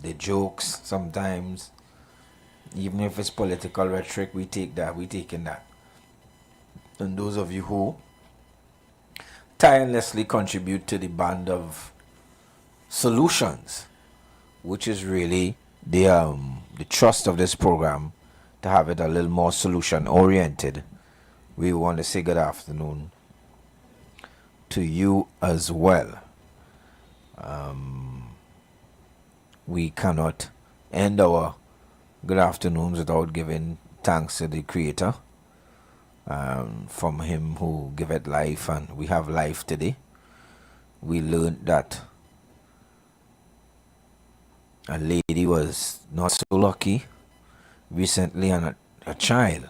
the jokes sometimes, even if it's political rhetoric, we take that, we take in that. And those of you who tirelessly contribute to the band of solutions, which is really the trust of this program, to have it a little more solution oriented. We want to say good afternoon to you as well. We cannot end our good afternoons without giving thanks to the Creator, from Him who giveth life, and we have life today. We learned that a lady was not so lucky recently, and a child,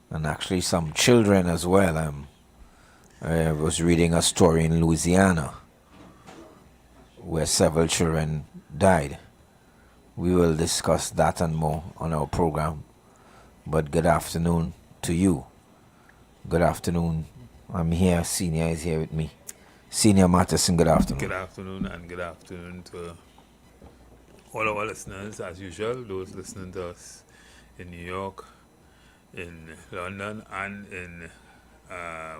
and actually some children as well. I was reading a story in Louisiana where several children died. We will discuss that and more on our program. But good afternoon to you. Good afternoon. I'm here. Senior is here with me. Senior Matteson, good afternoon. Good afternoon, and good afternoon to all our listeners, as usual, those listening to us in New York, in London, and in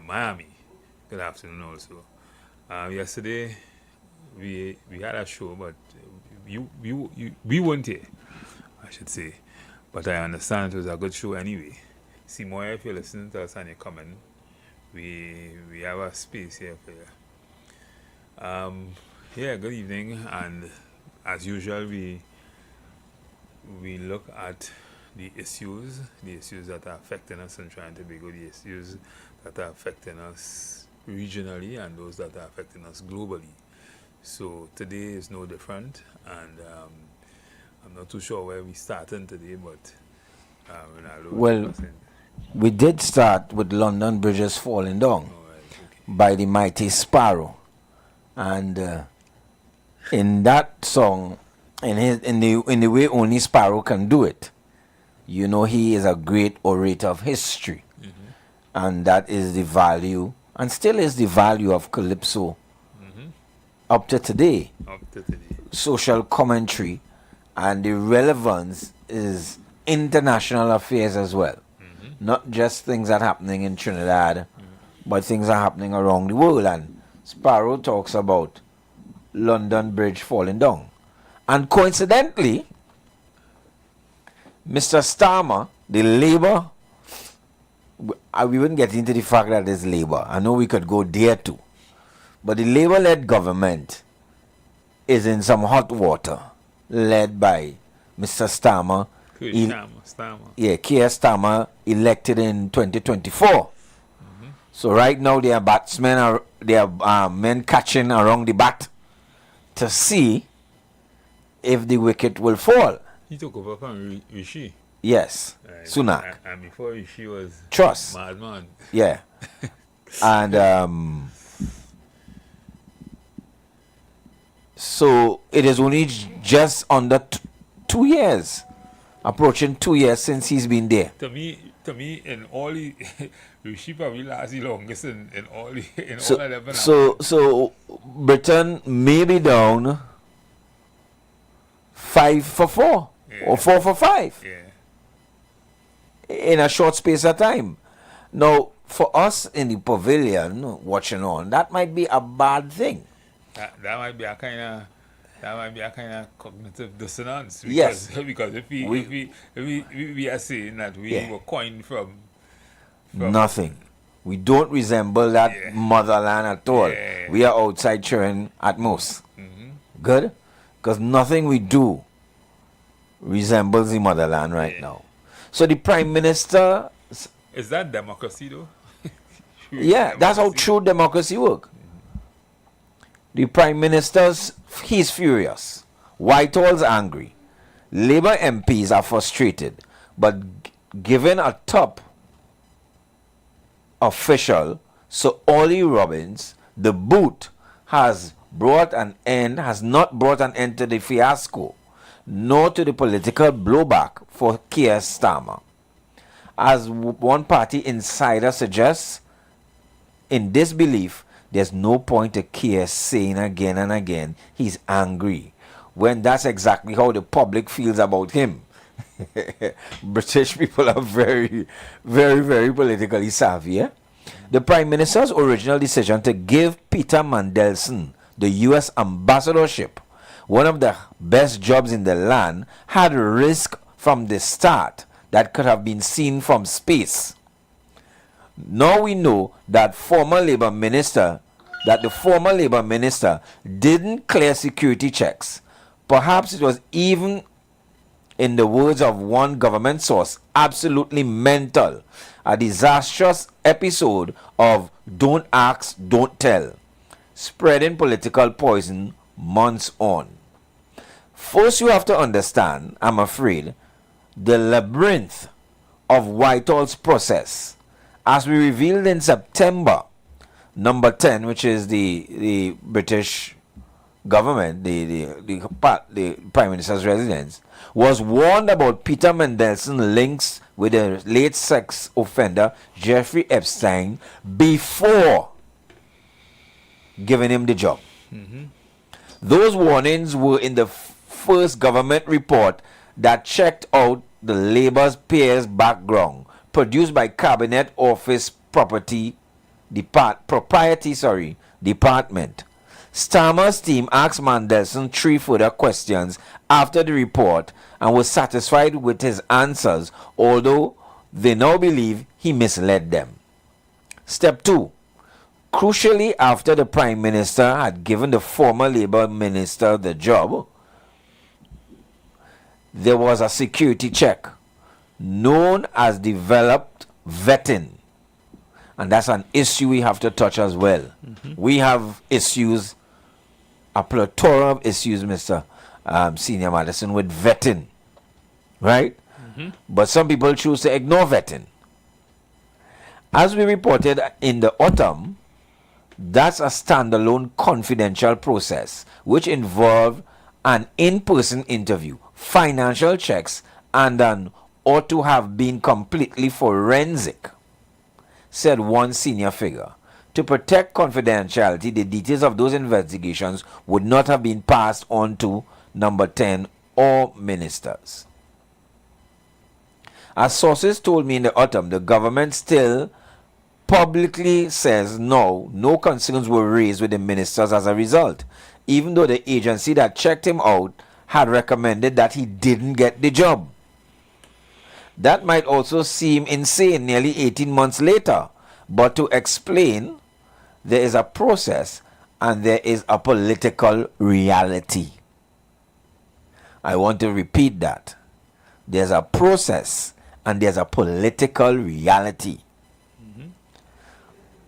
Miami. Good afternoon also. Yesterday, we had a show, but we weren't here, I should say. But I understand it was a good show anyway. Seymour, if you're listening to us and you're coming, we have a space here for you. Good evening, and as usual, we look at the issues that are affecting us in Trinidad and Tobago, the issues that are affecting us regionally, and those that are affecting us globally. So today is no different, and I'm not too sure where we starting today, but well, we did start with London bridges falling down by the mighty Sparrow, and in that song, in the way only Sparrow can do it, you know, he is a great orator of history, and that is the value, and still is the value of Calypso up to today. Social commentary, and the relevance is international affairs as well. Not just things that are happening in Trinidad, but things are happening around the world. And Sparrow talks about London Bridge falling down. And coincidentally, Mr. Starmer, the Labour, we wouldn't get into the fact that it's Labour. I know we could go there too. But the Labour-led government is in some hot water, led by Mr. Starmer. Keir Starmer, elected in 2024. So right now they are batsmen, they are men catching around the bat to see if the wicket will fall. He took over from Rishi. Yes, Sunak. And before Rishi was Truss. Madman. Yeah. And so it is only just under 2 years, approaching 2 years since he's been there. To me, in all the Rishi probably lasts the longest in all the so, all 11. So Britain may be down 5-4 or 4-5 in a short space of time. Now, for us in the pavilion watching on, that might be a bad thing. That might be a kind of cognitive dissonance. Because, yes. Because if we are saying that we were coined from nothing. We don't resemble that motherland at all. Yeah. We are outside cheering at most. Good? Because nothing we do resembles the motherland right now. So the Prime Minister... Is that democracy though? That's how true democracy works. The Prime Minister's, he's furious. Whitehall's angry. Labour MPs are frustrated. But given a top official, Sir Ollie Robbins, the boot has not brought an end to the fiasco, nor to the political blowback for Keir Starmer. As one party insider suggests, in disbelief, there's no point to Keir saying again and again he's angry when that's exactly how the public feels about him. British people are very, very, very politically savvy. Eh? The Prime Minister's original decision to give Peter Mandelson the U.S. ambassadorship, one of the best jobs in the land, had risk from the start that could have been seen from space. Now we know that the former Labour Minister didn't clear security checks. Perhaps it was, even in the words of one government source, absolutely mental. A disastrous episode of don't ask, don't tell, spreading political poison months on. First, you have to understand, I'm afraid, the labyrinth of Whitehall's process. As we revealed in September, number 10, which is the British government, the Prime Minister's residence, was warned about Peter Mandelson's links with the late sex offender Jeffrey Epstein before giving him the job. Those warnings were in the first government report that checked out the Labour's peers' background, produced by Cabinet Office Propriety Department. Starmer's team asked Mandelson 3 further questions after the report and was satisfied with his answers, although they now believe he misled them. Step 2. Crucially, after the Prime Minister had given the former Labour Minister the job, there was a security check known as developed vetting. And that's an issue we have to touch as well. We have issues, a plethora of issues, Mr. Senior Madison, with vetting. Right? But some people choose to ignore vetting. As we reported in the autumn, that's a standalone confidential process which involved an in-person interview, financial checks, and an ought to have been completely forensic, said one senior figure. To protect confidentiality, the details of those investigations would not have been passed on to number 10 or ministers. As sources told me in the autumn, the government still publicly says no concerns were raised with the ministers as a result, even though the agency that checked him out had recommended that he didn't get the job. That might also seem insane nearly 18 months later, but to explain, there is a process and there is a political reality. I want to repeat that. There's a process and there's a political reality.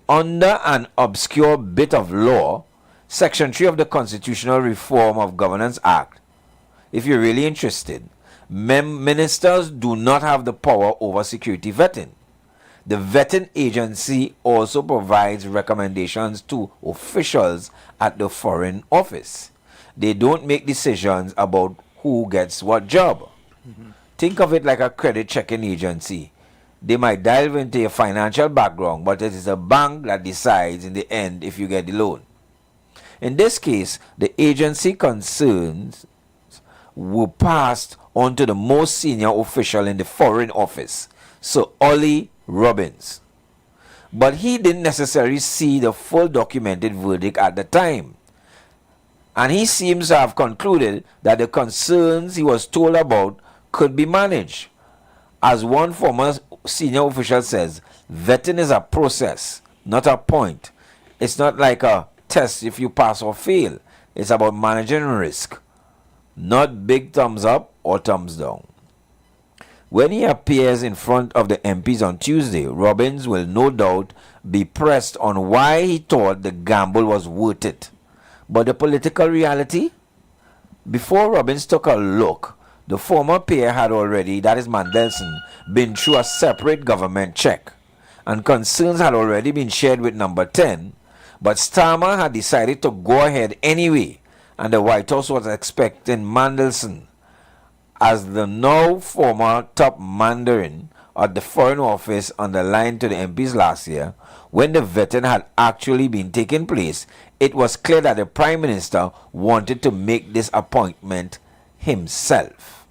Under an obscure bit of law, Section 3 of the Constitutional Reform of Governance Act, if you're really interested, ministers do not have the power over security vetting. The vetting agency also provides recommendations to officials at the Foreign Office. They don't make decisions about who gets what job. Think of it like a credit checking agency. They might delve into your financial background, but it is a bank that decides in the end if you get the loan. In this case, the agency concerns were passed on to the most senior official in the Foreign Office, Sir Ollie Robbins. But he didn't necessarily see the full documented verdict at the time. And he seems to have concluded that the concerns he was told about could be managed. As one former senior official says, vetting is a process, not a point. It's not like a test if you pass or fail. It's about managing risk, not big thumbs up or thumbs down. When he appears in front of the MPs on Tuesday, Robbins will no doubt be pressed on why he thought the gamble was worth it. But the political reality? Before Robbins took a look, the former peer had already, that is Mandelson, been through a separate government check, and concerns had already been shared with number 10, but Starmer had decided to go ahead anyway, and the White House was expecting Mandelson, as the now former top Mandarin, at the Foreign Office on the line to the MPs last year, when the vetting had actually been taking place, it was clear that the Prime Minister wanted to make this appointment himself.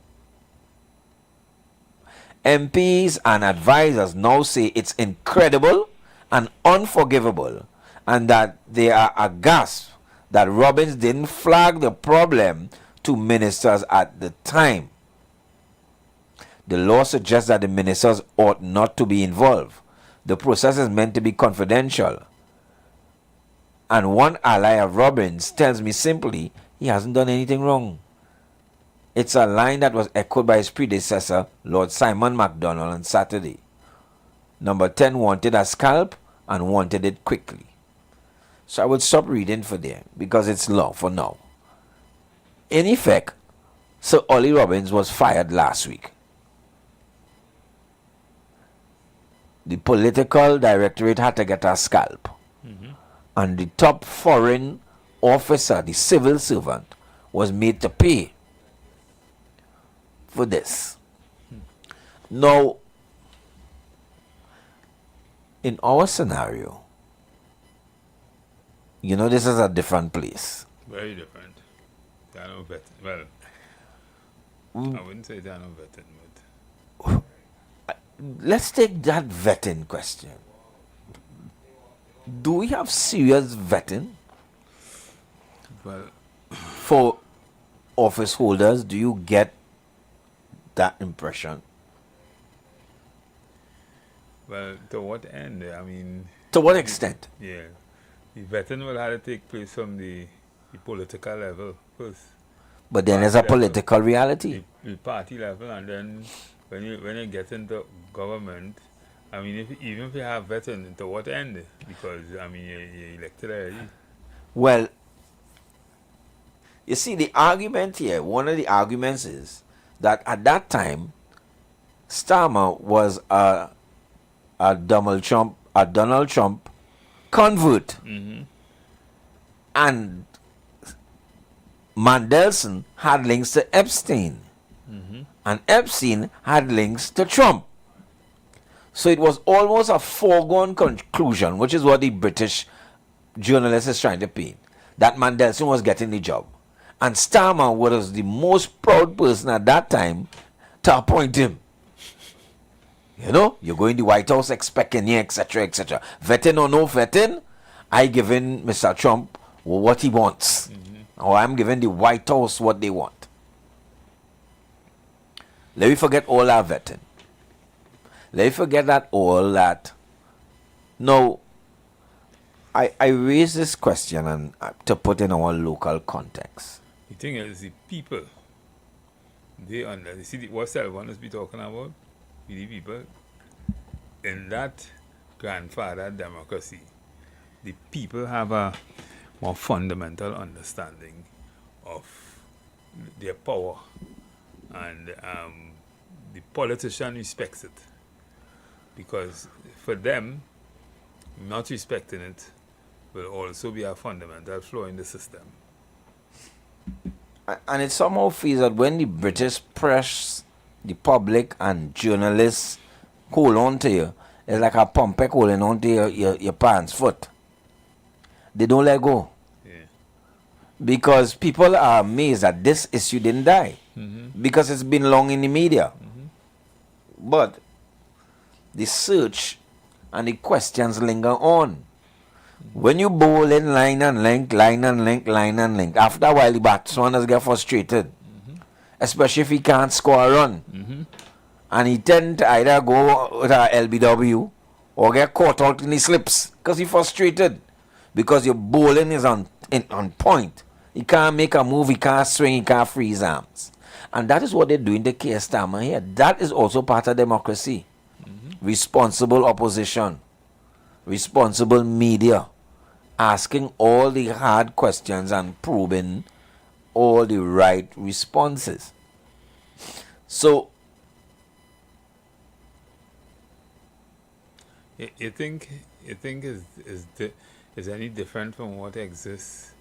MPs and advisors now say it's incredible and unforgivable, and that they are aghast that Robbins didn't flag the problem to ministers at the time. The law suggests that the ministers ought not to be involved. The process is meant to be confidential. And one ally of Robbins tells me simply he hasn't done anything wrong. It's a line that was echoed by his predecessor, Lord Simon MacDonald, on Saturday. Number 10 wanted a scalp and wanted it quickly. So I would stop reading for there because it's law for now. In effect, Sir Ollie Robbins was fired last week. The political directorate had to get a scalp. And the top foreign officer, the civil servant, was made to pay for this. Now, in our scenario, you know, this is a different place. Very different. There are no vetting. Well, I wouldn't say there are no vetting, but Let's take that vetting question. Do we have serious vetting well, for office holders? Do you get that impression? well, to what end? I mean, To what extent? yeah, the vetting will have to take place from the political level first, But then there's a Party level. political reality. the party level, and then when you get into government, I mean, even if you have vetting, to what end? Because I mean, you're elected already. Well, you see, the argument here, one of the arguments is that at that time, Starmer was a Donald Trump convert. And Mandelson had links to Epstein. And Epstein had links to Trump. So it was almost a foregone conclusion, which is what the British journalist is trying to paint, that Mandelson was getting the job. And Starmer was the most proud person at that time to appoint him. You know, you go in the White House expecting you, etc., etc. Vetting or no vetting, I giving Mr. Trump what he wants. Or I'm giving the White House what they want. Let me forget all our vetting. Let me forget that all that. No, I raise this question and to put in our local context. The thing is, the people, they under, you see what Selvon is be talking about? The people, in that grandfather democracy, the people have a more fundamental understanding of their power, and the politician respects it, because for them, not respecting it will also be a fundamental flaw in the system. And it somehow feels that when the British press, the public and journalists hold on to you, it's like a pumpek holding on to your pants foot. They don't let go. Yeah. Because people are amazed that this issue didn't die. Because it's been long in the media. But the search and the questions linger on. When you bowl in line and link, after a while the batsman get frustrated. Especially if he can't score a run. And he tend to either go with a LBW or get caught out in the slips because he's frustrated. Because your bowling is on point. He can't make a move, he can't swing, he can't freeze arms. And that is what they're doing to Keir Starmer here. That is also part of democracy. Responsible opposition. Responsible media. Asking all the hard questions and probing all the right responses. So, You think is any different from what exists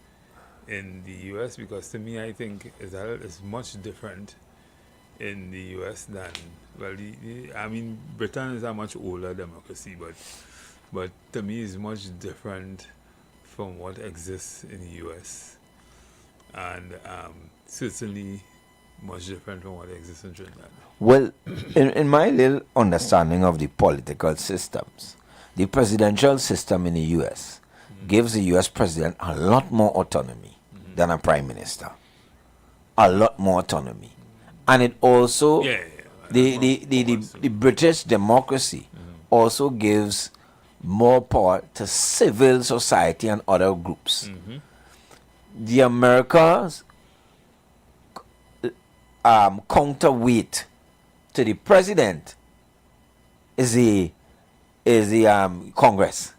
in the US? Because to me, I think it's much different in the US than, well, I mean, Britain is a much older democracy, but to me it's much different from what exists in the US, and certainly much different from what exists in Trinidad. Well, in my little understanding of the political systems, the presidential system in the US gives the US president a lot more autonomy than a prime minister. A lot more autonomy. And it also, the British democracy also gives more power to civil society and other groups. The Americas counterweight to the president is the Congress.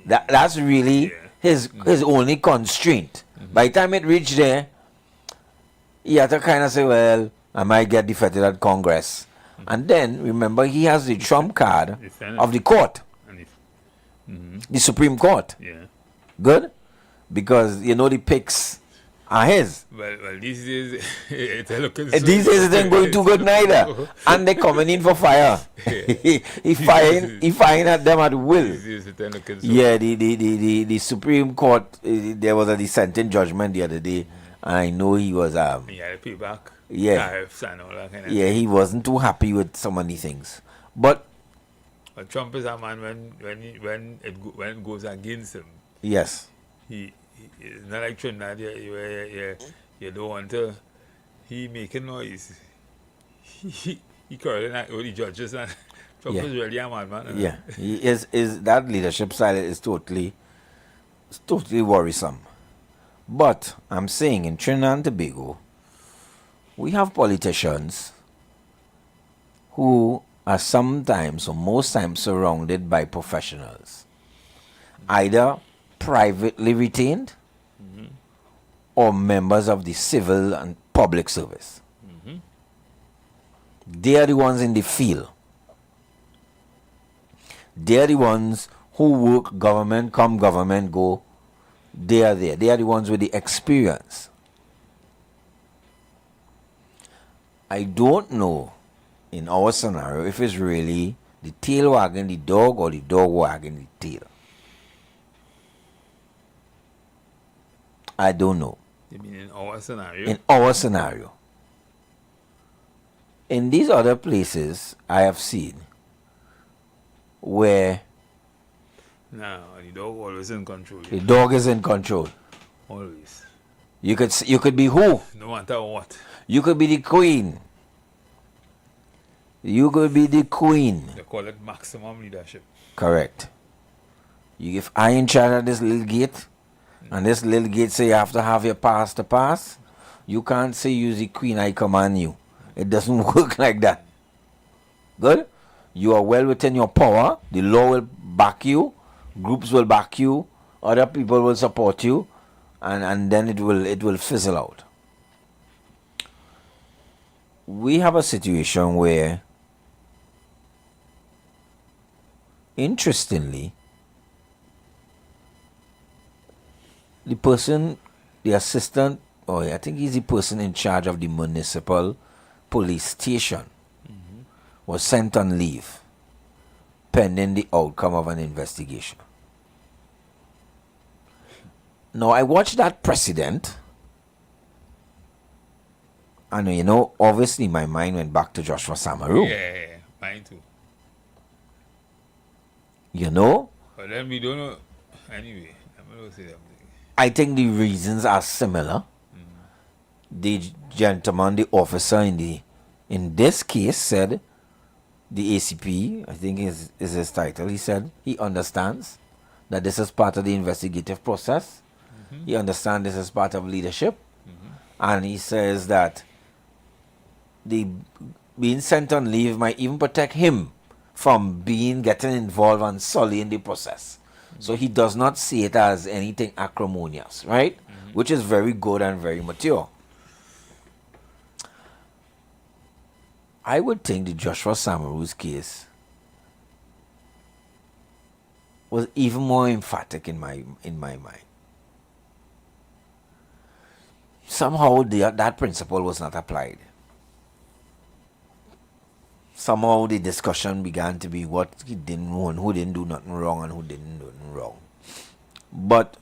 That's really his only constraint. By the time it reached there, he had to kind of say, well, I might get defeated at Congress. And then, remember, he has the trump card of the court. The Supreme Court. Yeah. Good? Because, the picks are his. Well, these days, it's looking These days, it ain't going too good neither. And they're coming in for fire. he firing at them at will. Yeah, the Supreme Court, there was a dissenting judgment the other day. And I know he was... he had to pay back. Yeah. Tariffs and all that kind of yeah, thing. he wasn't too happy with so many things. But Trump is a man when it goes against him. yes, It's not like Trinidad. You don't want to. He making noise. He curling at the judges, and Trump is really a madman. yeah, he is that leadership style is totally worrisome. But I'm saying in Trinidad and Tobago, we have politicians who are sometimes or most times surrounded by professionals, either privately retained or members of the civil and public service. They are the ones in the field. They are the ones who work government come, government go. They are there. They are the ones with the experience. I don't know in our scenario if it's really the tail wagging the dog or the dog wagging the tail. I don't know. You mean in our scenario? In our scenario. In these other places I have seen where no, the dog always in control. the dog is in control. Always. You could be who? No matter what. You could be the queen. You could be the queen. They call it maximum leadership. Correct. If I in charge of this little gate, and this little gate say you have to have your pass to pass, you can't say you're the queen, I command you. It doesn't work like that. Good? You are well within your power. The law will back you. Groups will back you. Other people will support you. And then it will fizzle out. We have a situation where, interestingly, the assistant, or I think he's the person in charge of the municipal police station, was sent on leave pending the outcome of an investigation. Now, I watched that precedent, and obviously my mind went back to Joshua Samaru. Yeah, mine too. But then we don't know. Anyway, I'm going to say that. I think the reasons are similar. The gentleman, the officer in this case said, the ACP, I think is his title, he said he understands that this is part of the investigative process. He understands this is part of leadership. And he says that the being sent on leave might even protect him from getting involved and sullying the process. So he does not see it as anything acrimonious, right? Which is very good and very mature. I would think the Joshua Samaru's case was even more emphatic in my mind. somehow that principle was not applied. Somehow the discussion began to be what he didn't want, who didn't do nothing wrong and who didn't do nothing wrong. But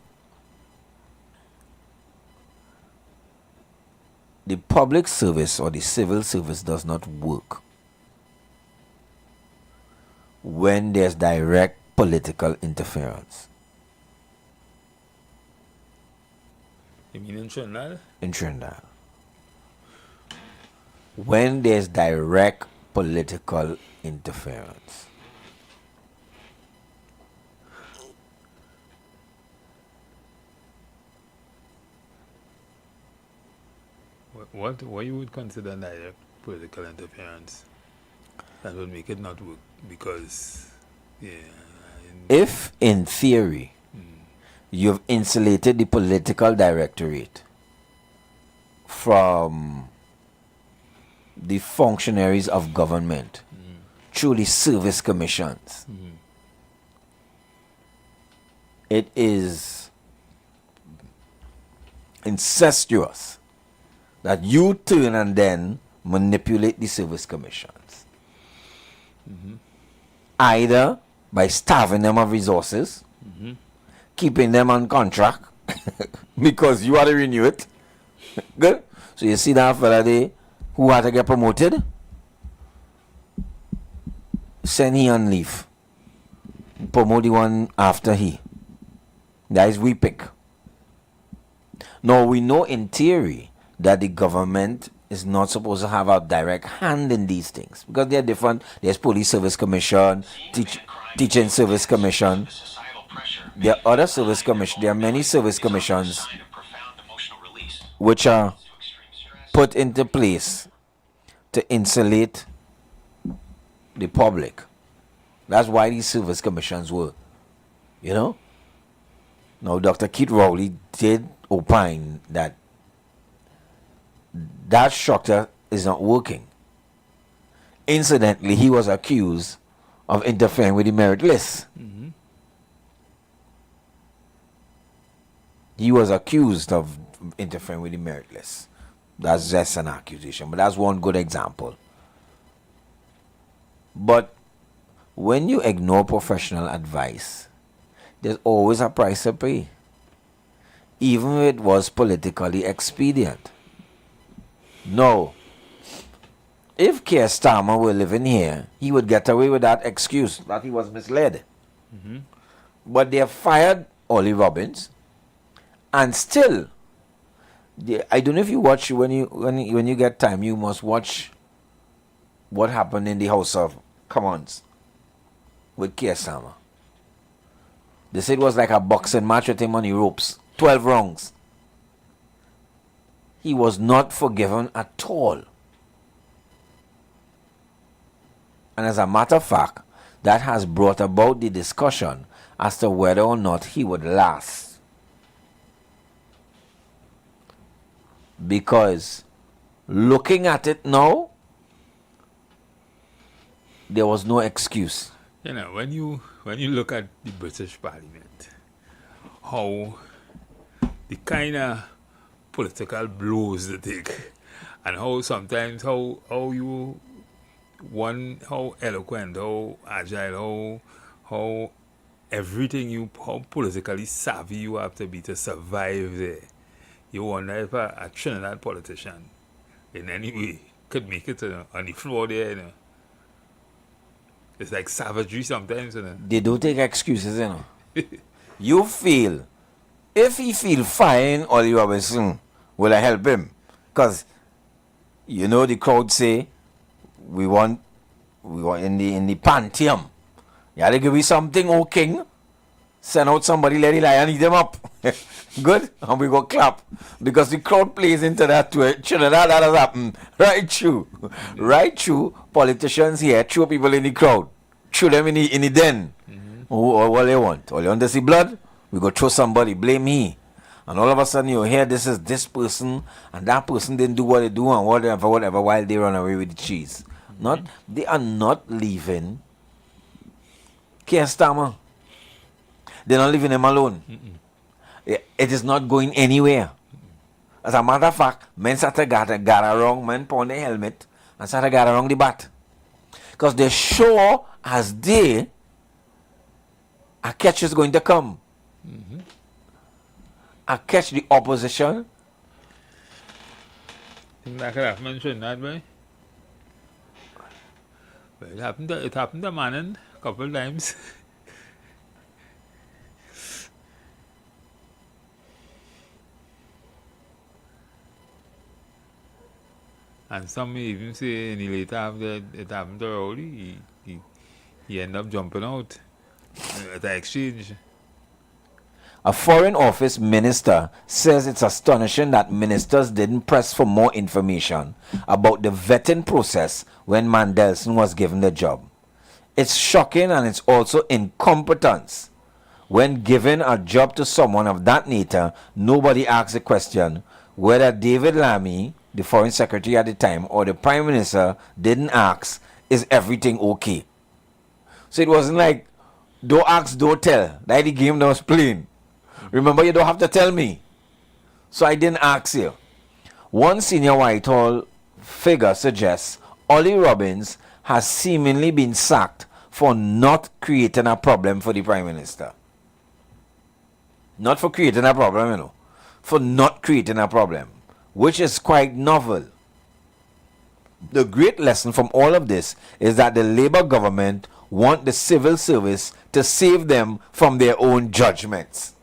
the public service or the civil service does not work when there's direct political interference. You mean in Trinidad? In Trinidad. When there's direct political interference. What you would consider direct political interference that would make it not work? Because, if in theory you've insulated the political directorate from the functionaries of government through the service commissions, it is incestuous that you turn and then manipulate the service commissions. Either by starving them of resources, keeping them on contract, because you had to renew it. Good? So you see that fella there who had to get promoted? Send he on leave. Promote the one after he. That is we pick. Now we know in theory that the government is not supposed to have a direct hand in these things because they are different. There's police service commission, teaching service commission. There are other service commission. There are many service commissions which are put into place to insulate the public. That's why these service commissions were, Now, Dr. Keith Rowley did opine that structure is not working. Incidentally, he was accused of interfering with the merit list. He was accused of interfering with the merit list. That's just an accusation, but that's one good example. But when you ignore professional advice, there's always a price to pay, even if it was politically expedient. No. If Keir Starmer were living here, he would get away with that excuse that he was misled. But they have fired Ollie Robbins, and still, I don't know if you watch when you get time, you must watch what happened in the House of Commons with Keir Starmer. They said it was like a boxing match with him on the ropes, 12 rounds. He was not forgiven at all. And as a matter of fact, that has brought about the discussion as to whether or not he would last. Because looking at it now, there was no excuse. When you look at the British Parliament, how the kind of political blows they take, and how sometimes how eloquent, how agile, how everything how politically savvy you have to be to survive there. You wonder if a Trinidad politician in any way could make it on the floor there. It's like savagery sometimes. They don't take excuses, You feel, if he feel fine, Ollie Robinson, will I help him? Because, the crowd say, we want in the pantheon. You have to give me something, oh king. Send out somebody, let the lion eat them up. Good? And we go clap. Because the crowd plays into that too. Trinidad, that has happened. Right true. Right true. Politicians here throw people in the crowd. Throw them in the den. Or what they want. All you want to see blood? We go throw somebody. Blame me. And all of a sudden you hear this is this person and that person didn't do what they do and whatever while they run away with the cheese. They are not leaving Keir Starmer. They're not leaving him alone. It is not going anywhere. As a matter of fact, men started gather around, men put on the helmet and started gather around the bat. Because they're sure as they a catch is going to come. A catch the opposition. Think that could have mentioned that way. Well, it happened to Manon a couple of times. And some may even say any later after it happened to Rowley, he ended up jumping out at the exchange. A Foreign Office minister says it's astonishing that ministers didn't press for more information about the vetting process when Mandelson was given the job. It's shocking and it's also incompetence. When giving a job to someone of that nature, nobody asks the question whether David Lammy, the foreign secretary at the time, or the prime minister didn't ask, is everything okay? So it wasn't like, don't ask, don't tell. That the game that was playing. Remember, you don't have to tell me. So I didn't ask you. One senior Whitehall figure suggests Ollie Robbins has seemingly been sacked for not creating a problem for the prime minister. Not for creating a problem, you know. For not creating a problem, which is quite novel. The great lesson from all of this is that the Labour government want the civil service to save them from their own judgments.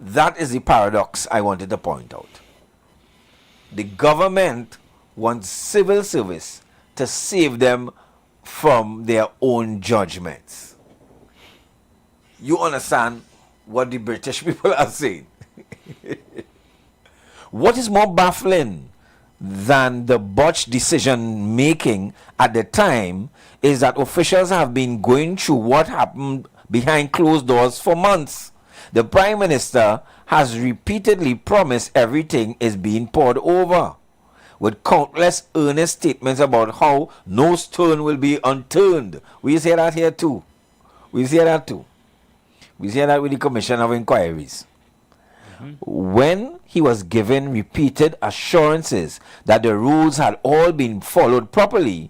That is the paradox I wanted to point out. The government wants civil service to save them from their own judgments. You understand what the British people are saying? What is more baffling than the botched decision making at the time is that officials have been going through what happened behind closed doors for months. The Prime Minister has repeatedly promised everything is being poured over, with countless earnest statements about how no stone will be unturned. We say that here too. We say that too. We say that with the Commission of Inquiries. When he was given repeated assurances that the rules had all been followed properly,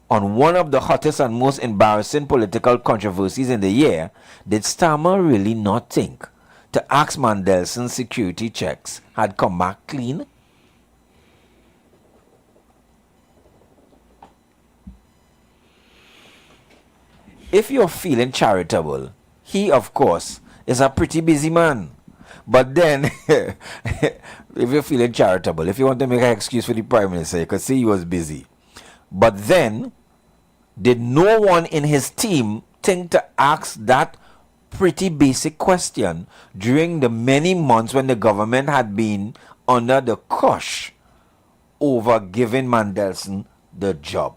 on one of the hottest and most embarrassing political controversies in the year, did Starmer really not think to ask Mandelson's security checks had come back clean? If you're feeling charitable, he, of course, is a pretty busy man. But then, if you're feeling charitable, if you want to make an excuse for the Prime Minister, you could say he was busy. But then, did no one in his team think to ask that pretty basic question during the many months when the government had been under the cosh over giving Mandelson the job?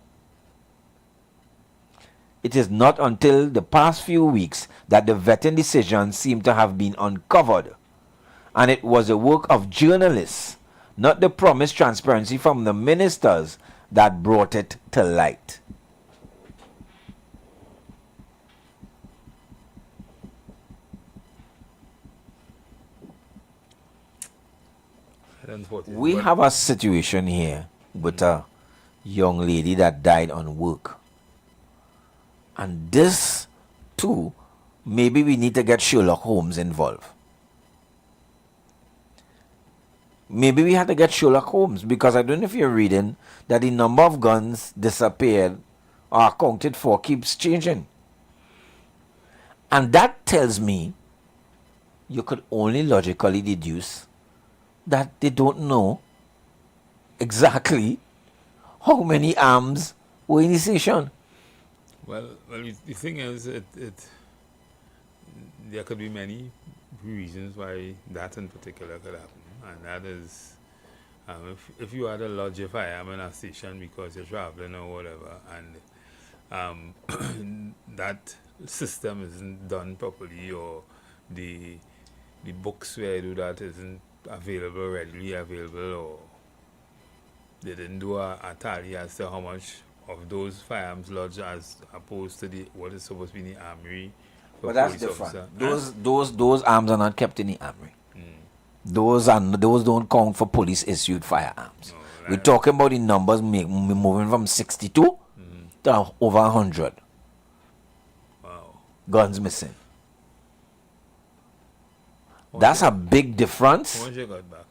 It is not until the past few weeks that the vetting decisions seem to have been uncovered. And it was the work of journalists, not the promised transparency from the ministers, that brought it to light. We have a situation here with a young lady that died on work. And this, too, maybe we need to get Sherlock Holmes involved. Maybe we had to get Sherlock Holmes, because I don't know if you're reading that the number of guns disappeared or accounted for keeps changing. And that tells me you could only logically deduce that they don't know exactly how many arms were in the station. Well, the thing is, there could be many reasons why that in particular could happen. And that is, if you had a lodge a fireman at a station because you're traveling or whatever, and that system isn't done properly, or the books where you do that isn't readily available, or they didn't do a tally as to how much of those firearms lodged as opposed to what is supposed to be in the armory. But that's different. Those arms are not kept in the armory. Those don't count for police issued firearms. We're talking about the numbers moving from 62 to over 100. Wow. Guns missing. That's a big difference. How much you got back?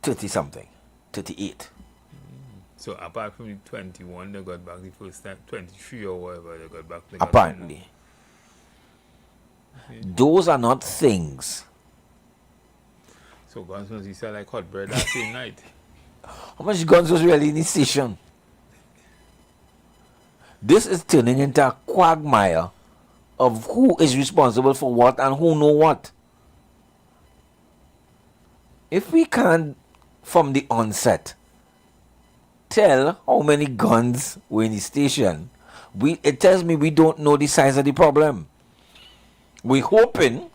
30 something. 38. So apart from the 21 they got back the first time, 23 or whatever they got back. Apparently. Okay. Those are not things. So guns must be sell like hot bread that same night. How much guns was really in the station? This is turning into a quagmire of who is responsible for what and who know what. If we can't, from the onset, tell how many guns were in the station, it tells me we don't know the size of the problem. We're hoping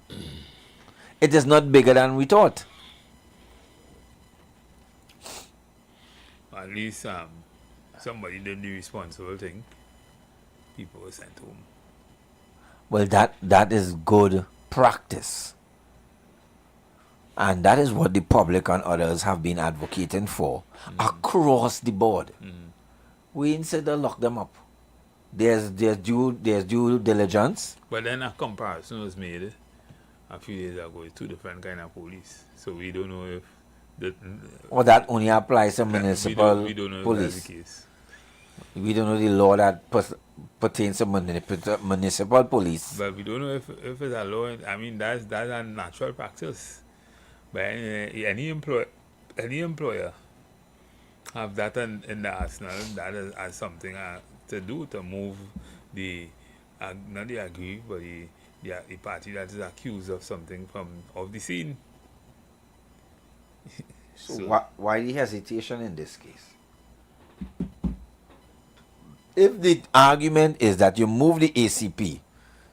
it is not bigger than we thought. At least somebody did the responsible thing. People were sent home. Well, that is good practice. And that is what the public and others have been advocating for across the board. We instead of lock them up. There's due diligence. But then a comparison was made a few days ago with two different kind of police. So we don't know if that only applies to municipal we don't know police. If that's the case. We don't know the law that pertains to municipal police. But we don't know if it's a law. I mean, that's a natural practice. But any employer have that in the arsenal. That is as something to do to move not the aggrieved, but the party that is accused of something of the scene. So why the hesitation in this case? If the argument is that you move the ACP,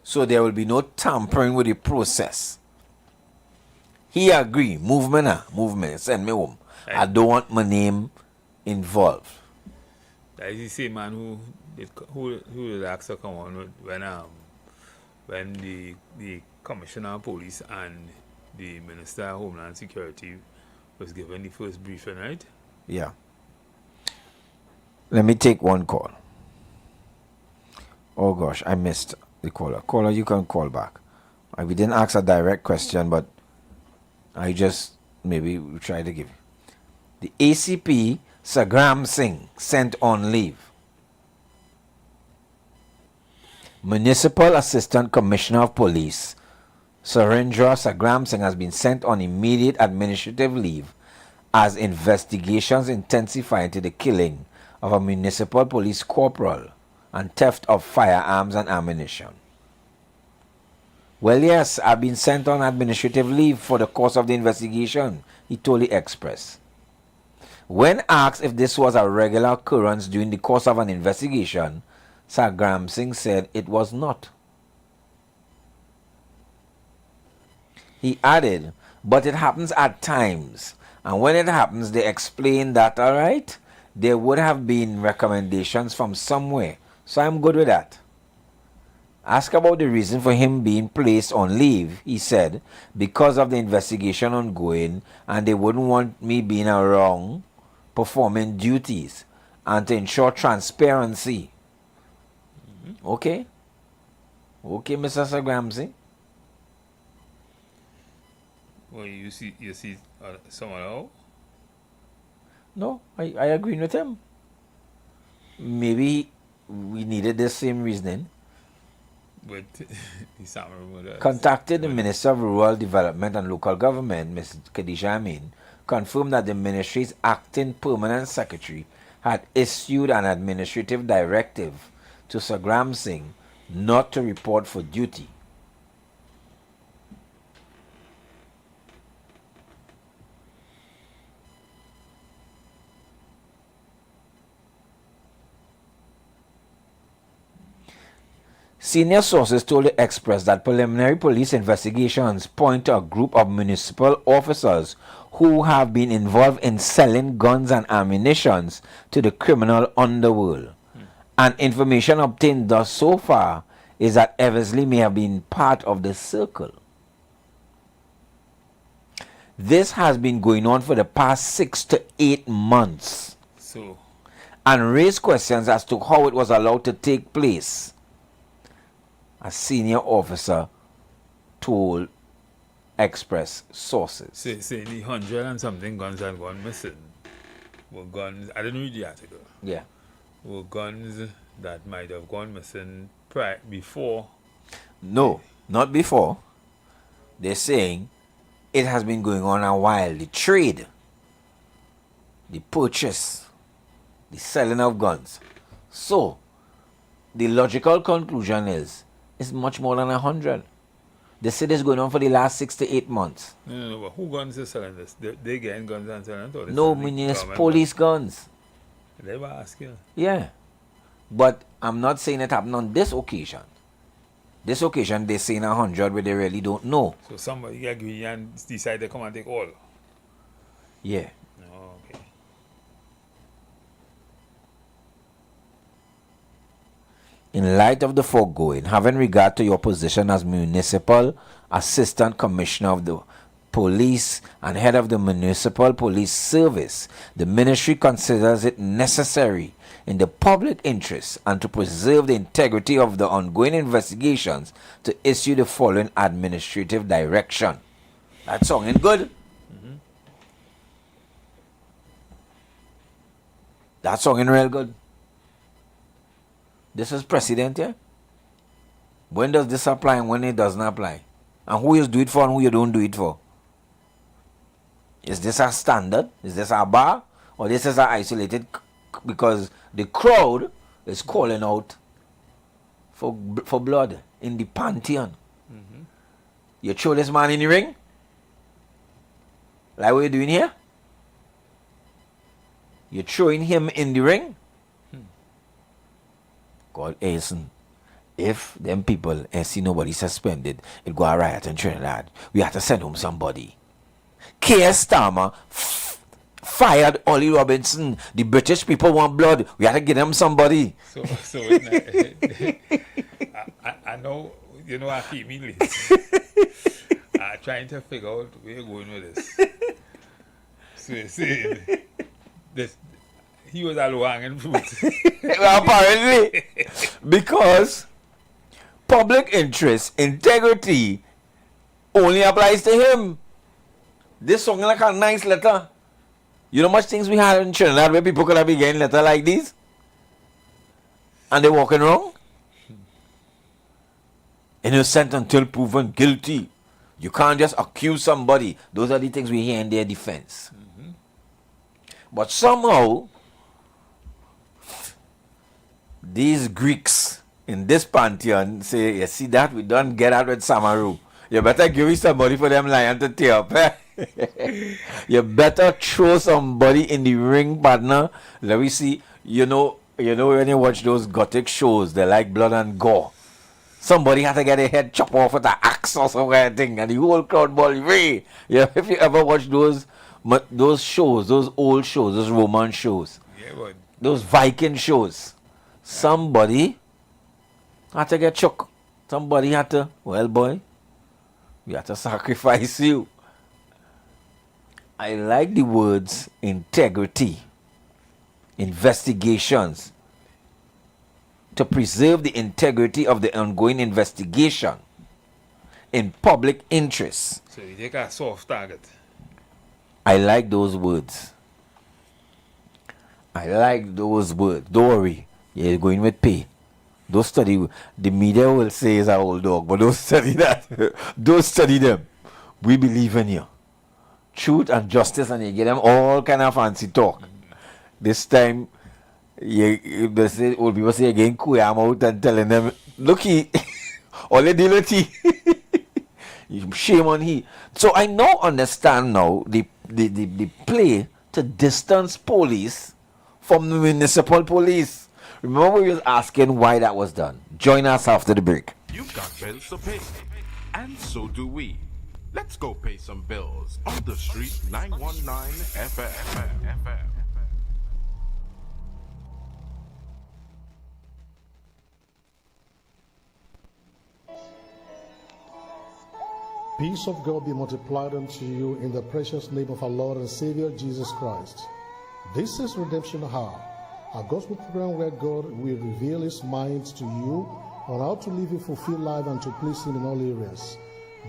so there will be no tampering with the process. He agree, movement, send me home. I don't want my name involved. That is the same man who asked to come on when the Commissioner of Police and the Minister of Homeland Security was given the first briefing, right? Yeah. Let me take one call. Oh gosh, I missed the caller. Caller, you can call back. We didn't ask a direct question, but I just maybe will try to give you. The ACP Sagram Singh sent on leave. Municipal Assistant Commissioner of Police Surendra Sagram Singh has been sent on immediate administrative leave as investigations intensify into the killing of a municipal police corporal and theft of firearms and ammunition. Well, yes, I've been sent on administrative leave for the course of the investigation, he told the Express. When asked if this was a regular occurrence during the course of an investigation, Sagram Singh said it was not. He added, but it happens at times, and when it happens, they explain that, all right, there would have been recommendations from somewhere, so I'm good with that. Asked about the reason for him being placed on leave, he said, because of the investigation ongoing and they wouldn't want me being around performing duties and to ensure transparency. Okay? Okay, Mr. Sagramsey? Well, you see someone else? No, I agree with him. Maybe we needed the same reasoning. But contacted the Minister of Rural Development and Local Government, Ms. Khadija Amin, confirmed that the ministry's acting permanent secretary had issued an administrative directive to Sagram Singh not to report for duty. Senior sources told the Express that preliminary police investigations point to a group of municipal officers who have been involved in selling guns and ammunition to the criminal underworld. And information obtained thus so far is that Eversley may have been part of the circle. This has been going on for the past 6 to 8 months So, and raised questions as to how it was allowed to take place. A senior officer told Express sources. say the 100 and something guns had gone missing were guns, I didn't read the article, Yeah. were guns that might have gone missing before. No, not before. They're saying it has been going on a while. The trade, the purchase, the selling of guns. So, the logical conclusion is it's much more than 100. They said it's going on for the last 6 to 8 months. No, but who guns is selling this? They getting guns and selling it? Or they No, selling meaning it's government police guns. guns? They were asking. Yeah. But I'm not saying it happened on this occasion. This occasion, they're saying 100 where they really don't know. So somebody agree and decide to come and take all. Yeah. Oh, okay. In light of the foregoing, having regard to your position as Municipal Assistant Commissioner of the Police and Head of the Municipal Police Service, the Ministry considers it necessary in the public interest and to preserve the integrity of the ongoing investigations to issue the following administrative direction. That sounding good? That sounding real good? This is precedent, yeah? When does this apply and when it doesn't apply? And who you do it for and who you don't do it for? Is this a standard? Is this a bar? Or this is an isolated because the crowd is calling out for blood in the pantheon. You throw this man in the ring? Like what you doing here? You're throwing him in the ring? God, listen, if them people see nobody suspended, it go a riot in Trinidad. We have to send home somebody. K.S. Starmer fired Ollie Robinson. The British people want blood. We have to get them somebody. So I know, you know, I keep me late. I'm trying to figure out where you're going with this. So you see, this, he was a low-hanging fruit. Well, apparently, because public interest, integrity only applies to him. This song like a nice letter. You know much things we had in Trinidad where people could have been getting letter like this? And they walking wrong? Innocent until proven guilty. You can't just accuse somebody. Those are the things we hear in their defense. But somehow, these Greeks in this pantheon say, you see that? We don't get out with Samaru. You better give me somebody for them lion to tear up. You better throw somebody in the ring, partner. Let me see. You know when you watch those gothic shows, they like blood and gore. Somebody had to get a head chopped off with an axe or some kind of thing, and the whole crowd ball away. Yeah, if you ever watch those shows, those old shows, those Roman shows, those Viking shows, somebody had to get shook. Somebody had to, well, boy, we had to sacrifice you. I like the words integrity, investigations, to preserve the integrity of the ongoing investigation in public interest. So you take a soft target. I like those words. Don't worry. You're going with pay. Don't study. The media will say it's a old dog, but don't study that. Don't study them. We believe in you. Truth and justice, and you get them all kind of fancy talk. This time, old people say again, I'm out and telling them, looky, all the dility. Shame on he. So I now understand the play to distance police from the municipal police. Remember we was asking why that was done. Join us after the break. You've got bills to pay, and so do we. Let's go pay some bills on the street 919 FM. Peace of God be multiplied unto you in the precious name of our Lord and Savior Jesus Christ. This is Redemption Hour, a gospel program where God will reveal His mind to you on how to live a fulfilled life and to please Him in all areas.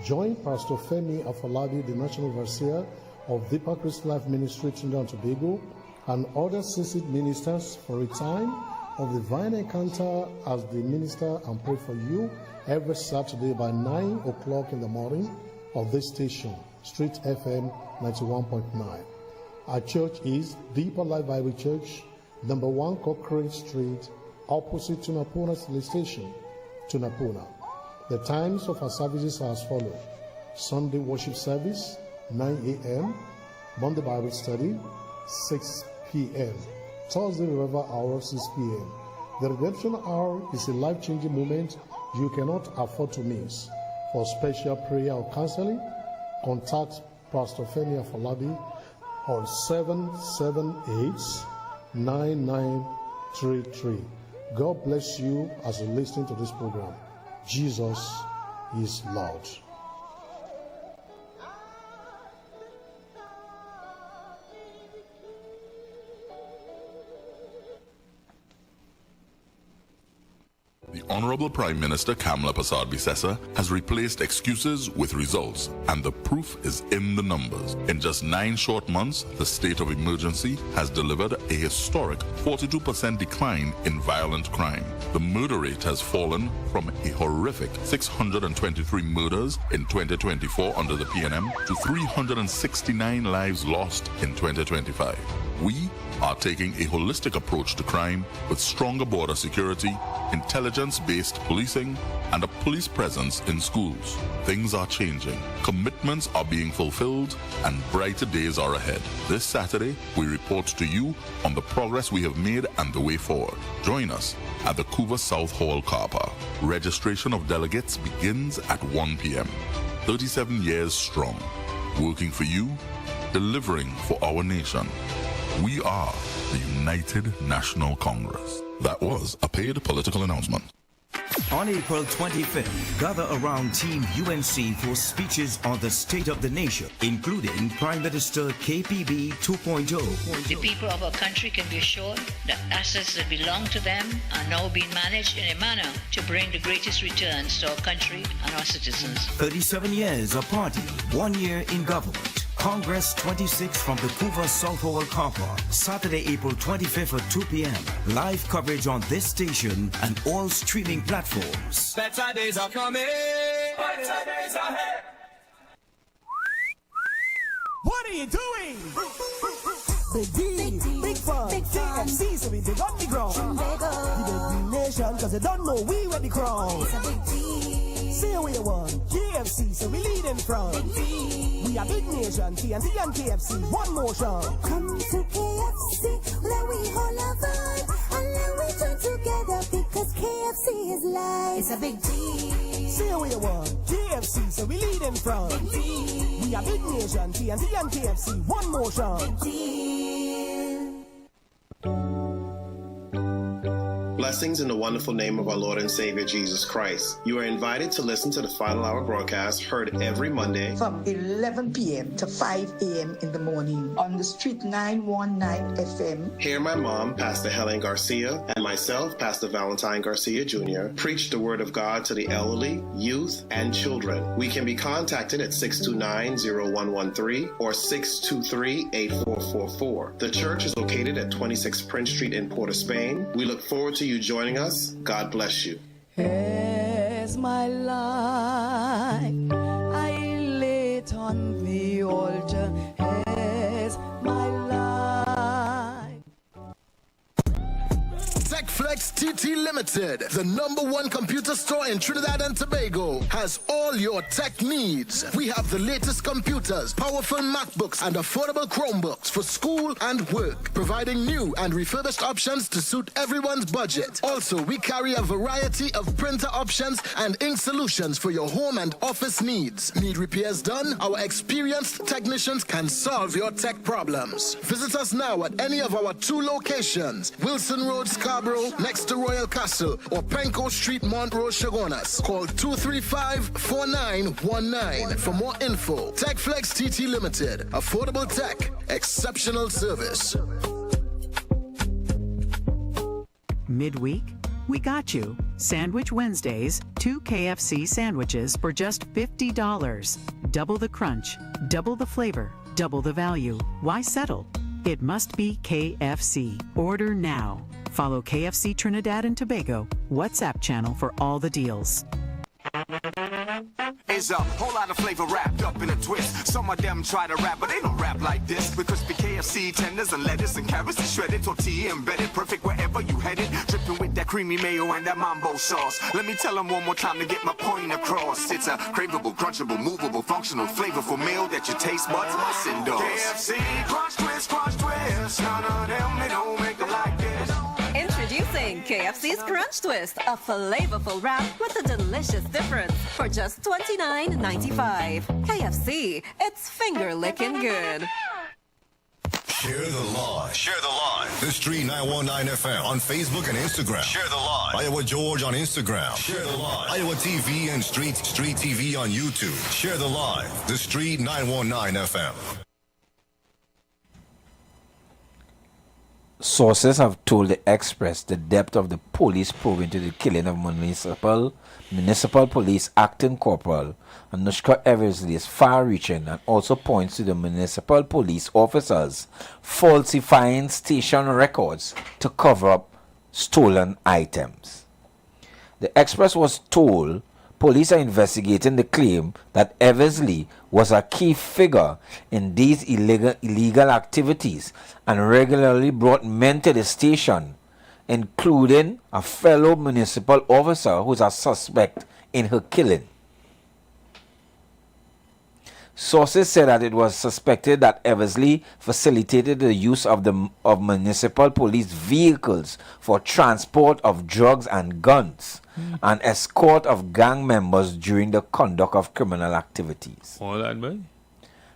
Join Pastor Femi Afolabi, the National Overseer of Deeper Christian Life Ministry, Trinidad and Tobago, and other seasoned ministers for a time of divine encounter as they minister and pray for you every Saturday by 9 o'clock in the morning of this station, Street FM 91.9. Our church is Deeper Life Bible Church, number 1 Cochrane Street, opposite Tunapuna Police Station, Tunapuna. The times of our services are as follows: Sunday worship service, 9 a.m., Monday Bible study, 6 p.m., Thursday revival hour, 6 p.m. The Redemption Hour is a life-changing moment you cannot afford to miss. For special prayer or counseling, contact Pastor Femi Afolabi on 778-9933. God bless you as you listen to this program. Jesus is Lord. The Honorable Prime Minister Kamla Persad-Bissessar has replaced excuses with results, and the proof is in the numbers. In just 9 short months, the state of emergency has delivered a historic 42% decline in violent crime. The murder rate has fallen from a horrific 623 murders in 2024 under the PNM to 369 lives lost in 2025. We are taking a holistic approach to crime with stronger border security, intelligence-based policing, and a police presence in schools. Things are changing, commitments are being fulfilled, and brighter days are ahead. This Saturday, we report to you on the progress we have made and the way forward. Join us at the Couva South Hall car park. Registration of delegates begins at 1 p.m. 37 years strong, working for you, delivering for our nation. We are the United National Congress. That was a paid political announcement. On April 25th, gather around Team UNC for speeches on the state of the nation, including Prime Minister KPB 2.0. The people of our country can be assured that assets that belong to them are now being managed in a manner to bring the greatest returns to our country and our citizens. 37 years of party, 1 year in government. Congress 26 from the Couva South Hall car park, Saturday, April 25th at 2 p.m. Live coverage on this station and all streaming platforms. Better days are coming. Better days ahead. What are you doing? Big D, big fun, KFC, so we dig on the ground. The big nation, cause they don't know we were the crown. Say what you want, KFC, so we lead in front. We are big nation, TNT and KFC, one motion. Come to KFC, let we hold our vibe, and let we join together, because KFC is life. It's a big D. Say what you want, KFC, so we lead in front. We are big nation, TNT and KFC, one motion. Blessings in the wonderful name of our Lord and Savior Jesus Christ. You are invited to listen to the Final Hour broadcast heard every Monday from 11 p.m. to 5 a.m. in the morning on the Street 919 FM. Hear my mom, Pastor Helen Garcia, and myself, Pastor Valentine Garcia Jr., preach the Word of God to the elderly, youth, and children. We can be contacted at 629-0113 or 623-8444. The church is located at 26 Prince Street in Port of Spain. We look forward to you joining us. God bless you. As my life I lay it on the altar, as my life. TechFlex TT Limited, the #1 computer store in Trinidad and Tobago, has all your tech needs. We have the latest computers, powerful MacBooks, and affordable Chromebooks for school and work, providing new and refurbished options to suit everyone's budget. Also, we carry a variety of printer options and ink solutions for your home and office needs. Need repairs done? Our experienced technicians can solve your tech problems. Visit us now at any of our 2 locations, Wilson Road, Scarborough, next to Royal Castle, or Penco Street, Montrose, Chaguanas. Call 235-4919 for more info. TechFlex TT Limited. Affordable tech. Exceptional service. Midweek, we got you. Sandwich Wednesdays, 2 KFC sandwiches for just $50. Double the crunch, double the flavor, double the value. Why settle? It must be KFC. Order now. Follow KFC Trinidad and Tobago WhatsApp channel for all the deals. It's a whole lot of flavor wrapped up in a twist. Some of them try to rap, but they don't rap like this. With crispy KFC tenders and lettuce and carrots and shredded tortilla embedded, perfect wherever you headed. Dripping with that creamy mayo and that mambo sauce. Let me tell them one more time to get my point across. It's a craveable, crunchable, movable, functional, flavorful meal that your taste buds must endorse. KFC crunch twist, crunch twist. None of them, they don't make it like this. Introducing KFC's Crunch Twist, a flavorful wrap with a delicious difference for just $29.95. KFC, it's finger-licking good. Share the live. Share the live. The Street 919 FM on Facebook and Instagram. Share the live. Iowa George on Instagram. Share the live. Iowa TV and Street TV on YouTube. Share the live. The Street 919 FM. Sources have told the Express the depth of the police probe into the killing of municipal police acting corporal Anushka Eversley is far-reaching and also points to the municipal police officers falsifying station records to cover up stolen items. The Express was told police are investigating the claim that Eversley was a key figure in these illegal activities and regularly brought men to the station, including a fellow municipal officer who is a suspect in her killing. Sources said that it was suspected that Eversley facilitated the use of municipal police vehicles for transport of drugs and guns and escort of gang members during the conduct of criminal activities. All that, boy?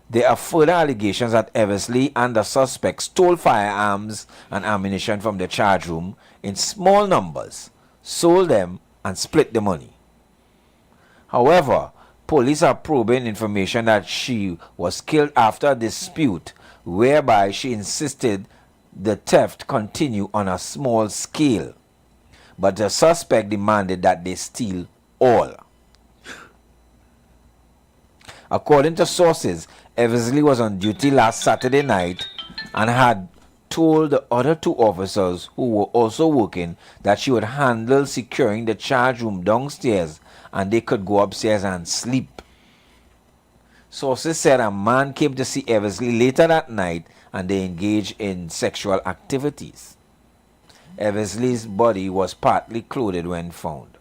There are further allegations that Eversley and the suspects stole firearms and ammunition from the charge room in small numbers, sold them, and split the money. However, police are probing information that she was killed after a dispute whereby she insisted the theft continue on a small scale, but the suspect demanded that they steal all. According to sources, Eversley was on duty last Saturday night and had told the other two officers who were also working that she would handle securing the charge room downstairs and they could go upstairs and sleep. Sources said a man came to see Eversley later that night and they engaged in sexual activities. Eversley's body was partly clothed when found.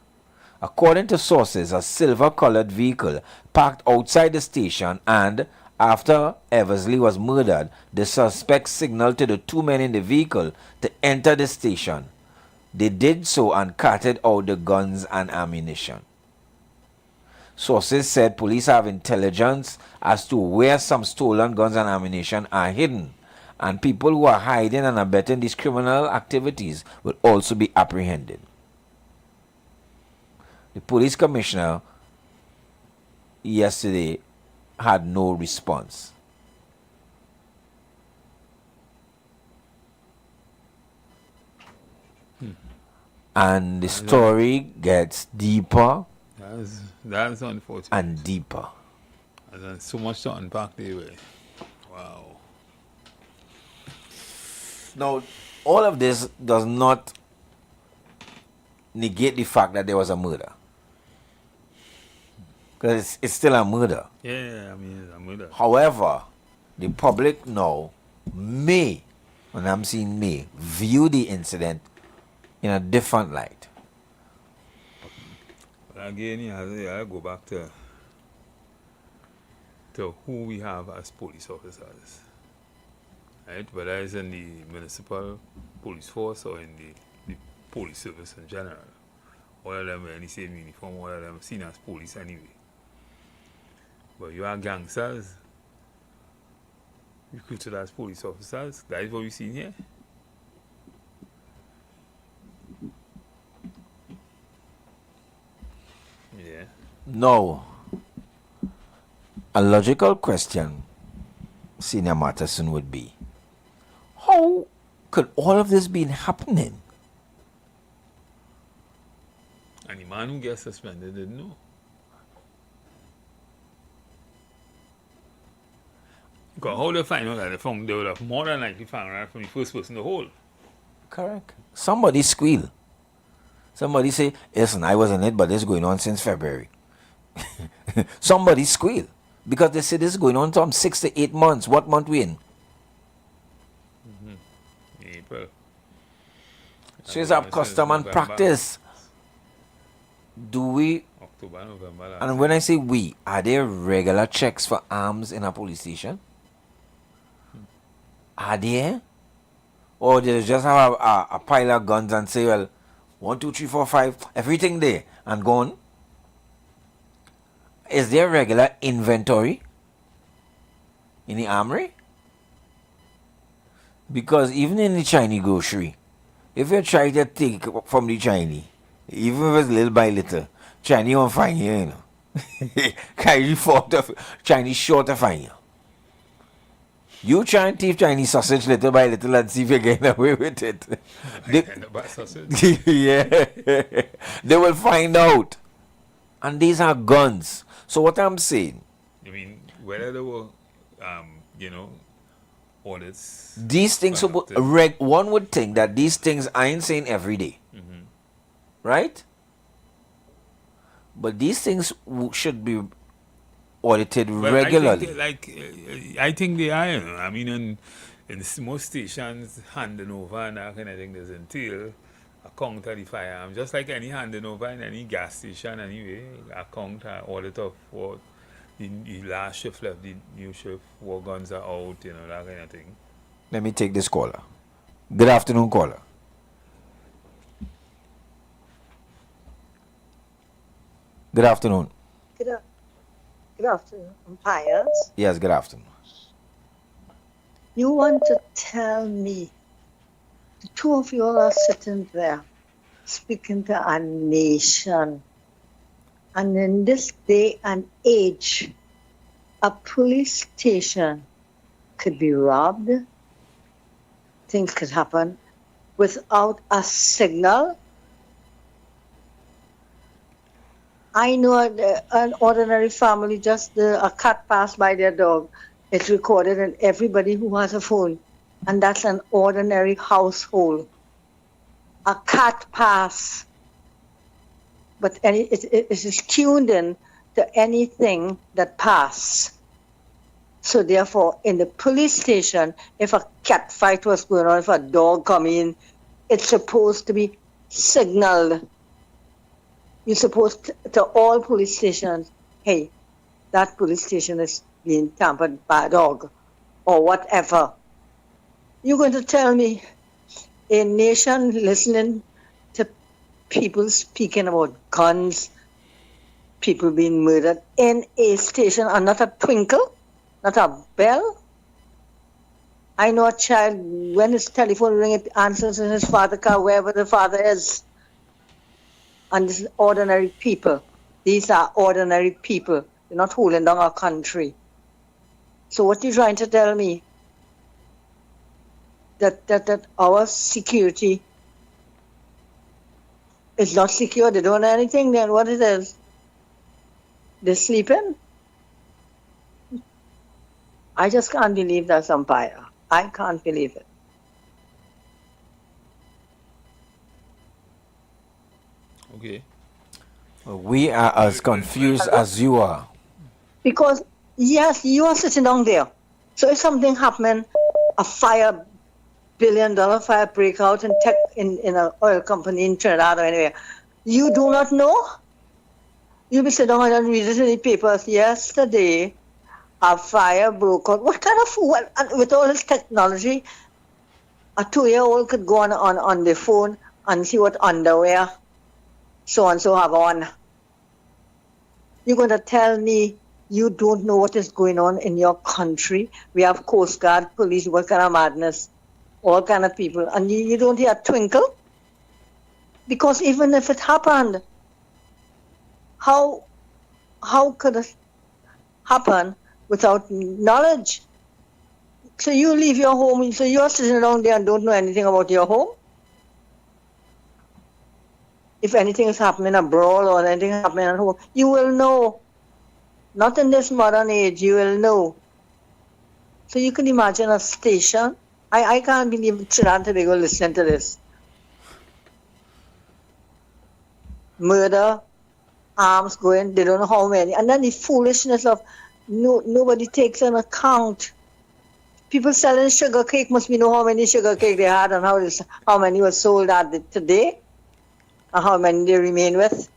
According to sources, a silver-colored vehicle parked outside the station and, after Eversley was murdered, the suspect signaled to the two men in the vehicle to enter the station. They did so and carted out the guns and ammunition. Sources said police have intelligence as to where some stolen guns and ammunition are hidden, and people who are hiding and abetting these criminal activities will also be apprehended. The police commissioner yesterday had no response. And the story gets deeper that's unfortunate. and deeper. There's so much to unpack there. Wow. Now, all of this does not negate the fact that there was a murder. Because it's still a murder. Yeah, I mean, it's a murder. However, the public now may, when I'm saying may, view the incident in a different light. But again, I go back to who we have as police officers. Right? Whether it's in the municipal police force or in the police service in general. All of them wear the same uniform, all of them seen as police anyway. But you are gangsters recruited as police officers. That is what we've seen here. No. A logical question, Senior Matterson, would be, how could all of this be happening? And the man who gets suspended didn't know. Because how they find out that they would have more than likely found out from the first person to hold. Correct. Somebody squeal. Somebody say, listen, I was in it, but this is going on since February. Somebody squeal. Because they say this is going on from 6 to 8 months. What month we in? April. So it's our custom and practice. Do we... October, November. And when I say we, are there regular checks for arms in a police station? Are there? Or they just have a pile of guns and say, well, 1, 2, 3, 4, 5, everything there and gone? Is there regular inventory in the armory? Because even in the Chinese grocery, if you try to take from the Chinese, even if it's little by little, Chinese won't find you, you know. Chinese short to find you. You try and thief Chinese sausage little by little and see if you're getting away with it. Yeah. They will find out. And these are guns. So what I'm saying... I mean, whether there were, audits... These things... one would think that these things I ain't saying every day. Mm-hmm. Right? But these things should be audited regularly. I think they are, you know. I mean, in most stations, handing over and that kind of thing does entail a count of the firearm. Just like any handing over in any gas station anyway, a count, an audit of what the last shift left, the new shift, what guns are out, you know, that kind of thing. Let me take this caller. Good afternoon, caller. Good afternoon. Good afternoon, umpires. Yes, good afternoon. You want to tell me, the two of you all are sitting there speaking to a nation, and in this day and age, a police station could be robbed, things could happen without a signal. I know an ordinary family, just a cat passed by their dog. It's recorded, and everybody who has a phone, and that's an ordinary household. A cat pass, but it is tuned in to anything that pass. So therefore, in the police station, if a cat fight was going on, if a dog come in, it's supposed to be signaled. You're supposed to all police stations, hey, that police station is being tampered by a dog or whatever. You're going to tell me a nation listening to people speaking about guns, people being murdered in a station and not a twinkle, not a bell? I know a child, when his telephone rings, it answers in his father's car, wherever the father is. And this is ordinary people. These are ordinary people. They're not holding down our country. So what are you trying to tell me? That our security is not secure? They don't know anything, then what it is? They're sleeping? I just can't believe that's umpire. I can't believe it. Okay. We are as confused as you are. Because, yes, you are sitting down there. So if something happened, a $5 billion fire break out in an oil company in Trinidad or anywhere, you do not know? You'll be sitting down and read it in the papers. Yesterday, a fire broke out. What kind of fool? With all this technology, a 2-year-old could go on the phone and see what underwear so-and-so have on. You're going to tell me you don't know what is going on in your country? We have Coast Guard, police, what kind of madness, all kind of people, and you don't hear a twinkle? Because even if it happened, how how could it happen without knowledge? So you leave your home, so you're sitting down there and don't know anything about your home? If anything is happening abroad or anything happening at home, you will know. Not in this modern age, you will know. So you can imagine a station. I can't believe Trinidad and Tobago listening to this. Murder, arms going, they don't know how many. And then the foolishness of nobody takes an account. People selling sugar cake must be know how many sugar cake they had and how many were sold today and how many they remain with.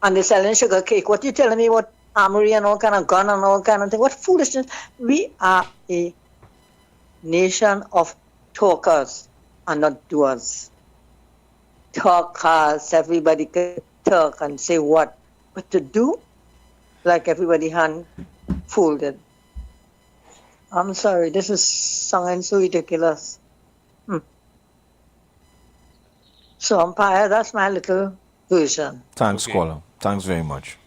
And they're selling sugar cake. What you telling me what armory and all kind of gun and all kind of thing? What foolishness. We are a nation of talkers and not doers. Talkers, everybody can talk and say what, but to do, like everybody hand folded. I'm sorry, this is sounding so ridiculous. So, umpire, that's my little version. Thanks, caller. Thanks very much.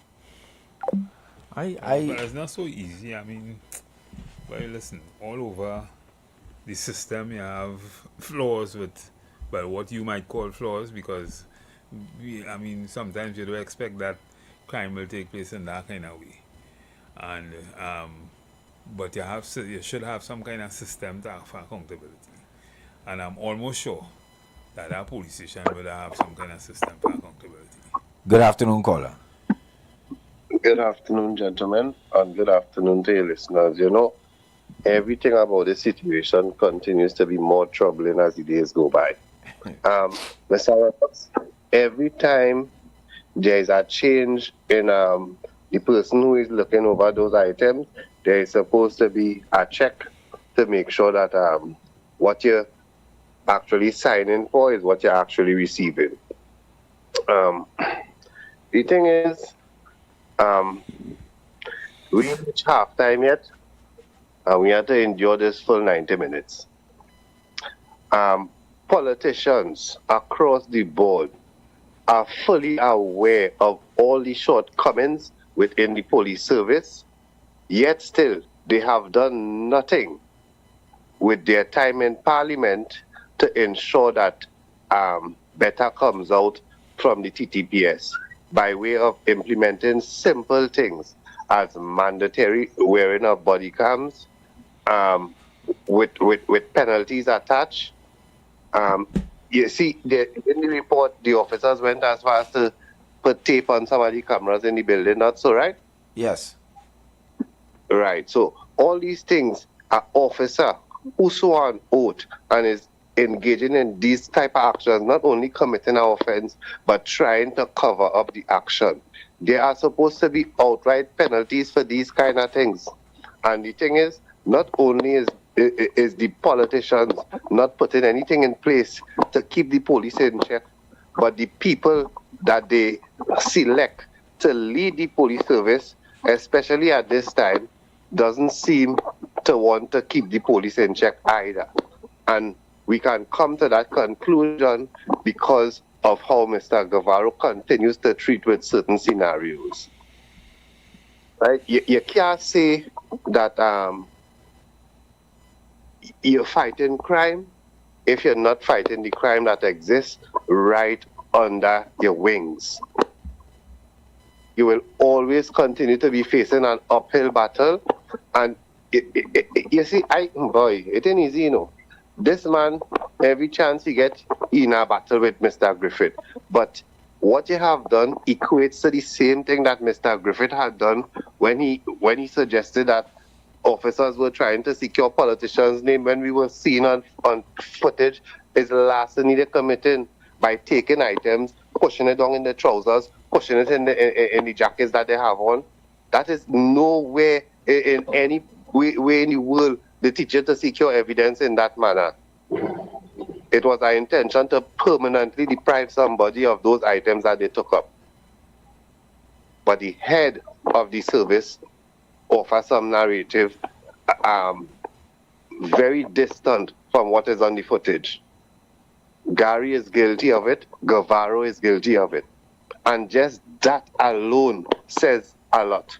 But it's not so easy. I mean, well, listen, all over the system you have flaws with, well, what you might call flaws, because sometimes you don't expect that crime will take place in that kind of way. And but you should have some kind of system for accountability. And I'm almost sure that our police station will have some kind of system for accountability. Good afternoon, caller. Good afternoon, gentlemen, and good afternoon to your listeners. You know, everything about the situation continues to be more troubling as the days go by. Mr. Roberts, every time there is a change in the person who is looking over those items, there is supposed to be a check to make sure that what you're actually signing for is what you're actually receiving. The thing is, we haven't reached halftime yet, and we have to endure this full 90 minutes. Politicians across the board are fully aware of all the shortcomings within the police service, yet still they have done nothing with their time in Parliament to ensure that better comes out from the TTPS by way of implementing simple things as mandatory wearing of body cams with penalties attached. You see, in the report, the officers went as far as to put tape on some of the cameras in the building, not so, right? Yes. Right. So all these things, an officer who swore on oath and is engaging in these type of actions, not only committing an offense, but trying to cover up the action. There are supposed to be outright penalties for these kind of things. And the thing is, not only is the politicians not putting anything in place to keep the police in check, but the people that they select to lead the police service, especially at this time, doesn't seem to want to keep the police in check either. And we can come to that conclusion because of how Mr. Guevara continues to treat with certain scenarios. Right? You can't say that you're fighting crime if you're not fighting the crime that exists right under your wings. You will always continue to be facing an uphill battle. And you see, it ain't easy, you know. This man, every chance he gets, in a battle with Mr. Griffith. But what you have done equates to the same thing that Mr. Griffith had done when he suggested that officers were trying to secure politicians' name when we were seen on footage is the last thing they're committing by taking items, pushing it down in their trousers, pushing it in the jackets that they have on. That is nowhere in any way in the world the teacher to secure evidence in that manner. It was our intention to permanently deprive somebody of those items that they took up. But the head of the service offers some narrative very distant from what is on the footage. Gary is guilty of it. Guevara is guilty of it. And just that alone says a lot.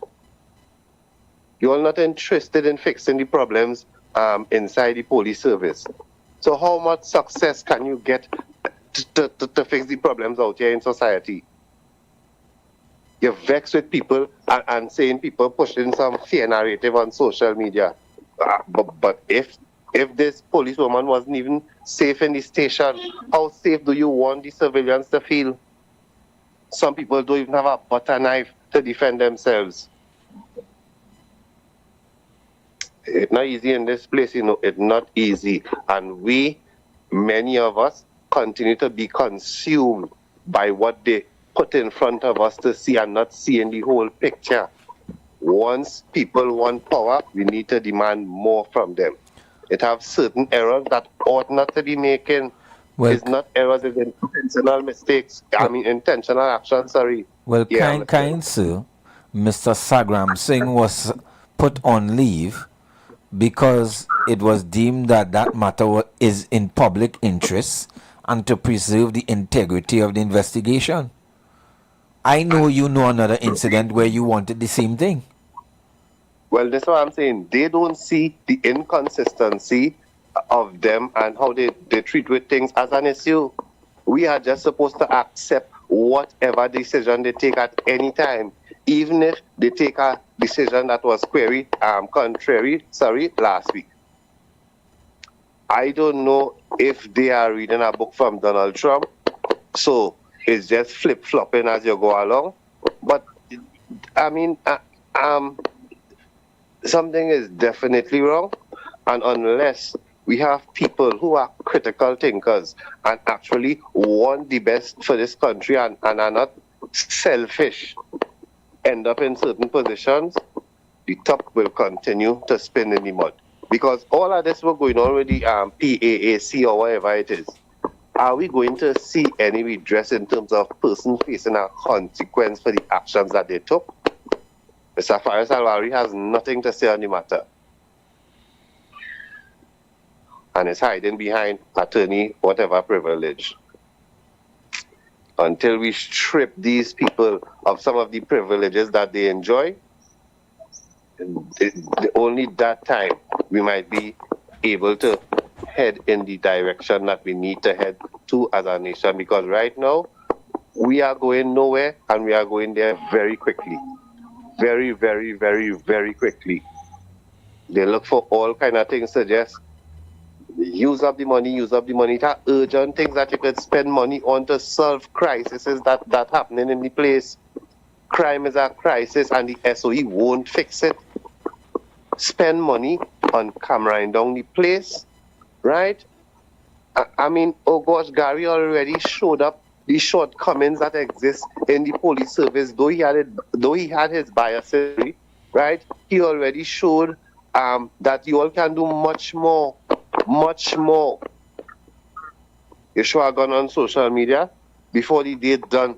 You are not interested in fixing the problems inside the police service. So how much success can you get to fix the problems out here in society? You're vexed with people and saying people pushing some fear narrative on social media. But if this policewoman wasn't even safe in the station, how safe do you want the civilians to feel? Some people don't even have a butter knife to defend themselves. It's not easy in this place, it's not easy. And many of us, continue to be consumed by what they put in front of us to see and not seeing the whole picture. Once people want power, we need to demand more from them. It have certain errors that ought not to be making. Well, it's not errors, it's intentional mistakes. Intentional action, sorry. Well, kind sir, Mr. Sagram Singh was put on leave because it was deemed that matter is in public interest and to preserve the integrity of the investigation. I know you know another incident where you wanted the same thing. Well, that's what I'm saying. They don't see the inconsistency of them and how they treat with things as an issue. We are just supposed to accept whatever decision they take at any time, even if they take a decision that was contrary last week. I don't know if they are reading a book from Donald Trump, so it's just flip-flopping as you go along. But, something is definitely wrong, and unless we have people who are critical thinkers and actually want the best for this country and are not selfish, end up in certain positions, the top will continue to spin in the mud. Because all of this was going on with the PAAC or whatever it is. Are we going to see any redress in terms of person facing a consequence for the actions that they took? Mr. Faris Alwari has nothing to say on the matter. And is hiding behind attorney, whatever privilege. Until we strip these people of some of the privileges that they enjoy, only that time we might be able to head in the direction that we need to head to as a nation. Because right now, we are going nowhere and we are going there very quickly. Very, very, very, very quickly. They look for all kind of things to just use up the money. It are urgent things that you could spend money on to solve crises that happening in the place. Crime is a crisis and the SOE won't fix it. Spend money on cameraing down the place, right? Oh gosh, Gary already showed up the shortcomings that exist in the police service, though he had his biases, right? He already showed that you all can do much more. You show a gun on social media, before the day done,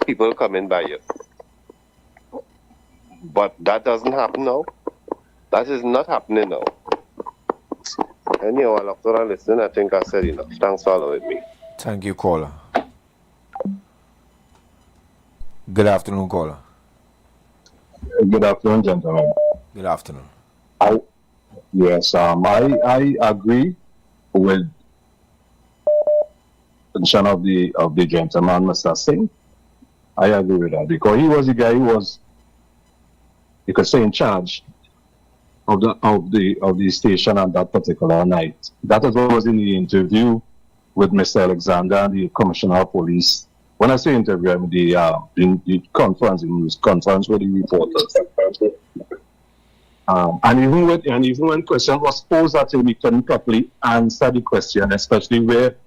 people coming by you. But that doesn't happen now. That is not happening now. Anyhow, I'll have to listen. I think I said enough. Thanks for allowing me. Thank you, caller. Good afternoon, caller. Good afternoon, gentlemen. Good afternoon. I agree with the position of the gentleman, Mr. Singh. I agree with that because he was the guy who was, you could say, in charge of the station on that particular night. That is what was in the interview with Mr. Alexander, the Commissioner of Police. When I say interview, I mean the conference, the news conference with the reporters. And even when question was posed, that we couldn't properly answer the question, especially where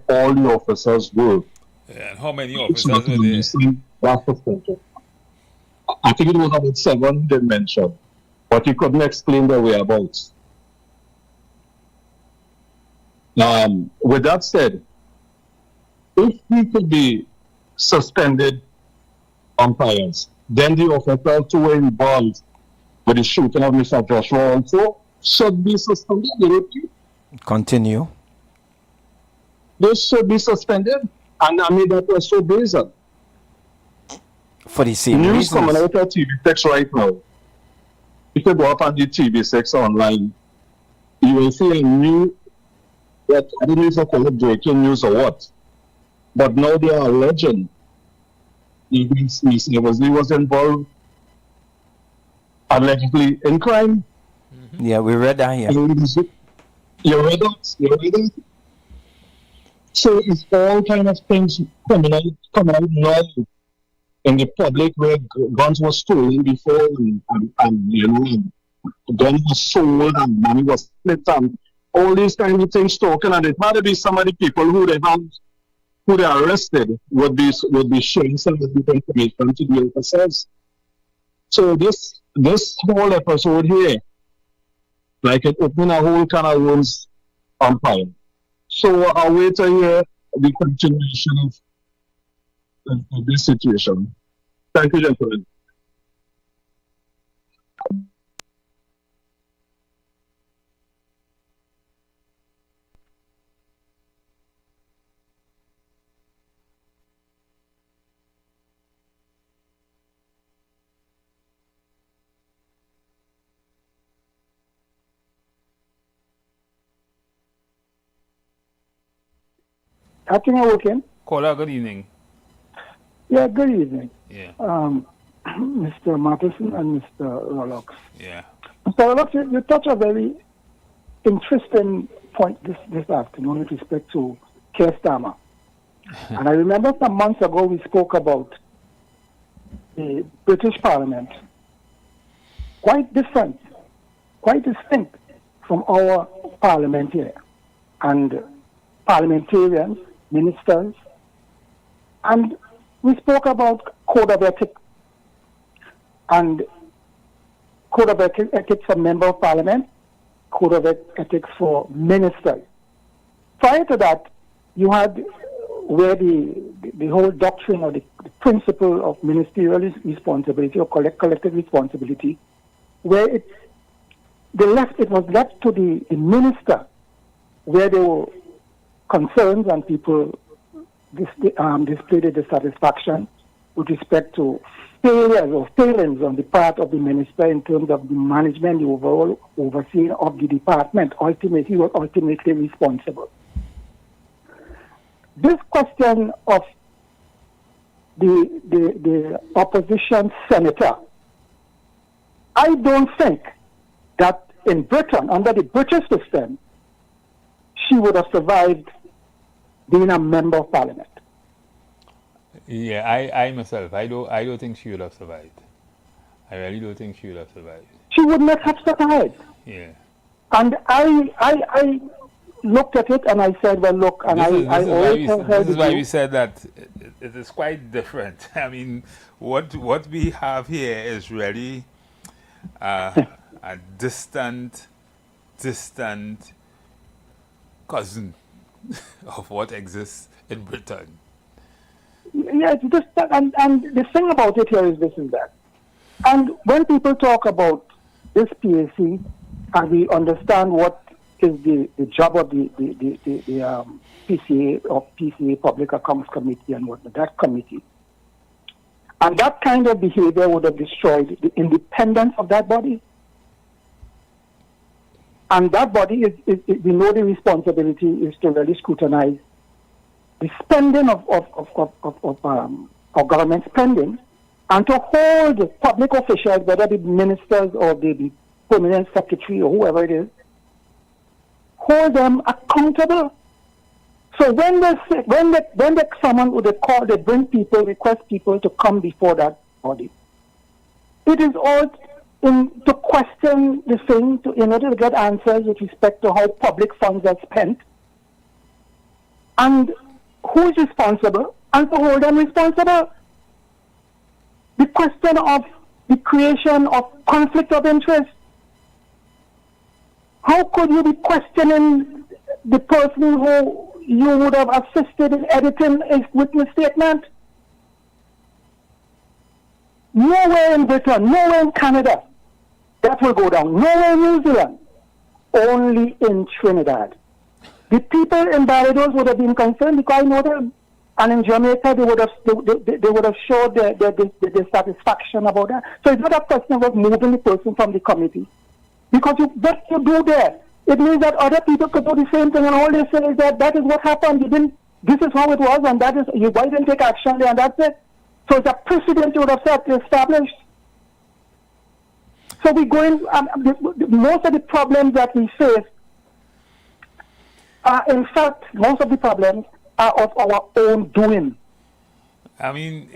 all the officers were. Yeah, and how many officers were there? I think it was about 7 they mentioned, but he couldn't explain their whereabouts. With that said, if he could be suspended umpires, then the officers who were involved with the shooting of Mr. Joshua also should be suspended. Continue. They should be suspended, and I mean that was so brazen. For the same news reasons. coming out of TV6 right now. If you go up on the TV6 online, you will see a new, I don't know if I call it breaking news or what, but now they are alleging he was involved allegedly in crime. Yeah, we read that here. You read it? So it's all kind of things coming out now in the public where guns were stolen before and you know, guns were sold and money was split and all these kind of things talking, and it might be some of the people who they arrested would be sharing some of the information to the officers. So this whole episode here, like it opened a whole kind of worms on time. So I'll wait to hear the continuation of this situation. Thank you, gentlemen. I think I'm working. Caller, good evening. Yeah, good evening. Yeah. Mr. Matheson and Mr. Rolox. Yeah. Mr. Rolox, you touched a very interesting point this afternoon with respect to Keir Starmer. And I remember some months ago we spoke about the British Parliament. Quite different, quite distinct from our Parliament here. And parliamentarians, ministers, and we spoke about code of ethics and code of ethics for member of parliament, code of ethics for ministers. Prior to that, you had where the whole doctrine or the principle of ministerial responsibility or collective responsibility, where it was left to the minister, where there were concerns and people displayed a dissatisfaction with respect to failures or failings on the part of the minister in terms of the management, the overall overseeing of the department. Ultimately, he was ultimately responsible. This question of the opposition senator, I don't think that in Britain, under the British system, she would have survived being a member of parliament. Yeah, I myself, I don't think she would have survived. I really don't think she would have survived. She would not have survived. Yeah. And I looked at it and I said, well, look, and this is why we said that it is quite different. I mean, what we have here is really a distant cousin of what exists in Britain. Yeah, it's just that, and the thing about it here is this and that. And when people talk about this PAC, and we understand what is the job of the PCA or PCA Public Accounts Committee and whatnot, that committee, and that kind of behavior would have destroyed the independence of that body. And that body we know the responsibility is to really scrutinize the spending of government spending, and to hold public officials, whether they be ministers or they be permanent secretary or whoever it is, hold them accountable. So when they summon or they bring people, request people to come before that body, it is all to question the thing, in order to get answers with respect to how public funds are spent, and who is responsible, and to hold them responsible. The question of the creation of conflict of interest. How could you be questioning the person who you would have assisted in editing a witness statement? Nowhere in Britain, nowhere in Canada that will go down. Nowhere in New Zealand. Only in Trinidad. The people in Barbados would have been concerned because I know them. And in Jamaica, they would have showed their satisfaction about that. So it's not a question of moving the person from the committee. Because what you do there, it means that other people could do the same thing, and all they say is that is what happened. This is how it was, and that is, why didn't take action there, and that's it. So it's a precedent you would have set established. So we go in, most of the problems that we face are, in fact, most of the problems are of our own doing. In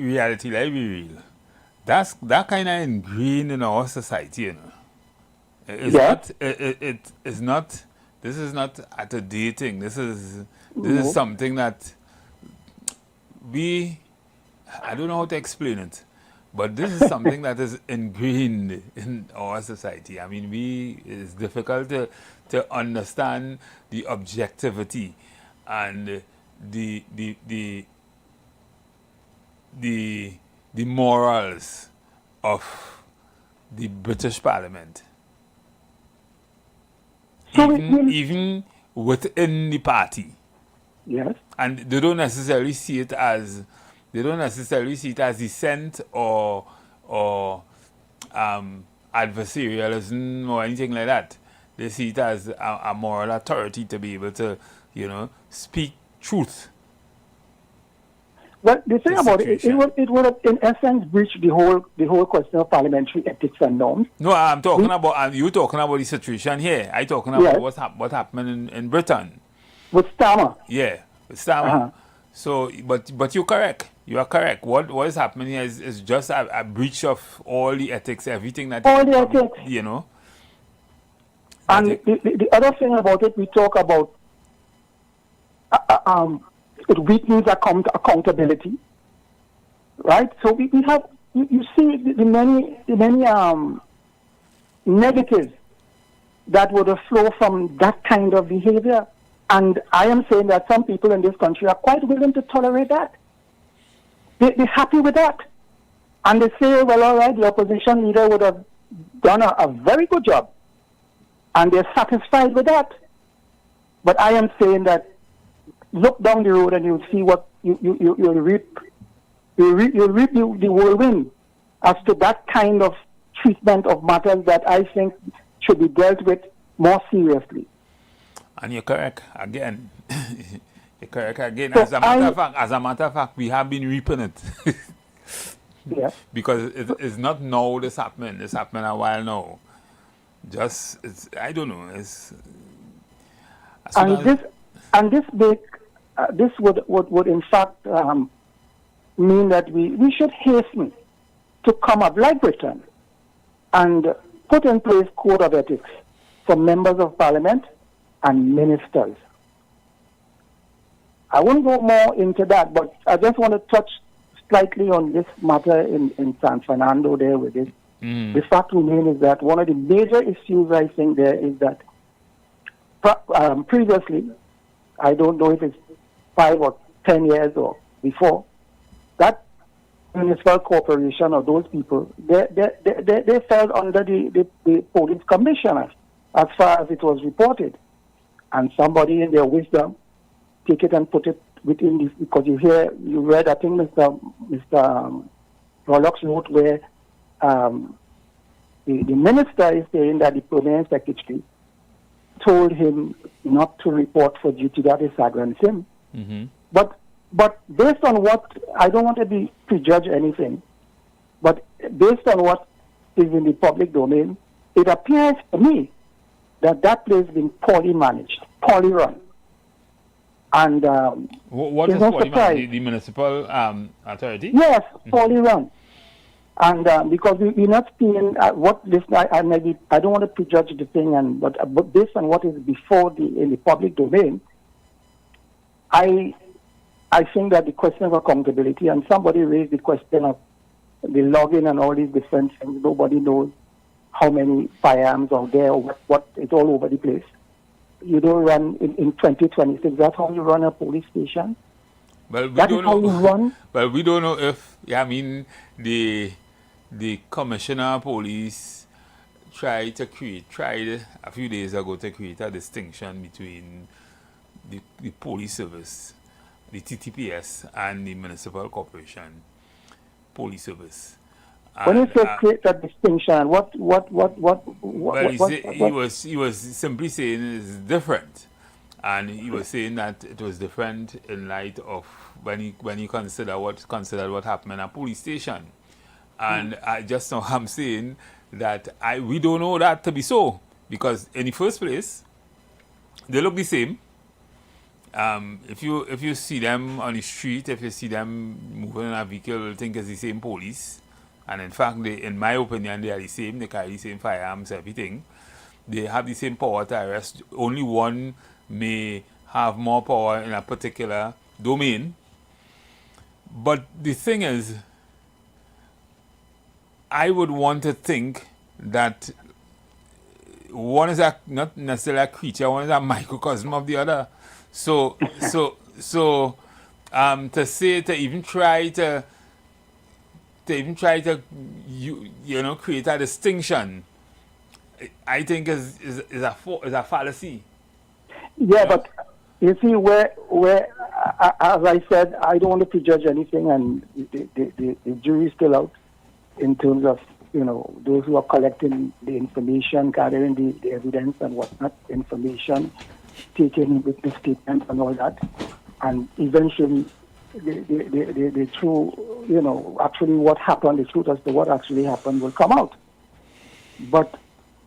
reality, let's be real. That kind of ingrained in our society, you know. It's not. This is not at a dating. This is something that I don't know how to explain it, but this is something that is ingrained in our society. I mean, it's difficult to understand the objectivity and the morals of the British Parliament. Even within the party. Yes. And they don't necessarily see it as dissent or adversarialism or anything like that. They see it as a moral authority to be able to, speak truth. Well, the thing about it would have, in essence, breached the whole question of parliamentary ethics and norms. No, I'm talking about, you talking about the situation here. I'm talking about what happened in Britain. With Starmer. Yeah, with Starmer. So, but you're correct. You are correct. What is happening here is just a breach of all the ethics, everything that... All the ethics. And the other thing about it, we talk about it weakens accountability, right? So we have, you see the many negatives that would flow from that kind of behavior. And I am saying that some people in this country are quite willing to tolerate that. They're happy with that. And they say, well, all right, the opposition leader would have done a very good job. And they're satisfied with that. But I am saying that look down the road and you'll see what you'll reap. You'll reap the whirlwind as to that kind of treatment of matters that I think should be dealt with more seriously. And you're correct again. You're correct again. So as a matter of fact, we have been reaping it. Yeah. Because it's not now this happening. It's happening a while now. I don't know. This would in fact mean that we should hasten to come up like Britain and put in place code of ethics for members of parliament and ministers. I won't go more into that, but I just want to touch slightly on this matter in San Fernando there with this. The fact remains is that one of the major issues I think there is that previously, I don't know if it's 5 or 10 years or before, that municipal corporation or those people, they fell under the police commissioner as far as it was reported. And somebody in their wisdom take it and put it within this, because you read, I think Mr. Rollock's note where the minister is saying that the permanent secretary told him not to report for duty that disagrees him. Mm-hmm. But based on what, I don't want to prejudge anything, but based on what is in the public domain, it appears to me that place has been poorly managed, poorly run. And what is poorly managed? The municipal authority? Yes, poorly run. And because we're not seeing what this, I don't want to prejudge the thing, but based on what is before in the public domain, I think that the question of accountability, and somebody raised the question of the logging and all these different things. Nobody knows how many firearms are there, or what it's all over the place. You don't run in 2026. That's how you run a police station. Well, we that don't is how know. you run. Well, we don't know if the commissioner of police tried a few days ago to create a distinction between the police service, the TTPS, and the municipal corporation police service. When you say create a distinction, what? He was simply saying it's different, and he was saying that it was different in light of when you consider what happened in a police station, and I just know I'm saying that we don't know that to be so, because in the first place they look the same. If you see them on the street, if you see them moving in a vehicle, you'll think it's the same police. And in fact, in my opinion, they are the same. They carry the same firearms, everything. They have the same power to arrest. Only one may have more power in a particular domain. But the thing is, I would want to think that one is not necessarily a creature, one is a microcosm of the other. So to say, to even try to create a distinction, I think is a fallacy. Yeah, but you see where as I said, I don't want to prejudge anything, and the jury is still out in terms of those who are collecting the information, gathering the evidence and whatnot, information, taking witness statements and all that, and eventually the true, actually what happened, the truth as to what actually happened will come out. But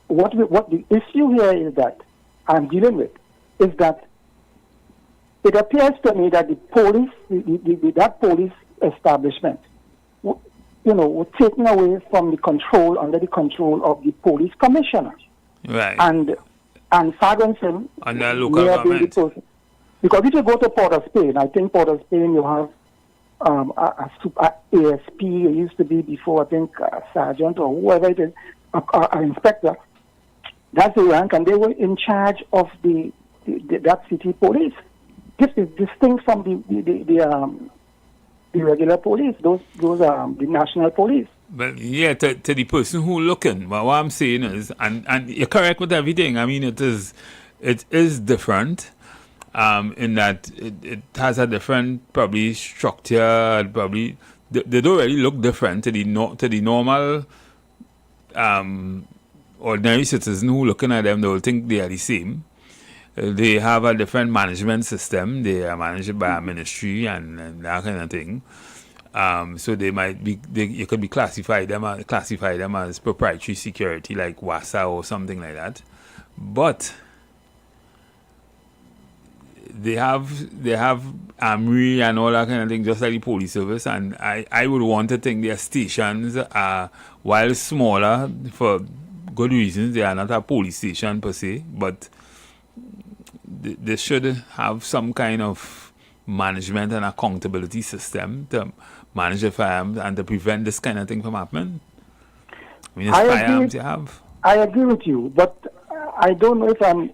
what the issue here is that I'm dealing with is that it appears to me that the police, that police establishment, were taken away from under the control of the police commissioner. Right. And Ferguson under local government. Because if you go to Port of Spain, I think Port of Spain, you have a ASP, it used to be before, I think, a sergeant or whoever it is, an inspector. That's the rank, and they were in charge of that city police. This is distinct from the regular police, those are the national police. But yeah, to the person who looking, what I'm saying is, and you're correct with everything. I mean, it is different, in that it has a different probably structure. Probably they don't really look different to the normal ordinary citizen who looking at them. They will think they are the same. They have a different management system. They are managed by a ministry and that kind of thing. So they might be. You could be classify them as proprietary security, like WASA or something like that. But they have AMRI and all that kind of thing, just like the police service. And I would want to think their stations are, while smaller for good reasons, they are not a police station per se, but they should have some kind of management and accountability system to manage the firearms and to prevent this kind of thing from happening. I mean, it's firearms you have. I agree with you, but I don't know if I'm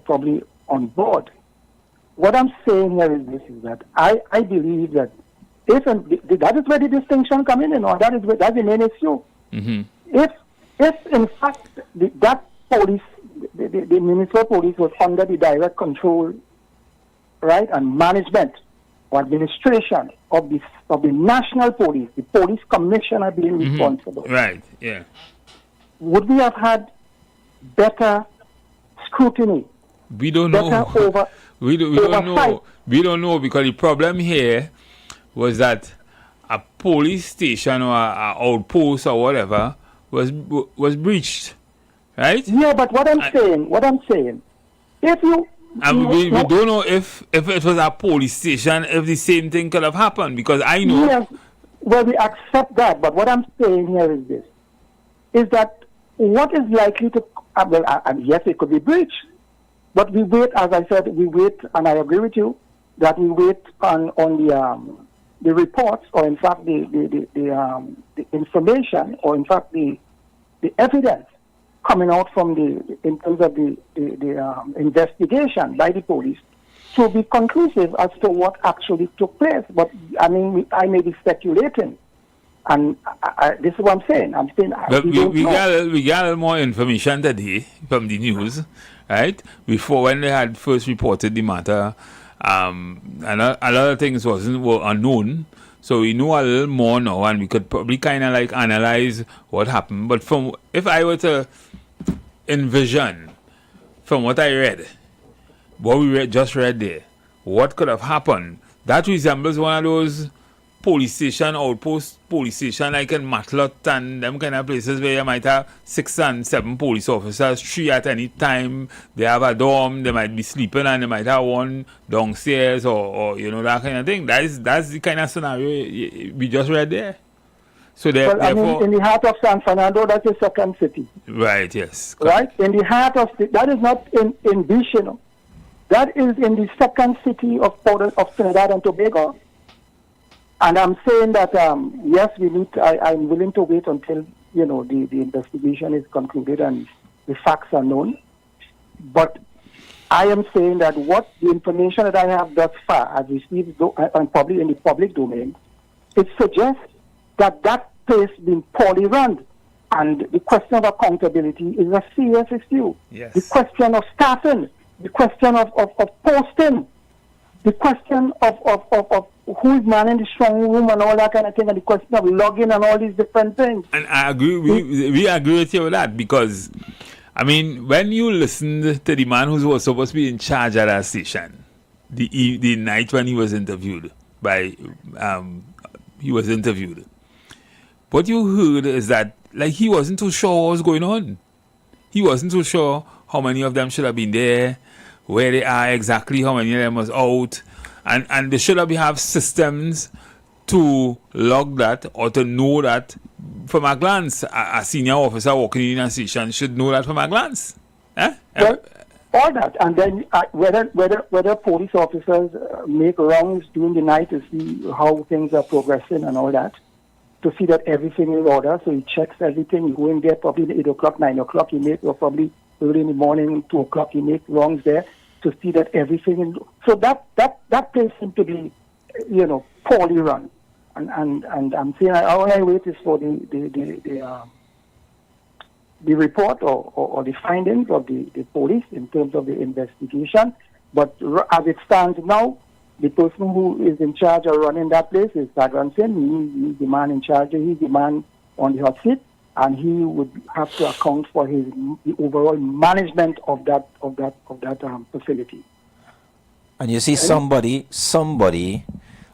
probably on board. What I'm saying here is this: is that I believe that that is where the distinction comes in, or that's the main issue. Mm-hmm. If in fact that police, the municipal police, was under the direct control, right, and management or administration of the national police, the police commissioner being responsible, right? Yeah. Would we have had better scrutiny? We don't know. We don't know. We don't know, because the problem here was that a police station or a outpost or whatever was breached, right? Yeah, but what I'm saying, if you we don't know if it was a police station, if the same thing could have happened, because I know. Yes, well, we accept that, but what I'm saying here is this: is that what is likely to yes, it could be breached, but we wait. As I said, we wait, and I agree with you that we wait on the reports, or in fact the information, or in fact the evidence coming out from in terms of the investigation by the police to be conclusive as to what actually took place. But I mean, I may be speculating, And this is what I'm saying. But we got a little more information today from the news, right? Before, when they had first reported the matter, a lot of things were unknown. So we know a little more now, and we could probably kind of like analyze what happened. But if I were to envision from what I read, what we just read there, what could have happened, that resembles one of those outpost police station like in Matlot and them kind of places where you might have 6 and 7 police officers, 3 at any time. They have a dorm, they might be sleeping, and they might have one downstairs or that kind of thing. That's the kind of scenario we just read there. So therefore, in the heart of San Fernando, that's a second city. Right, yes. Right? In the heart of that is not in Beach, That is in the second city of Trinidad and Tobago. And I'm saying that, yes, I'm willing to wait until, the investigation is concluded and the facts are known. But I am saying that what the information that I have thus far, I've received and probably in the public domain, it suggests that place being poorly run. And the question of accountability is a serious issue. Yes. The question of staffing, the question of posting, the question of who is manning the strong room and all that kind of thing, and the question of logging and all these different things. And I agree, we agree with you with that, because, when you listened to the man who was supposed to be in charge at that station, the night when he was interviewed, what you heard is that, he wasn't too sure what was going on. He wasn't too sure how many of them should have been there, where they are exactly, how many of them was out, and they should have systems to log that or to know that from a glance. A senior officer walking in a station should know that from a glance. Well, all that, and then whether police officers make rounds during the night to see how things are progressing and all that, to see that everything is in order. So he checks everything. You go in there probably at 8 o'clock, 9 o'clock. Or probably early in the morning, 2 o'clock. You make rounds there to see that everything is. So that place seems to be, poorly run. And I'm saying all I wait is for the report or the findings of the police in terms of the investigation. But as it stands now, the person who is in charge of running that place is Sagranson. He's the man in charge. He's the man on the hot seat, and he would have to account for the overall management of that facility. And you see, somebody,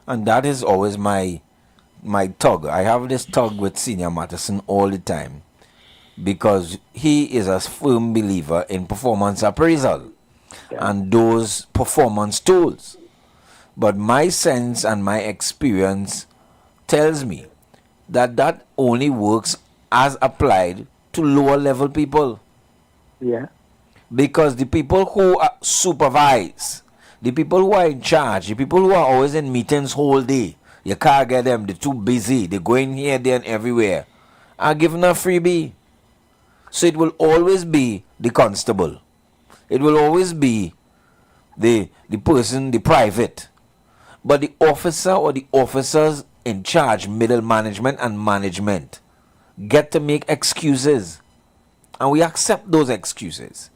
and that is always my tug. I have this tug with Senior Matteson all the time, because he is a firm believer in performance appraisal and those performance tools. But my sense and my experience tells me that only works as applied to lower level people. Yeah. Because the people who supervise, the people who are in charge, the people who are always in meetings whole day, you can't get them, they're too busy, they're going here, there, and everywhere, are given a freebie. So it will always be the constable. It will always be the person, the private. But the officer or the officers in charge, middle management and management, get to make excuses. And we accept those excuses.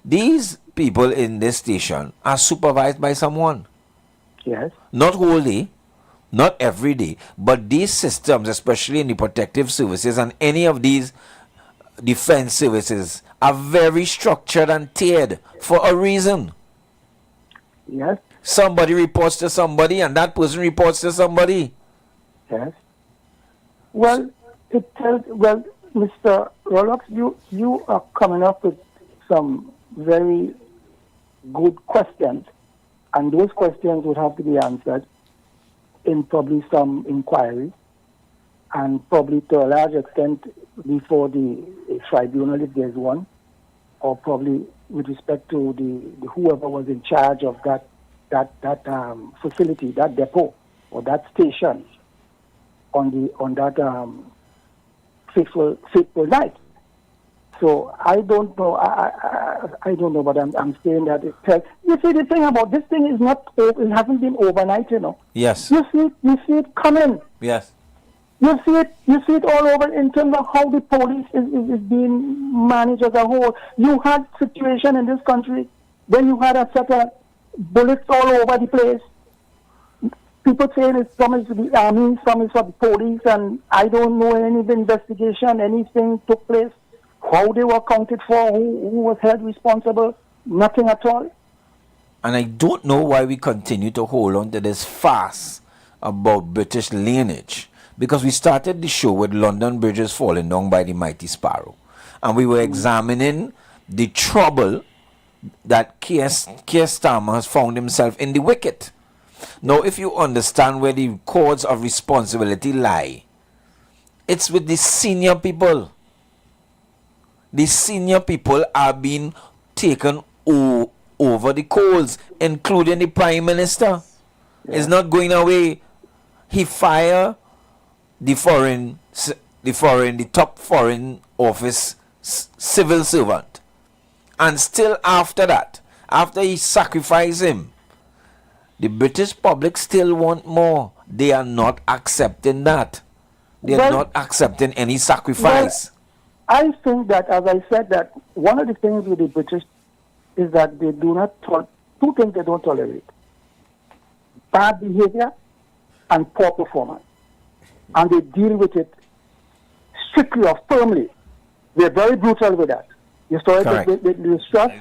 These people in this station are supervised by someone. Yes. Not whole day, not every day, but these systems, especially in the protective services and any of these defense services, are very structured and tiered for a reason. Yes. Somebody reports to somebody, and that person reports to somebody. Yes. Well, Mr. Rolox, you are coming up with some very good questions, and those questions would have to be answered in probably some inquiry, and probably to a large extent before the tribunal, if there's one, or probably with respect to the whoever was in charge of that facility, that depot, or that station on that fateful night. So I don't know. I don't know, but I'm saying that you see, the thing about this thing is it hasn't been overnight, Yes. You see it coming. Yes. You see it all over in terms of how the police is being managed as a whole. You had situation in this country when you had a set of bullets all over the place. People saying it's some is the army, some is for the police, and I don't know any investigation, anything took place, how they were accounted for, who was held responsible, nothing at all. And I don't know why we continue to hold on to this farce about British lineage. Because we started the show with London bridges falling down by the mighty Sparrow. And we were examining the trouble that Keir Starmer has found himself in the wicket. Now, if you understand where the cords of responsibility lie, it's with the senior people. The senior people are being taken over the coals, including the Prime Minister. Yeah. It's not going away. He fired the top foreign office civil servant, and still after that, after he sacrificed him, the British public still want more. They are not accepting that. They are not accepting any sacrifice. I think that, as I said, that one of the things with the British is that they do not two things they don't tolerate: bad behavior and poor performance. And they deal with it strictly or firmly. They're very brutal with that. You saw it with Liz Truss.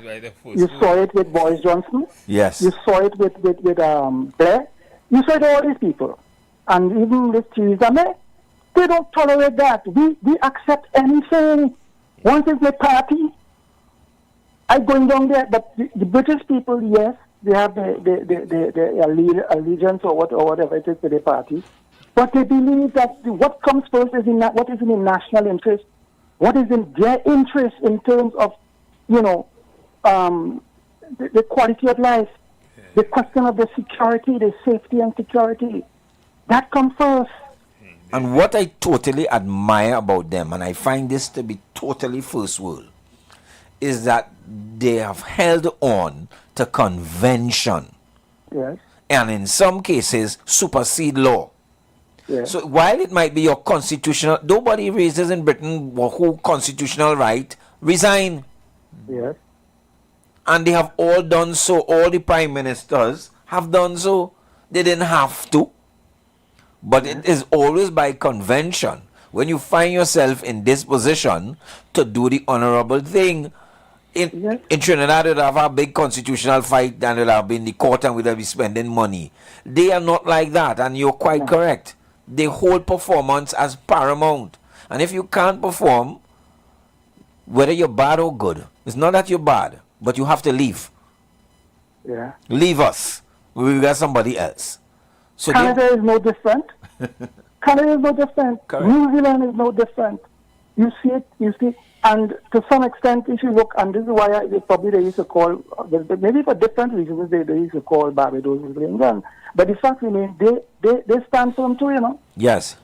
You saw it with Boris Johnson. Yes. You saw it with Blair. You saw it with all these people. And even with Theresa May, they don't tolerate that. We accept anything. Once it's a party, I'm going down there. But the British people, yes, they have the allegiance or whatever it is to the party. But they believe that what comes first is what is in the national interest, what is in their interest in terms of, the quality of life, the question of the security, the safety and security. That comes first. And what I totally admire about them, and I find this to be totally first world, is that they have held on to convention. Yes. And in some cases, supersede law. Yes. So while it might be your constitutional, nobody raises in Britain who constitutional right, resign. Yes. And they have all done so. All the prime ministers have done so. They didn't have to. But it is always by convention. When you find yourself in this position to do the honorable thing, in Trinidad, they'll have a big constitutional fight and they'll have been in the court and we'll be spending money. They are not like that, and you're quite correct. They hold performance as paramount. And if you can't perform, whether you're bad or good, it's not that you're bad, but you have to leave. Yeah. Leave us. We will get somebody else. So Canada is no different. Canada is no different. Correct. New Zealand is no different. You see it. And to some extent, if you look, and this is why they used to call, maybe for different reasons, they used to call Barbados England. But the fact remains, they stand firm too, Yes.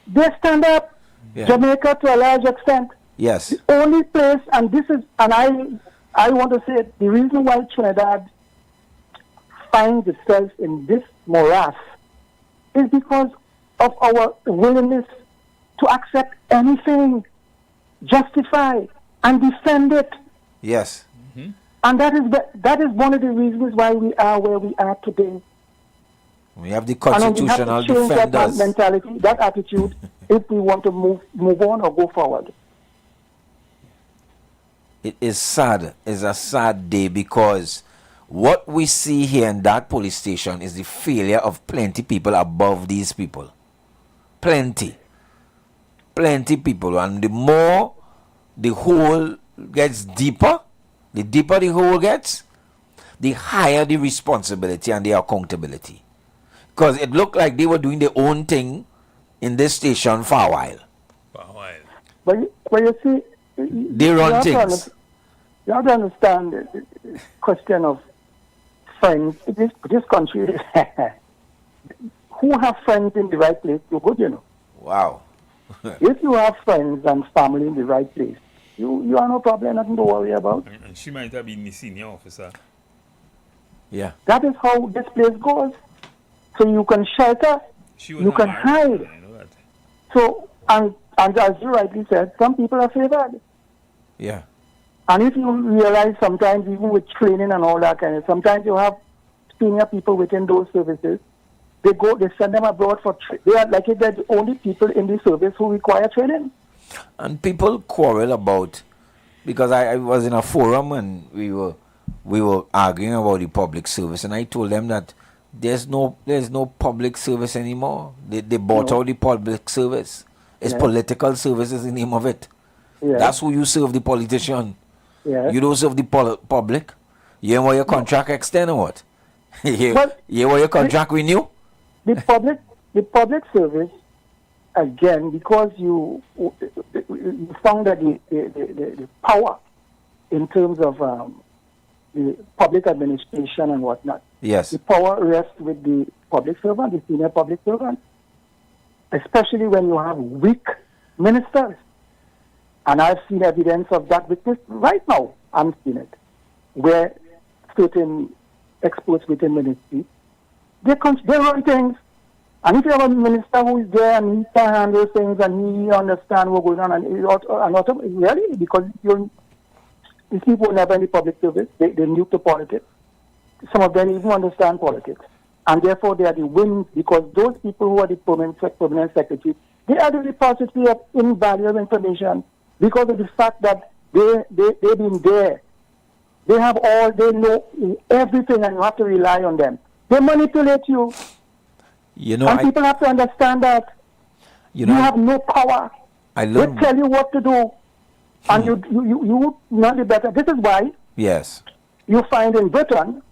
They stand up. Yeah. Jamaica to a large extent. Yes. The only place, and I want to say the reason why Trinidad finds itself in this morass is because of our willingness to accept anything, justify, and defend it. Yes. Mm-hmm. And that is one of the reasons why we are where we are today. We have the constitutional and we have to change defenders. That mentality, that attitude, if we want to move on or go forward. It is sad. It's a sad day because what we see here in that police station is the failure of plenty people above these people. Plenty people. And the more the hole gets deeper, the deeper the hole gets, the higher the responsibility and the accountability. Because it looked like they were doing their own thing in this station for a while. But you see, they run things. You have to understand the question of friends. This country, who have friends in the right place, you're good, Wow. If you have friends and family in the right place, you are no problem, nothing to worry about. And she might have been the senior officer. Yeah. That is how this place goes. So you can shelter, you can hide. So, and as you rightly said, some people are favored. Yeah. And if you realize sometimes, even with training and all that kind of, sometimes you have senior people within those services. They send them abroad for they are like if they're the only people in the service who require training. And people quarrel about, because I was in a forum and we were arguing about the public service, and I told them that there's no public service anymore. They bought out the public service. It's political service is the name of it. That's who you serve, the politician. You don't serve the public. You want your contract extend or what? you want your contract renew? The public service, again, because you found that the power in terms of the public administration and whatnot. Yes. The power rests with the public servant, the senior public servant, especially when you have weak ministers. And I've seen evidence of that with this right now. I'm seeing it, where certain experts within ministry, they run things. And if you have a minister who is there and he can handle things and he understands what's going on, and really, because these people never in the public service, they're new to politics. Some of them even understand politics. And therefore, they are the wins, because those people who are the permanent secretaries, they are the repository of invaluable information because of the fact that they've been there. They know everything, and you have to rely on them. They manipulate you. And people have to understand that you have no power. They tell you what to do, and you not the better. This is why you find in Britain,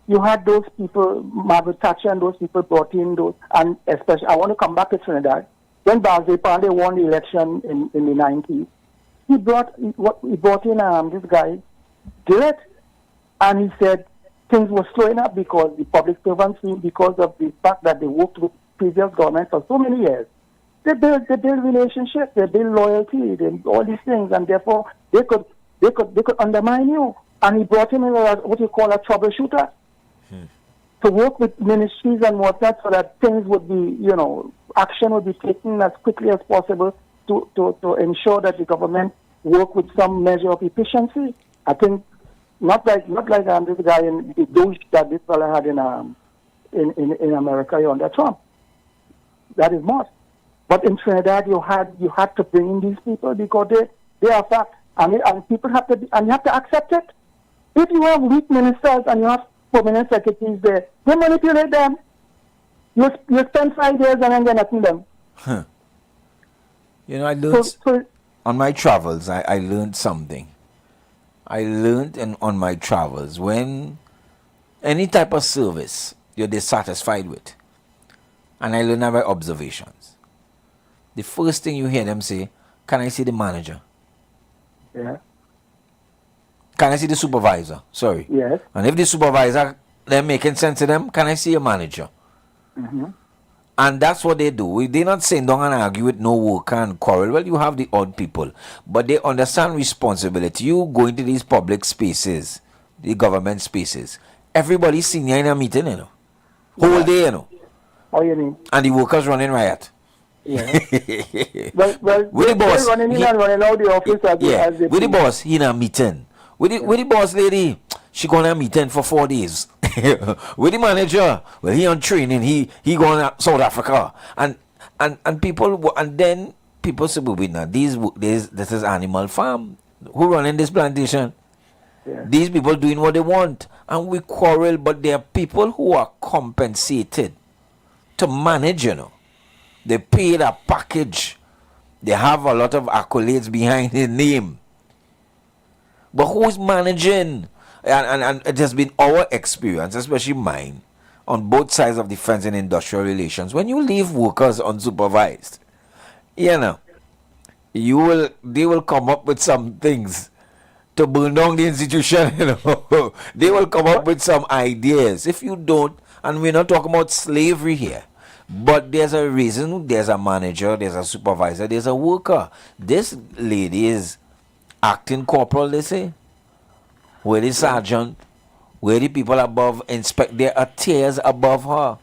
you had those people, Margaret Thatcher and those people brought in those, and especially, I want to come back to Trinidad. When Balze Pandey won the election in the 90s, he brought in this guy, Gillett, and he said things were slowing up because the public servants, because of the fact that they worked with previous governments for so many years, they build relationships, they build loyalty, all these things, and therefore they could undermine you. And he brought him in as what you call a troubleshooter to work with ministries and whatnot, so that things would be, action would be taken as quickly as possible to ensure that the government work with some measure of efficiency. I think not like this guy in the douche that this fellow had in America under Trump. That is not. But in Trinidad, you had to bring in these people because they are fact, and people have to and you have to accept it. If you have weak ministers and you have permanent secretaries there, they manipulate them. You spend 5 years and then get nothing them. Huh. I learned on my travels. I learned something. I learned on my travels, when any type of service you're dissatisfied with, and I learned that by observations. The first thing you hear them say, "Can I see the manager?" Yeah. Can I see the supervisor? Sorry. Yes. And if the supervisor, they're making sense to them, can I see a manager? Mm-hmm. And that's what they do. They're not sitting down and argue with no worker and quarrel. Well, you have the odd people, but they understand responsibility. You go into these public spaces, the government spaces, everybody's senior in a meeting, whole day, What you mean? And the workers running riot. Yeah. well, with the boss, running in and running out the office as they with the boss, he in a meeting. With the boss lady, she going to a meeting for 4 days. With the manager, well, he on training. He going to South Africa, and people, and then people say, "Well, now this is animal farm. Who running this plantation? Yeah. These people doing what they want, and we quarrel. But there are people who are compensated to manage. They paid a package. They have a lot of accolades behind their name. But who's managing? And it has been our experience, especially mine, on both sides of the fence in industrial relations. When you leave workers unsupervised, they will come up with some things to burn down the institution. They will come up with some ideas. If you don't, and we're not talking about slavery here, but there's a reason. There's a manager, there's a supervisor, there's a worker. This lady is acting corporal, they say. Where the sergeant, where the people above inspect, there are tiers above her.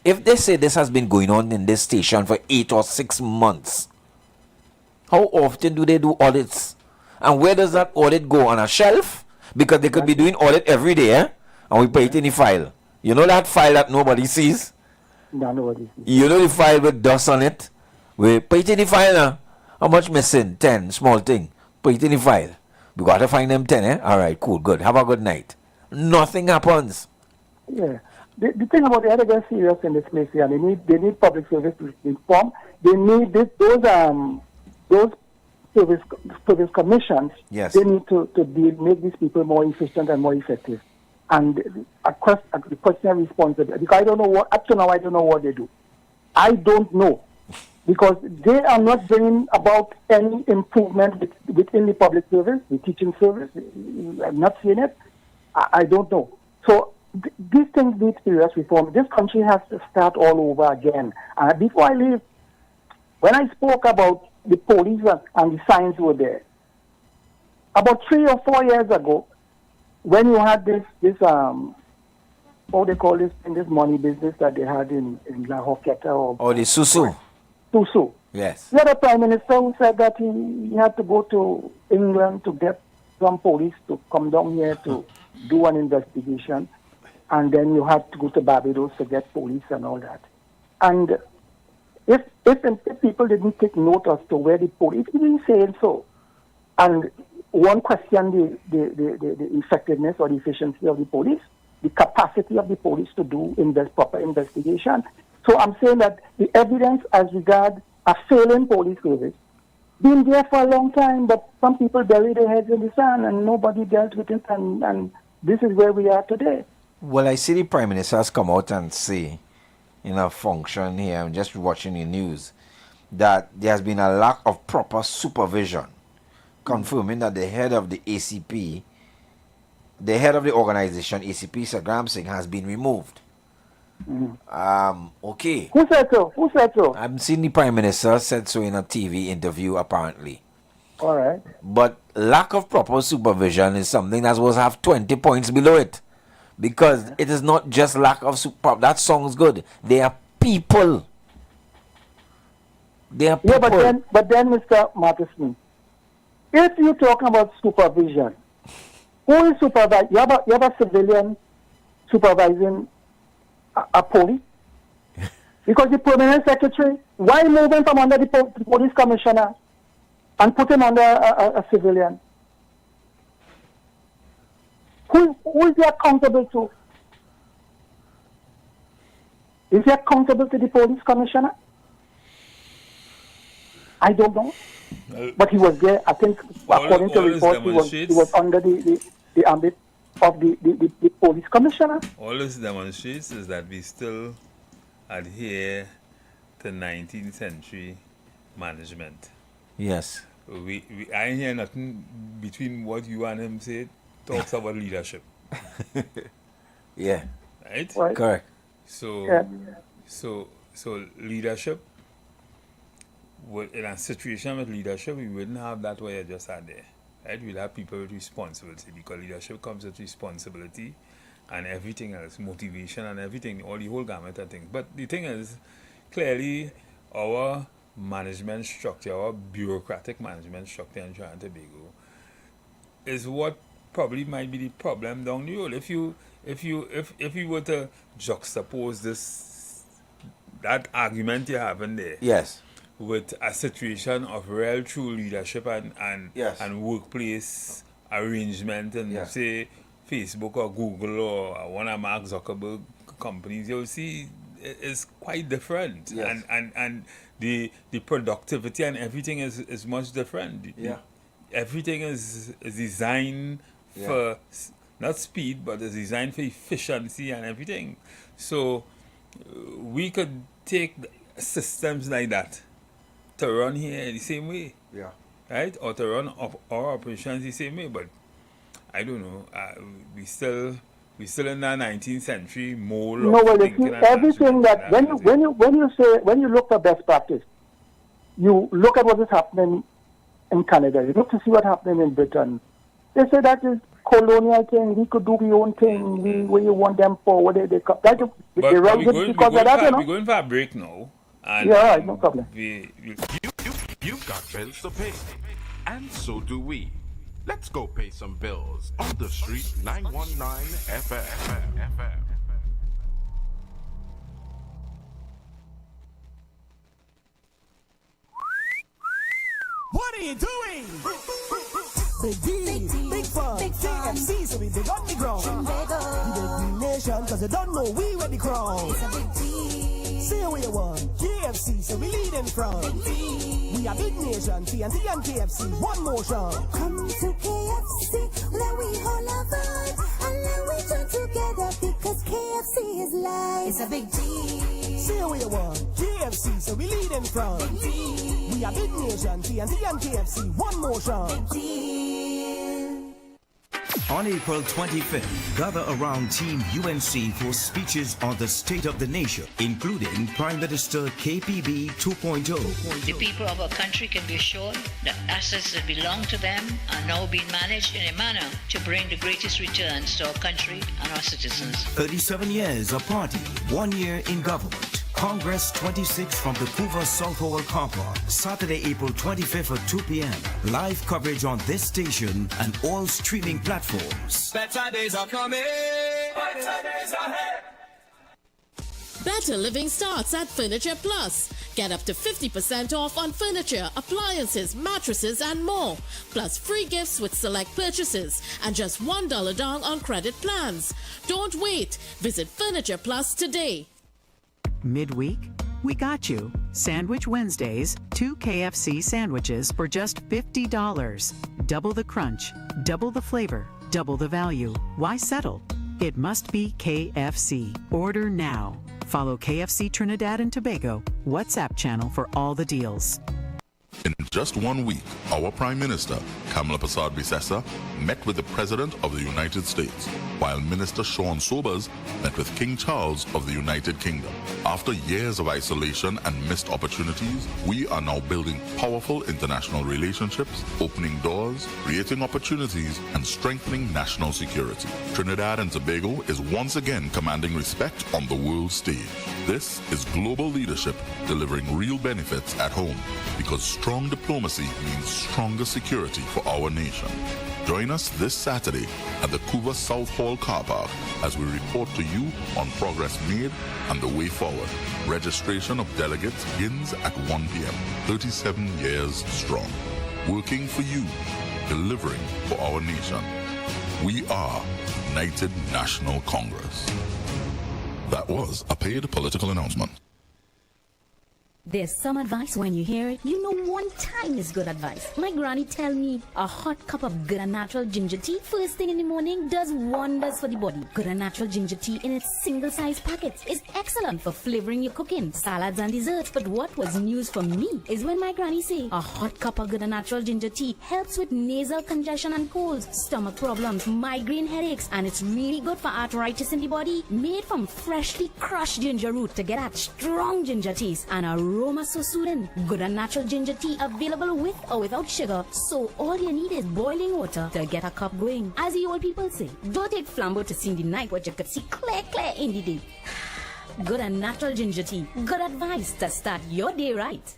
If they say this has been going on in this station for 8 or 6 months, how often do they do audits? And where does that audit go? On a shelf? Because they could be doing audit every day, and we put it in the file. You know that file that nobody sees? No, nobody sees. You know the file with dust on it? We put it in the file now. How much missing? 10, small thing. Put it in the file. We got to find them 10, All right, cool, good. Have a good night. Nothing happens. Yeah. The thing about the other guys serious in this place here, they need public service to inform. They need those service commissions. Yes. They need to make these people more efficient and more effective. And the personal responsibility. Because I don't know what, up to now, I don't know what they do. I don't know. Because they are not bringing about any improvement within the public service, the teaching service. I'm not seeing it. I don't know. So these things need serious reform. This country has to start all over again. Before I leave, when I spoke about the police and the signs were there, about 3 or 4 years ago, when you had this what they call this in this money business that they had in La Hoqueta or the Susu. Susu. Yes. The other prime minister who said that he had to go to England to get some police to come down here to do an investigation, and then you had to go to Barbados to get police and all that. And if people didn't take note as to where the police, he didn't say so, and one question the effectiveness or the efficiency of the police, the capacity of the police to do proper investigation. So I'm saying that the evidence as regards a failing police service been there for a long time, but some people bury their heads in the sand and nobody dealt with it, and this is where we are today. Well, I see the Prime Minister has come out and say in a function here, I'm just watching the news, that there has been a lack of proper supervision, confirming that the head of the ACP, the head of the organization, ACP Sagram Singh, has been removed. Okay. Who said so? Who said so? I've seen the Prime Minister said so in a TV interview, apparently. All right. But lack of proper supervision is something that's supposed to have 20 points below it. Because it is not just lack of super. That sounds good. They are people. They are people. Yeah, but then, Mr. Martin, if you're talking about supervision, who is supervising? You have a civilian supervising a police? Because the permanent secretary, why move him from under the police commissioner and put him under a civilian? Who is he accountable to? Is he accountable to the police commissioner? I don't know. But he was there, I think, according to reports, he was under the ambit of the police commissioner. All this demonstrates is that we still adhere to 19th century management. Yes. I hear nothing between what you and him said talks about leadership. Yeah. Right? Correct. So leadership, in a situation with leadership, we wouldn't have that way I just had there. Right? We'll have people with responsibility, because leadership comes with responsibility and everything else, motivation and everything, all the whole gamut of things. But the thing is, clearly, our management structure, our bureaucratic management structure in Trinidad and Tobago, is what probably might be the problem down the road. If you were to juxtapose that argument you're having there, yes, with a situation of real true leadership and workplace arrangement and say Facebook or Google or one of Mark Zuckerberg companies, you'll see it's quite different. Yes. And the productivity and everything is much different. Everything is designed for not speed, but it's designed for efficiency and everything. So we could take systems like that to run here the same way, right? Or to run our operations the same way. But I don't know. We still in the 19th century mold. No, well, you see, everything that when you look for best practice, you look at what is happening in Canada. You look to see what's happening in Britain. They say that is colonial thing. We could do the own thing. Where you want them for, they right But because of that, you know. we're going for a break now. And Yeah, right, no problem. You've got bills to pay, and so do we. Let's go pay some bills on the street 919 FM. What are you doing? Big D, big fun, KFC, so we big on the ground. The big nation, cause you don't know we where the crown. Say what you want, KFC, so we lead in front. We are big nation, TNT and KFC, one motion. Come to KFC, let we hold our vibe, and let we join together because KFC is life. It's a big deal. Say what you want, KFC, so we lead in front. We are big nation, TNT and KFC, one motion. On April 25th, gather around Team UNC for speeches on the state of the nation, including Prime Minister KPB 2.0. The people of our country can be assured that assets that belong to them are now being managed in a manner to bring the greatest returns to our country and our citizens. 37 years of party, 1 year in government. Congress 26 from the Couva Southall Car Park, Saturday, April 25th at 2 p.m. Live coverage on this station and all streaming platforms. Better days are coming. Better days ahead. Better living starts at Furniture Plus. Get up to 50% off on furniture, appliances, mattresses, and more. Plus free gifts with select purchases and just $1 down on credit plans. Don't wait. Visit Furniture Plus today. Midweek, we got you. Sandwich Wednesdays, 2 KFC sandwiches for just $50. Double the crunch, double the flavor, double the value. Why settle? It must be KFC. Order now. Follow KFC Trinidad and Tobago WhatsApp channel for all the deals. In just 1 week, our Prime Minister, Kamala Persad-Bissessar, met with the President of the United States, while Minister Sean Sobers met with King Charles of the United Kingdom. After years of isolation and missed opportunities, we are now building powerful international relationships, opening doors, creating opportunities, and strengthening national security. Trinidad and Tobago is once again commanding respect on the world stage. This is global leadership delivering real benefits at home, because strong diplomacy means stronger security for our nation. Join us this Saturday at the Couva Southall Car Park as we report to you on progress made and the way forward. Registration of delegates begins at 1 p.m. 37 years strong. Working for you, delivering for our nation. We are United National Congress. That was a paid political announcement. There's some advice when you hear it. You know one time is good advice. My granny tell me a hot cup of good and natural ginger tea first thing in the morning does wonders for the body. Good and natural ginger tea in its single-size packets is excellent for flavoring your cooking, salads and desserts. But what was news for me is when my granny say a hot cup of good and natural ginger tea helps with nasal congestion and colds, stomach problems, migraine headaches, and it's really good for arthritis in the body. Made from freshly crushed ginger root to get that strong ginger taste and aroma so soothing. Good and natural ginger tea available with or without sugar, so all you need is boiling water to get a cup going. As the old people say, don't take flambeau to see the night what you could see clear in the day. Good and natural ginger tea. Good advice to start your day right.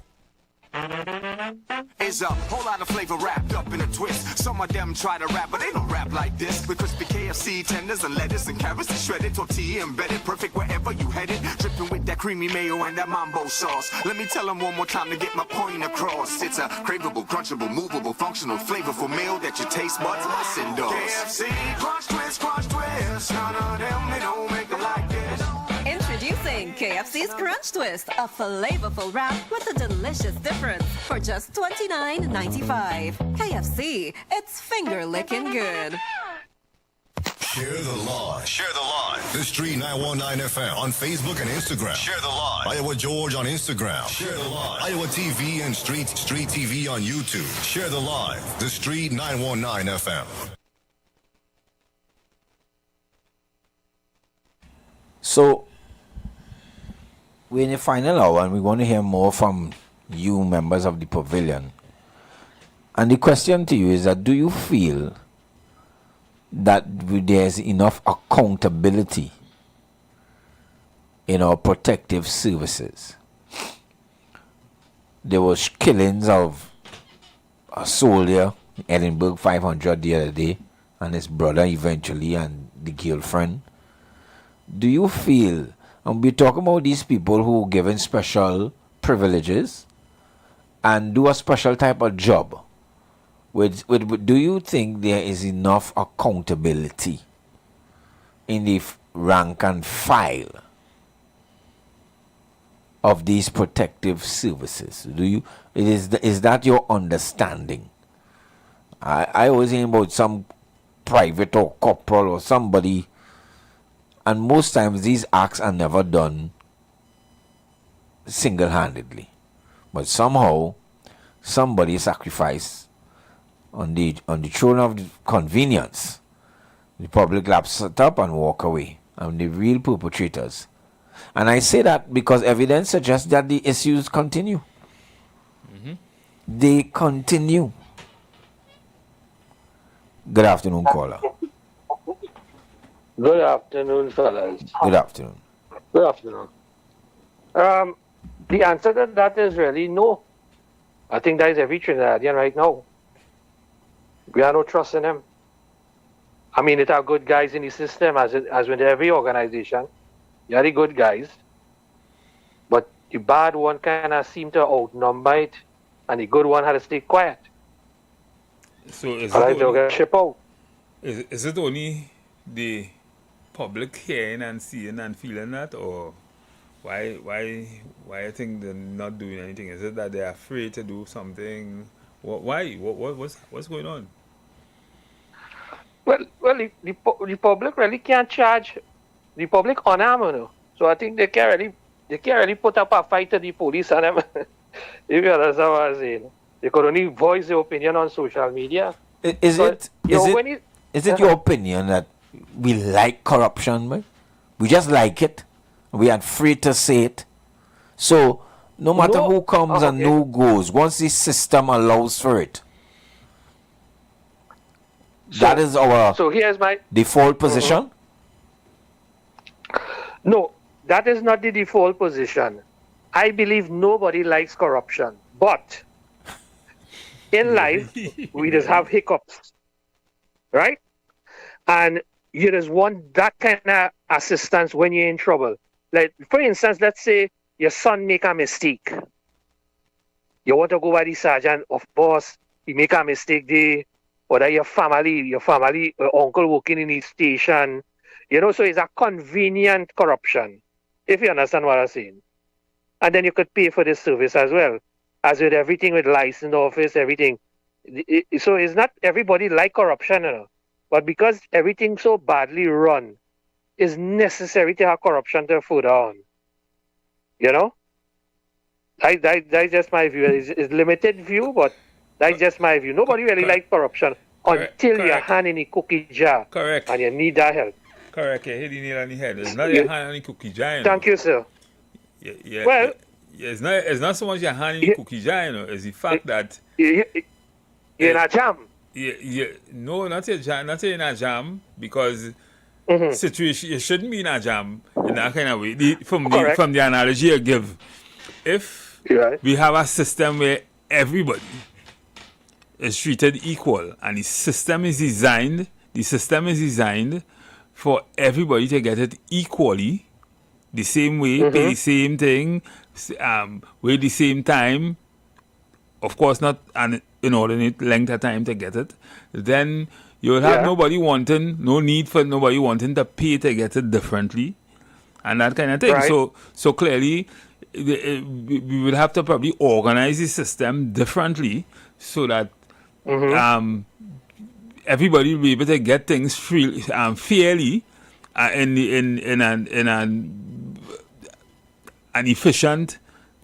Is a whole lot of flavor wrapped up in a twist. Some of them try to rap, but they don't rap like this. With crispy KFC tenders and lettuce and carrots and shredded tortilla embedded, perfect wherever you headed. Dripping with that creamy mayo and that mambo sauce. Let me tell them one more time to get my point across. It's a craveable, crunchable, movable, functional, flavorful meal that your taste buds must endorse. KFC, crunch twist. None of them, they don't make it like this. Introducing KFC's Crunch Twist, a flavorful wrap with a delicious difference for just $29.95. KFC, it's finger licking good. Share the live. Share the live. The Street 919 FM on Facebook and Instagram. Share the live. Iowa George on Instagram. Share the live. Iowa TV and Street TV on YouTube. Share the live. The Street 919 FM. So, we're in the final hour and we want to hear more from you members of the pavilion. And the question to you is that do you feel that there's enough accountability in our protective services. There was killings of a soldier, Edinburgh 500 the other day, and his brother eventually, and the girlfriend. Do you feel, and we're talking about these people who are given special privileges and do a special type of job, do you think there is enough accountability in the rank and file of these protective services? Is that your understanding? I was thinking about some private or corporal or somebody, and most times these acts are never done single-handedly, but somehow somebody sacrificed on the throne of convenience. The public laps it up and walk away, and the real perpetrators. And I say that because evidence suggests that the issues continue. They continue. Good afternoon, caller. Good afternoon, fellas. Good afternoon. Good afternoon. The answer to that is really no. I think that is every Trinidadian right now. We have no trust in them. I mean, it are good guys in the system, as with every organization. You are the good guys. But the bad one kind of seem to outnumber it, and the good one had to stay quiet. So is it only the public hearing and seeing and feeling that, or why I think they're not doing anything? Is it that they're afraid to do something? Why? What's going on? Well, the public really can't charge the public unarmed, you know. So I think they can't really put up a fight to the police on them. If you understand what I'm saying. They could only voice their opinion on social media. Is it your opinion that we like corruption, man? We just like it. We are afraid to say it. So no matter who comes and who goes, once the system allows for it, that is our here's my default position? No, that is not the default position. I believe nobody likes corruption. But in life, we just have hiccups, right? And you just want that kind of assistance when you're in trouble. Like, for instance, let's say your son make a mistake. You want to go by the sergeant, of course, he make a mistake there, or that your family, uncle working in the station, so it's a convenient corruption, if you understand what I'm saying. And then you could pay for this service as well, as with everything with licensed office, everything. So it's not everybody like corruption, but because everything's so badly run, it's necessary to have corruption to further on. That's just my view. It's limited view, but that's just my view. Nobody really likes corruption until your hand in the cookie jar. Correct. And you need that help. Correct. You hit the nail on the head. It's not your hand in the cookie jar. Thank you, sir. Well, it's not so much your hand in the cookie jar, it's the fact that you're in a jam. No, not in a jam, because situation, you shouldn't be in a jam in that kind of way. From the analogy you give, if we have a system where everybody is treated equal, and the system is designed for everybody to get it equally, the same way, pay the same thing, wait the same time, of course not an inordinate length of time to get it, then you will have no need for nobody wanting to pay to get it differently, and that kind of thing. Right. So clearly, we would have to probably organize the system differently so that everybody will be able to get things freely, fairly, in an efficient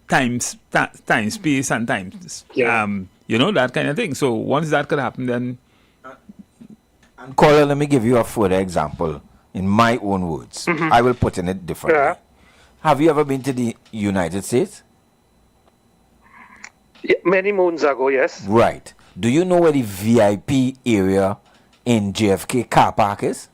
time, space, and time. That kind of thing. So once that could happen, then. And caller, let me give you a further example in my own words. I will put in it differently. Yeah. Have you ever been to the United States? Many moons ago, yes. Right. Do you know where the VIP area in JFK car park is?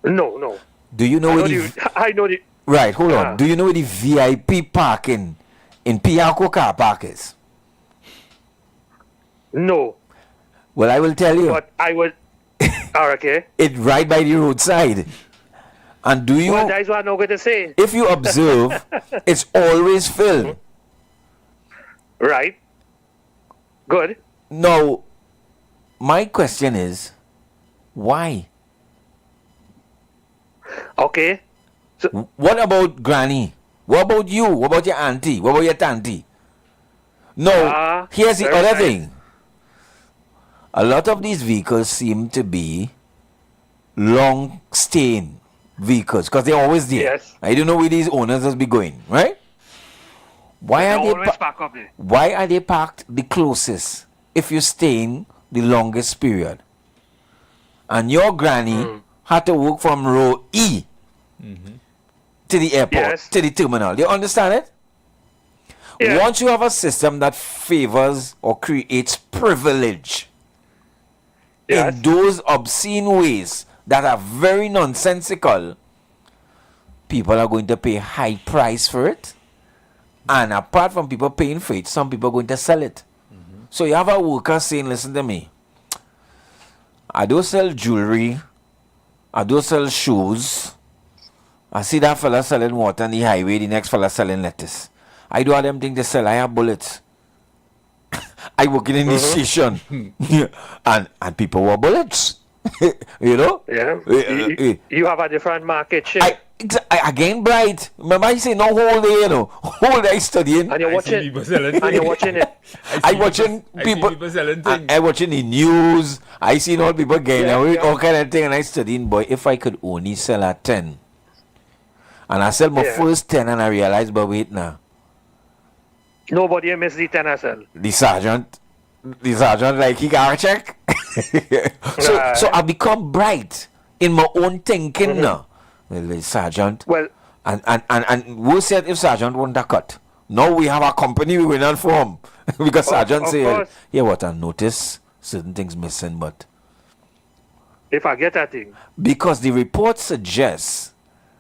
No. Do you know I where know I know the. Right, hold on. Do you know where the VIP parking in Piarco car park is? No. Well, I will tell you. But I would. Okay. It's right by the roadside. And do you... Well, that's what I'm not going to say. If you observe, it's always filled. Right. Good. Now, my question is, why? Okay. So, what about Granny? What about you? What about your auntie? What about your tanty? No, here's the other thing. A lot of these vehicles seem to be long-staying vehicles because they're always there. Yes. I don't know where these owners will be going, right? Why are they parked the closest if you're staying the longest period? And your granny had to walk from row E to the airport, to the terminal. You understand it? Yeah. Once you have a system that favors or creates privilege in those obscene ways that are very nonsensical, people are going to pay high price for it. And apart from people paying for it, some people are going to sell it. So you have a worker saying, listen to me, I do sell jewelry, I do sell shoes. I see that fella selling water on the highway, the next fella selling lettuce. I do all them things to sell. I have bullets. I work in the station. and people want bullets. You know? Yeah. You have a different market share. I again bright. Remember I say no whole day, you know. Whole day studying. And you're watching it. I watching people selling things. I watching the news. I seen all people getting away, all kind of thing, and I studying. Boy, if I could only sell at 10. And I sell my first 10 and I realized, but wait now. Nobody missed the 10 as well. The sergeant like he got a check. so I become bright in my own thinking now. Well, the sergeant. Well, and we said if sergeant won't have cut. Now we have a company we will not form. Because sergeant say, yeah, what I notice certain things missing, but if I get that thing. Because the report suggests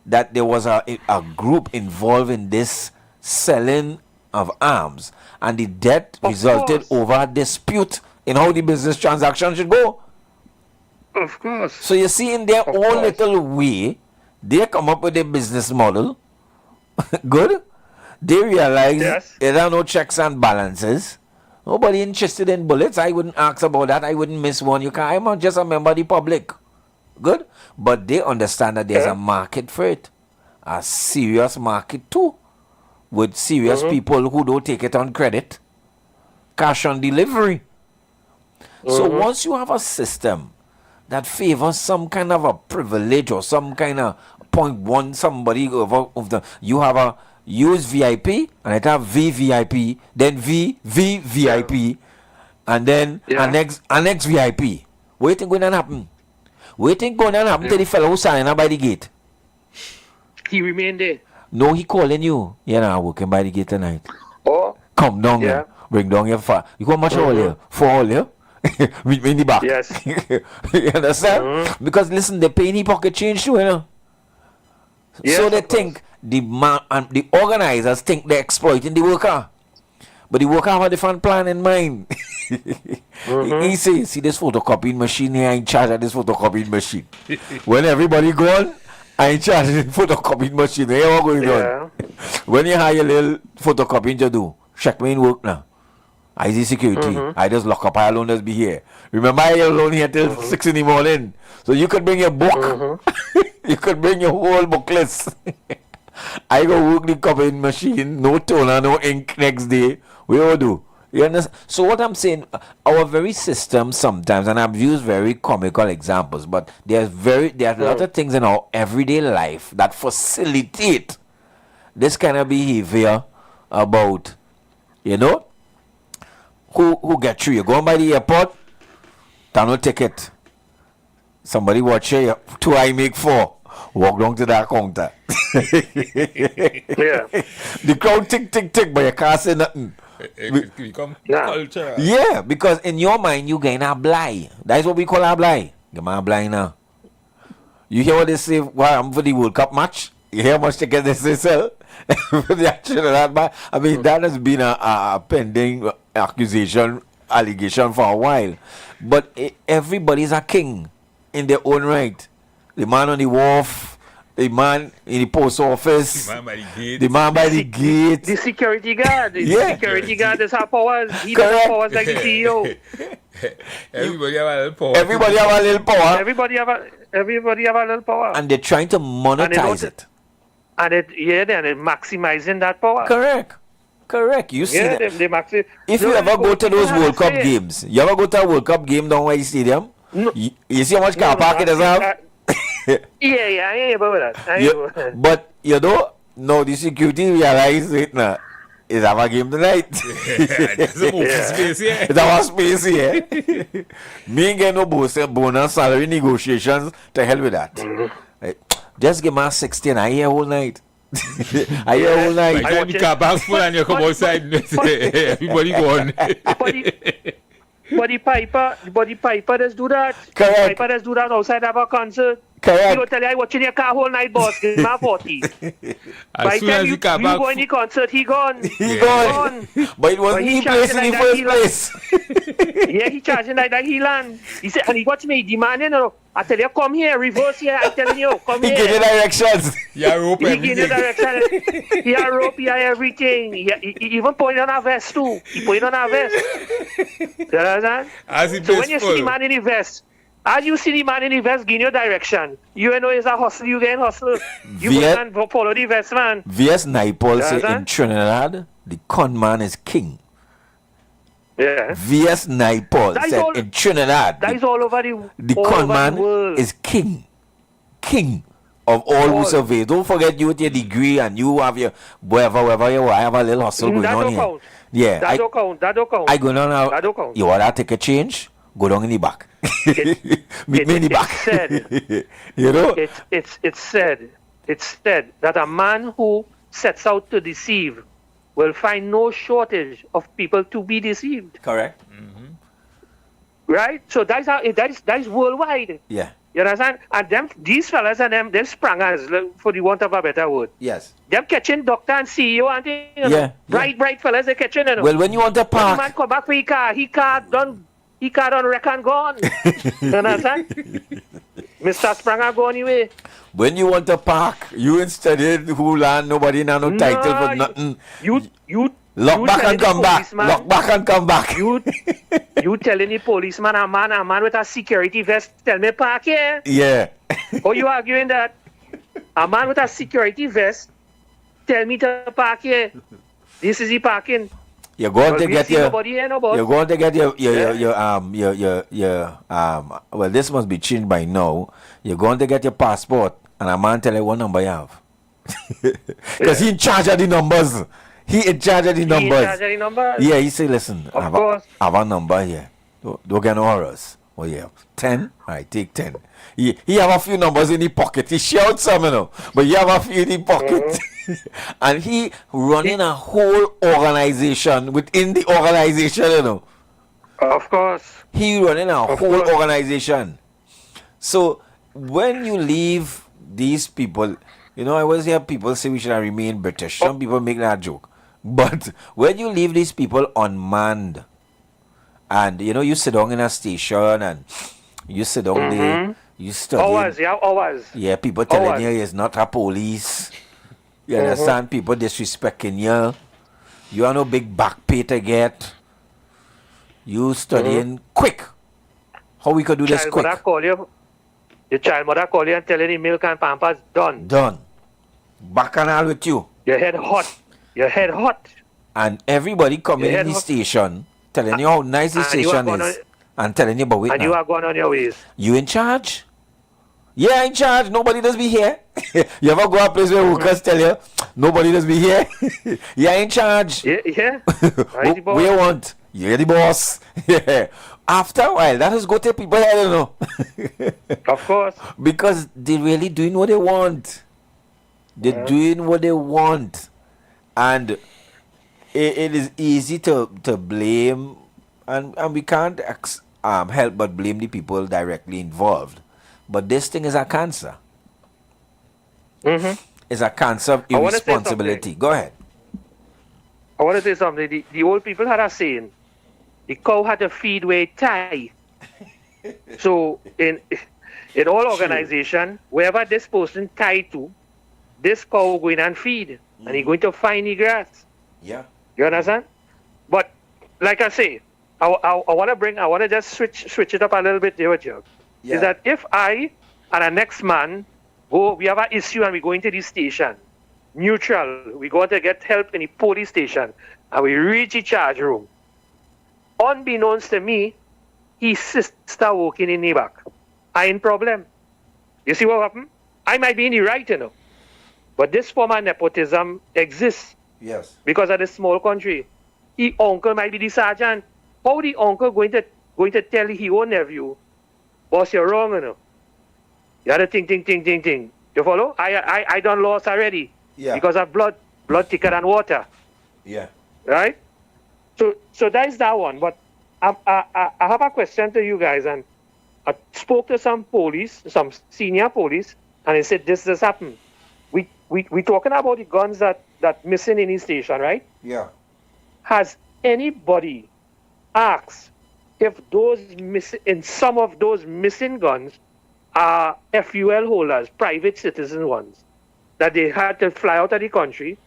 that there was a group involved in this selling of arms, and the death resulted over a dispute in how the business transaction should go. Of course. So you see, in their own little way, they come up with a business model. Good. They realize there are no checks and balances. Nobody interested in bullets. I wouldn't ask about that. I wouldn't miss one. I'm just a member of the public. Good. But they understand that there's a market for it. A serious market too. With serious people who don't take it on credit. Cash on delivery. So once you have a system that favors some kind of a privilege or some kind of point one somebody over you have a use VIP and it have VVIP, then VVVIP, and then annex VIP. What do you think going to happen? What do you think going to happen to the fellow who's standing up by the gate? He remained there. No, he calling you. I'm working by the gate tonight. Oh. Come down here. Bring down your fire. You got much all here? 4 all here? Meet me in the back. Yes. You understand? Because listen, they pay any pocket change too, you know. Yes, so they think the organizers think they're exploiting the worker. But the worker have a different plan in mind. He says, see this photocopying machine here, I in charge of this photocopying machine. When everybody gone, I in charge of the photocopying machine. Hey, what going on? When you hire a little photocopying to do, check me in work now. I see security. I just lock up. I alone just be here. Remember, I alone here till 6 in the morning. So you could bring your book. You could bring your whole book list. I go work the copying machine. No toner, no ink next day. We all do. You understand? So what I'm saying, our very system sometimes, and I've used very comical examples, but there are a lot of things in our everyday life that facilitate this kind of behavior about, you know, who get through. You go by the airport, turn no ticket. Somebody watch you, 2 I make 4. Walk down to that counter. The crowd tick, but you can't say nothing. It become culture. Yeah, because in your mind, you gain a blind. That's what we call a blind. Get my blind now. You hear what they say for the World Cup match? You hear how much tickets they say sell? For the action of that match? I mean, that has been a pending allegation for a while. But everybody's a king in their own right. The man on the wharf, the man in the post office, the man by the gate, the security guard. The security guard does have powers. He Correct. doesn't have powers like the CEO. Everybody have a little power. Everybody have a little power. Everybody have a little power. And they're trying to monetize it. And they're maximizing that power. Correct. You see that. If you No, ever go to those people World Cup say it. games, you ever go to a World Cup game down White Stadium? No. You see how much car park it does have? Yeah, I ain't about that. But you know, no, the security realize it now. It's our game tonight. There's a movie space here. It's our space here. Me ain't get no bonus salary negotiations. To hell with that. Right. Just give me 16. I here all night. I here all night. By the car park's full and you come outside. Everybody gone. But the Piper does do that. Correct. The Piper does do that outside of a concert. Correct. He will tell you, I watching your car whole night, boss. Give me 40. By the time you go in the concert, he gone. He gone. But it wasn't he place in the first place. Yeah, he charging like that he land. He said, and he got me demanding, I tell you, come here, reverse here. I tell you, come here. He give you directions. Yeah, rope He give you directions. He had rope, he had everything. He even put it on a vest too. He put it on a vest. You understand? So when you see the man in the vest, as you see the man in the vest giving you direction, you know it's a hustle, you get hustle. You can follow the vest, man. V.S. Naipaul say in Trinidad, the con man is king. Yeah. V.S. Naipaul said in Trinidad, that is all over the con man is king. King of all who survey. Don't forget you with your degree and you have your wherever you are, have a little hustle going on here. Count. Yeah. That don't count. I go down now. That don't count. You want to take a change? Go down in the back. Meet me in the back. Said, you know? It's said that a man who sets out to deceive will find no shortage of people to be deceived. Correct. Right? So that is worldwide. Yeah. You understand? And these fellas and them sprangers, for the want of a better word. Yes. Them catching doctor and CEO and things. Bright fellas they catching. Well, when you want to park. When the man come back for his car, he car done wreck and gone. You understand? Mr. Spranger go anyway. When you want to park, you instead who land, nobody now no title for nothing. You lock back and come back. Lock back and come back. You telling the policeman a man with a security vest tell me park here? Yeah. Or you arguing that a man with a security vest tell me to park here? This is the parking. You're going to get your. You're going to get your well, this must be changed by now. You're going to get your passport, and a man tell you what number you have, because he in charge of the numbers. He in charge of the numbers. Yeah, he say, listen, I have a number here. Don't get no horrors. Oh yeah, 10. All right, take 10. He have a few numbers in the pocket. He shouts some, but he have a few in the pocket. And he running a whole organization within the organization, Of course. He running a whole organization. So when you leave these people, I always hear people say we should remain British. Some people make that joke. But when you leave these people unmanned, and you sit down in a station and you sit down there, you study. Hours. Yeah, people telling you it's not a police. You understand? People disrespecting you. You are no big back pay to get. You studying quick. How we could do this quick? Your child mother call you and tell you the milk and pampers done. Bacchanal with you. Your head hot. And everybody coming in the station telling you how nice the station is. And telling you about it. And you are going on your ways. You in charge? Yeah, in charge. Nobody does be here. You ever go a place where workers tell you, nobody does be here? You're in charge. Yeah. What you want? You're the boss. Yeah. After a while, that is go to people I don't know. Of course. Because they really doing what they want. They're doing what they want. And it is easy to blame, and we can't help but blame the people directly involved. But this thing is a cancer. It's a cancer of I wanna say irresponsibility. Go ahead. I want to say something. The old people had a saying, the cow had to feed where it tie. So in all organization, wherever this person tied to, this cow going and feed, and he going to find the grass. Yeah. You understand? But like I say, I want to just switch it up a little bit there with you. Yeah. Is that if I and the next man we have an issue and we go into the station, neutral, we go to get help in the police station, and we reach the charge room. Unbeknownst to me, his sister walking in the back. I ain't problem. You see what happened? I might be in the right, but this form of nepotism exists. Yes. Because of this small country. His uncle might be the sergeant. How the uncle going to tell his own nephew, boss, you're wrong, You had to think. You follow? I done lost already. Yeah. Because of blood thicker than water. Yeah. Right? So that's that one. But I have a question to you guys, and I spoke to some senior police, and they said this happened. We talking about the guns that missing in the station, right? Yeah. Has anybody asked if some of those missing guns are FUL holders, private citizen ones, that they had to fly out of the country,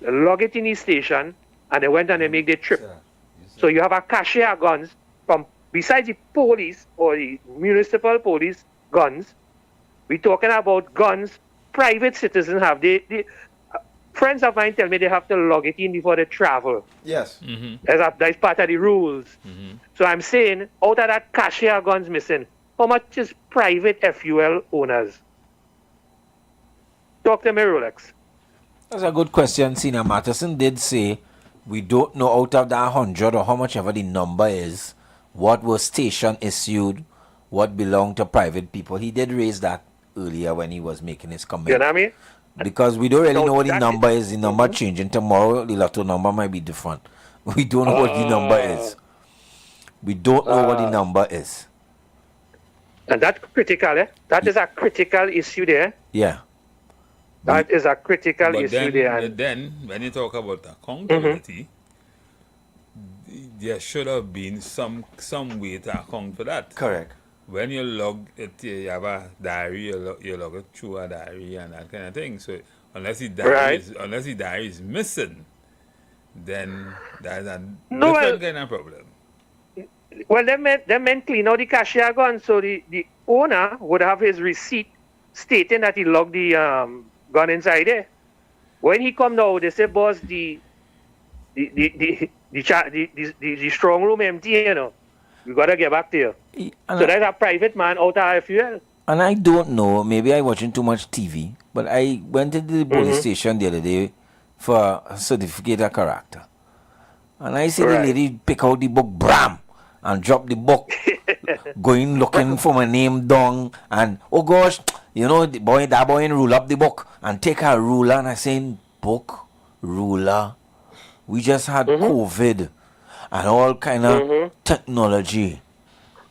log it in the station, and they went and they make their trip. So you have a cache of guns from besides the police or the municipal police guns. We're talking about guns private citizens have. They friends of mine tell me they have to log it in before they travel. Yes. That's part of the rules. So I'm saying, out of that cache of guns missing, how much is private FUL owners? Talk to me, Rolex. That's a good question. Senior Matteson did say we don't know out of that 100 or how much ever the number is, what was station issued, what belonged to private people. He did raise that earlier when he was making his comment. You know what I mean? Because we don't really know what the number is. The number changing tomorrow. The lotto number might be different. We don't know what the number is. We don't know what the number is. And that's critical, eh? That is a critical issue there. Yeah. That is a critical issue there. But then, when you talk about accountability, there should have been some way to account for that. Correct. When you log it, you have a diary, you log it through a diary and that kind of thing. So unless the diary is missing, then that's a different kind of problem. Well, they meant clean out the cache gun, so the owner would have his receipt stating that he logged the gun inside there. When he come now, they say, boss, the strong room empty, you know. We gotta get back there. So that's a private man out of FUL. And I don't know, maybe I watching too much TV, but I went to the police station the other day for a certificate of character. And I see the lady pick out the book, bram, and drop the book, going looking for my name down, and oh gosh, you know, that boy rule up the book and take a ruler, and I saying, book, ruler, we just had COVID and all kind of technology.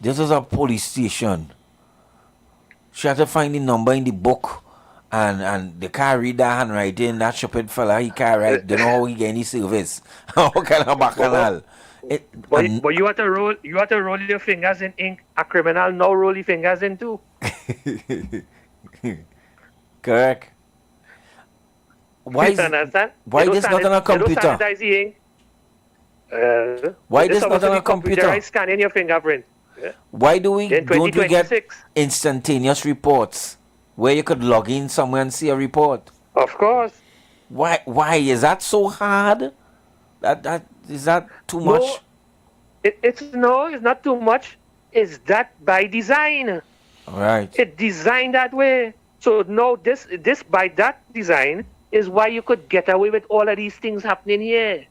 This was a police station. She had to find the number in the book, and they can't read that handwriting. That stupid fella, he can't write. Don't know how he get any service. How kind of bacchanal. But you have to roll your fingers in ink. A criminal now roll your fingers in too. Correct. Why is understand? Why this not on a computer? Why this not on a computer? Scanning your fingerprint. Yeah. Why don't we get instantaneous reports where you could log in somewhere and see a report? Of course. Why is that so hard? That is that too much? It's not too much. It's that by design. Right. It's designed that way. So now this by that design is why you could get away with all of these things happening here.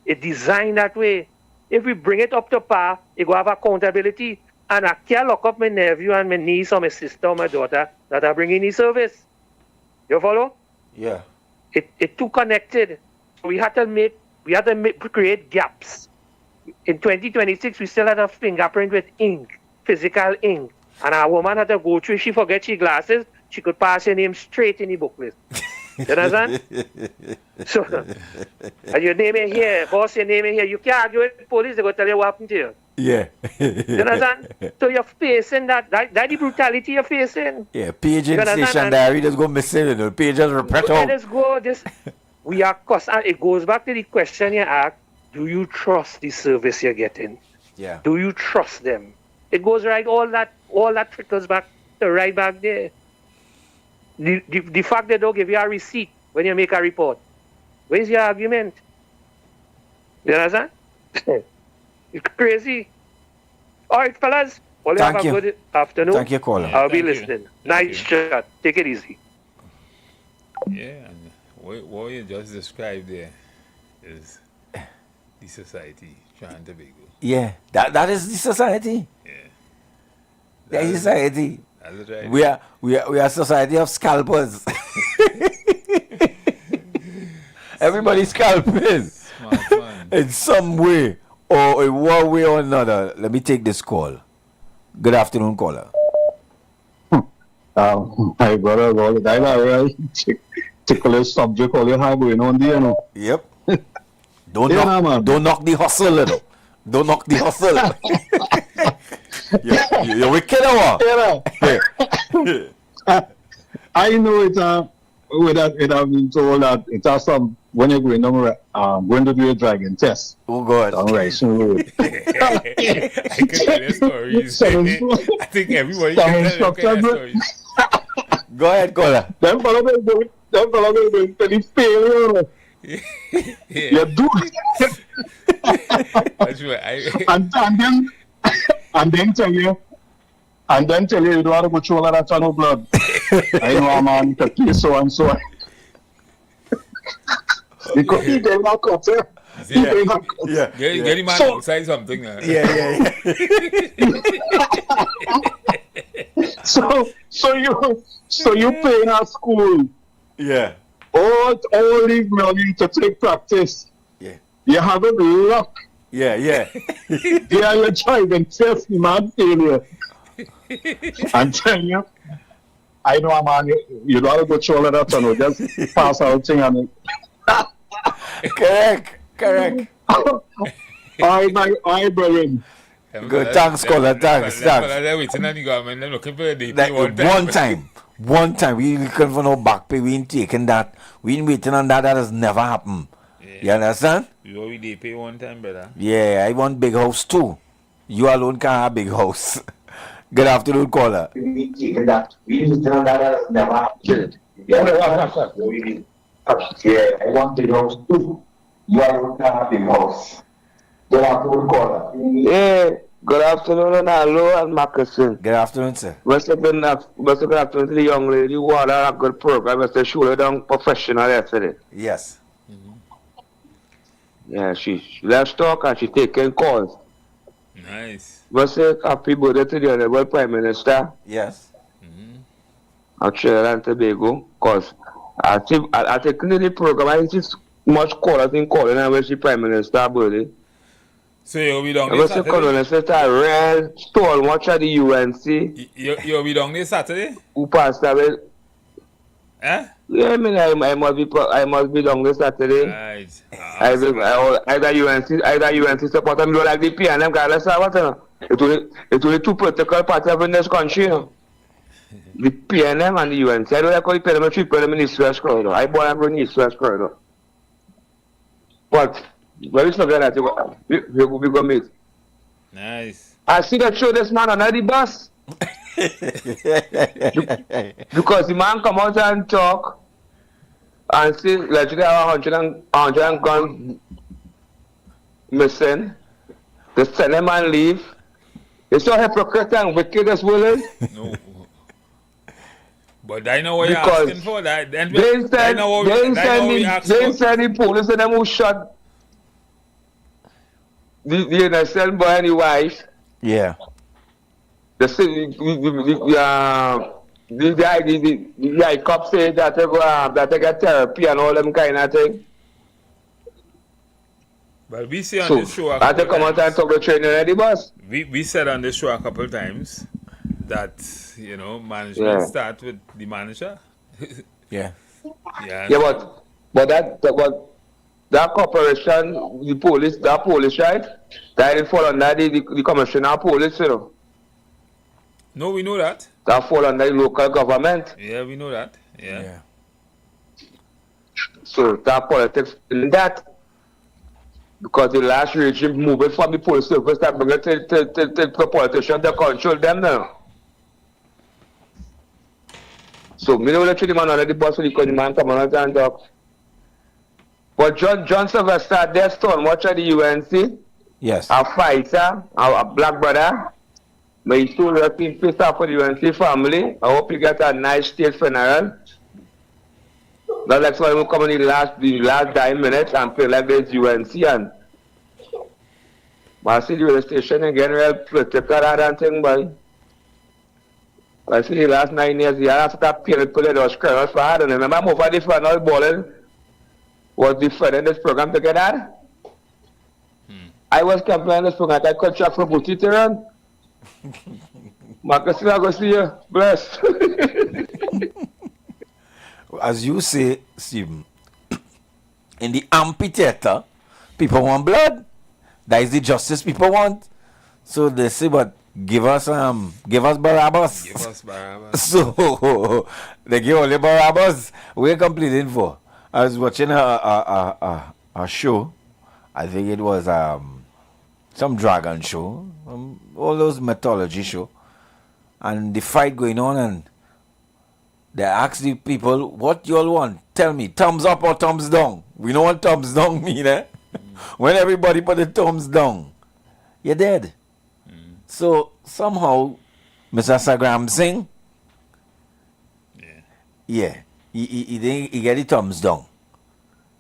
It's designed that way. If we bring it up to par, you go have accountability. And I can't lock up my nephew and my niece or my sister or my daughter that are bringing the service. You follow? Yeah. It's too connected. So we have to We had to create gaps. In 2026, we still had a fingerprint with ink, physical ink. And a woman had to go through, she forget she glasses, she could pass her name straight in the booklet. You understand? So, and your name in here, boss, your name in here. You can't argue with police, they're going to tell you what happened to you. Yeah. You understand? So you're facing that the brutality you're facing. Yeah, page in station diary just go missing, you know, page just reprint out. Let us go, we are cost, and it goes back to the question you asked, do you trust the service you're getting? Yeah. Do you trust them? It goes right, all that trickles back to right back there. The fact they don't give you a receipt when you make a report. Where's your argument? You understand? It's crazy. All right, fellas. Well, have a good afternoon. Thank you, caller. I'll be listening. Nice chat. Take it easy. Yeah, and what you just described there is the society, Trinidad and Tobago. Yeah, that is the society. Yeah. That is society. That's right. We are a society of scalpers. Everybody's scalping Smart man. in some way or in one way or another. Let me take this call. Good afternoon, caller. My brother, right? Tickle subject all you have going on there, you know. Yep. Don't knock the hustle, little. Don't knock the hustle. You're wicked, I know it. It have been told that it has some when you're going to do a dragon test. Oh God! On Racing Road. I can tell you stories. I think everybody can tell you stories. Go ahead, caller. Them fellow will do the failure. You do. That's right. And then tell you you don't have to go through all of that channel blood. I know, man, to play so and so. Because he did not cut her. Get him man outside something. Yeah. So you pay in a school. Yeah. All these money to take practice. Yeah. You haven't luck. Yeah. Yeah, you're driving test, man, failure. I'm telling you, I know, man, you don't have to go through all of that, no, just pass out thing on it. Correct. All right, Brian. Good, thanks, caller, thanks. One time, we looking for no back pay, we ain't taking that. We ain't waiting on that has never happened. You understand? You already pay one time, brother. Yeah, I want big house too. You alone can't have big house. Good afternoon, caller. We taking that. We ain't waiting on that has never happened. Yeah, I want big house too. You alone can't have big house. Good afternoon, caller. Yeah. Good afternoon and hello and Marcusson. Good afternoon, sir. Must have been afternoon to the young lady who had a good program. Must have shoulder down professional yesterday. Yes. Yeah, she let's talk and she taking calls. Nice. Must say happy birthday to the Honorable Prime Minister. Yes. Of Trinidad and Tobago. Because I think the program, I see much callers in calling and when she Prime Minister birthday. So you'll be down this Saturday? I read stole much at the UNC. You'll be down this Saturday? Who passed away? Eh? Yeah, I must be down this Saturday. Right. Either UNC support them like the PNM guys. It only two political parties in this country, you know. The PNM and the UNC. I don't like how the PNM treat them in the East-West corridor. I born and grown in the East-West corridor. But when we look at that, we go meet. Nice. I see that show this man on the bus. Because the man come out and talk and see like today have 100 guns missing. They send him and leave. It's so hypocrite and wicked as well as. No. But I know what you're asking for. They send the police and them who shot the innocent boy and the wife. Yeah. The cops say that they get therapy and all them kind of thing. But we see on So, this show a I have to couple come out and times. talk to training at the boss. We said on this show a couple times that, management Yeah. start with the manager. Yeah. Yeah. Yeah, but that corporation, the police, that police, right? That didn't fall under the commissioner of police, you know. No, we know that. That fall under the local government. Yeah, we know that. Yeah. So that politics in that. Because the last regime moved from the police service that bring it to the politicians to control them now. So me don't let the man under the bus because the man come on and talk. But John Sylvester, their stone watch at the UNC. Yes. A fighter, a black brother. My soul rest in peace for the UNC family. I hope you get a nice state funeral. Not like someone who come in the last 9 minutes and play like this UNC and but I see the radio station again real political and thing boy. I see the last 9 years the have to pay the those criminals for hard and remember move for the final balling was different in this program to get that. I was campaigning this program I contract for Booty to run. Marcus, I go see you. Bless. As you say, Stephen, in the amphitheater, people want blood. That is the justice people want. So they say, but give us Barabbas. Give us Barabbas. So they give only Barabbas. We're complaining for. I was watching a show. I think it was some dragon show, all those mythology show, and the fight going on, and they ask the people, what you all want? Tell me, thumbs up or thumbs down? We know what thumbs down mean, eh? When everybody put the thumbs down, you're dead. So somehow, Mr. Sagram Singh, he get the thumbs down.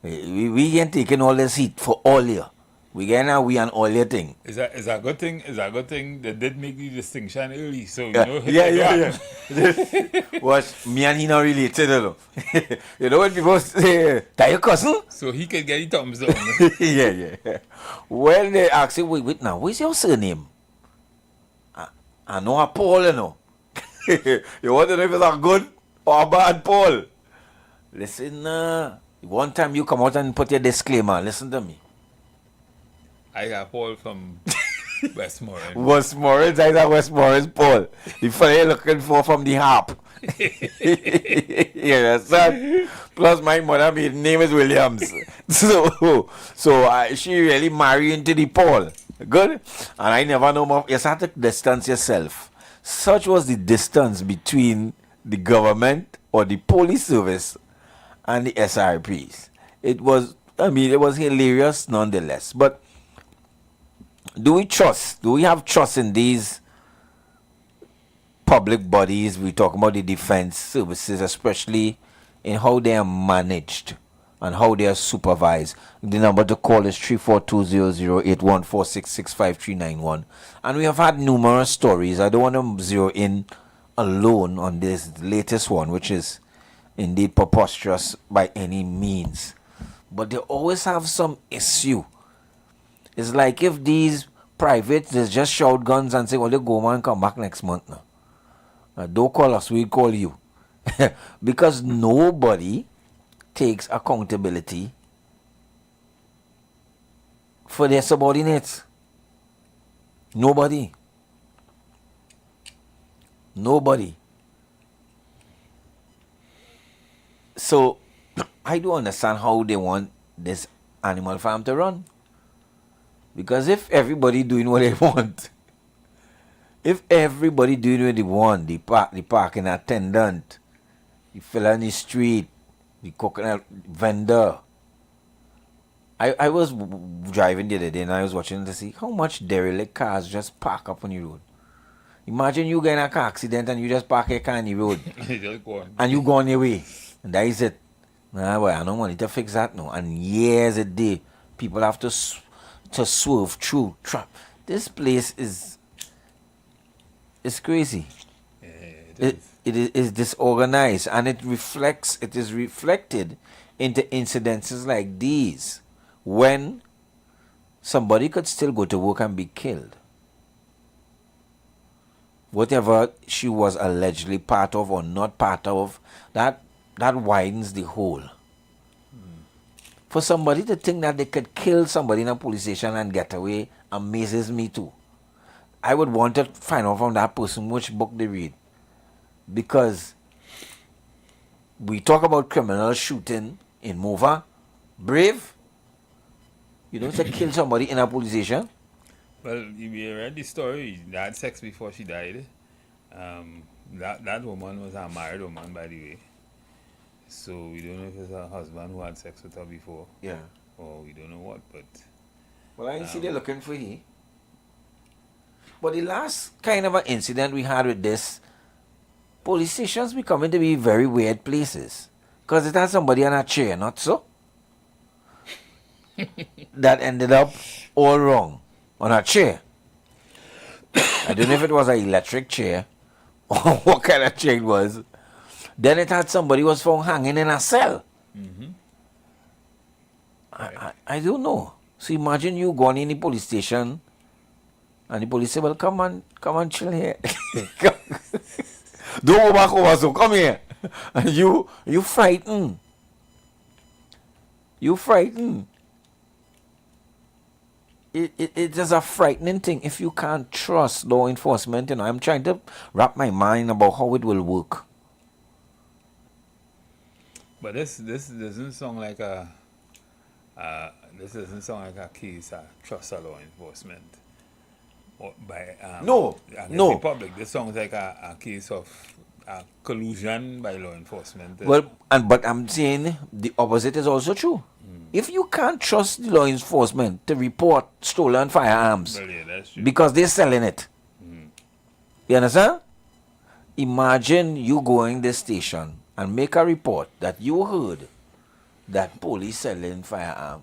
We ain't taking all this heat for all year. We get we an all year thing. Is that a good thing? Is that a good thing? They did make the distinction early, so Yeah. Was me and he not related, you know. You know when people say, "That your cousin?" So he can get the thumbs down. yeah. When they ask you, wait now, what's your surname? I know a Paul, you know. You want to know if it's a good or a bad Paul? Listen, one time you come out and put your disclaimer. Listen to me. I have Paul from Westmoreland. Westmoreland, I got Westmoreland Paul. The fella you're looking for from the harp. Yeah, son. Plus my mother, my name is Williams. So she really married into the Paul. Good? And I never know more. You have to distance yourself. Such was the distance between the government or the police service and the SRPs. It was hilarious nonetheless. But do we trust? Do we have trust in these public bodies? We talk about the defense services, especially in how they are managed and how they are supervised. The number to call is 342008146653991. And we have had numerous stories. I don't want to zero in alone on this latest one, which is indeed preposterous by any means. But they always have some issue. It's like if these privates they just shout guns and say, well, they go and come back next month now. Don't call us, we'll call you. Because nobody takes accountability for their subordinates. Nobody. So, I do understand how they want this animal farm to run. Because if everybody doing what they want, if everybody doing what they want, the parking attendant, the fella in the street, the coconut vendor. I was driving the other day and I was watching to see how much derelict cars just park up on the road. Imagine you get in a car accident and you just park your car on the road. And you go on your way. And that is it. Nah, boy, I don't want to fix that now. And years a day, people have to swerve through trap. This place is crazy. It is disorganized, and it is reflected into incidences like these when somebody could still go to work and be killed. Whatever she was allegedly part of or not part of, that widens the whole. For somebody to think that they could kill somebody in a police station and get away amazes me too. I would want to find out from that person which book they read. Because we talk about criminal shooting in Mova, brave. You don't say kill somebody in a police station. Well, you read the story. They had sex before she died. That woman was a married woman, by the way. So we don't know if it's her husband who had sex with her before. Yeah. Or we don't know what, but... Well, I see they're looking for he. But the last kind of an incident we had with this, police stations becoming to be very weird places. Because it had somebody on a chair, not so? That ended up all wrong. On a chair. I don't know if it was an electric chair or what kind of chair it was. Then it had somebody was found hanging in a cell. I don't know. So imagine you going in the police station and the police say, well, come on, chill here. Don't go back over, so come here. And you frightened. You frightened. It is a frightening thing if you can't trust law enforcement. You know, I'm trying to wrap my mind about how it will work. But this doesn't sound like a case of trust of law enforcement. Or by No. the public. This sounds like a case of collusion by law enforcement. Well, but I'm saying the opposite is also true. If you can't trust the law enforcement to report stolen firearms, well, yeah, that's true. because they're selling it, you understand? Imagine you going this station and make a report that you heard that police selling firearm.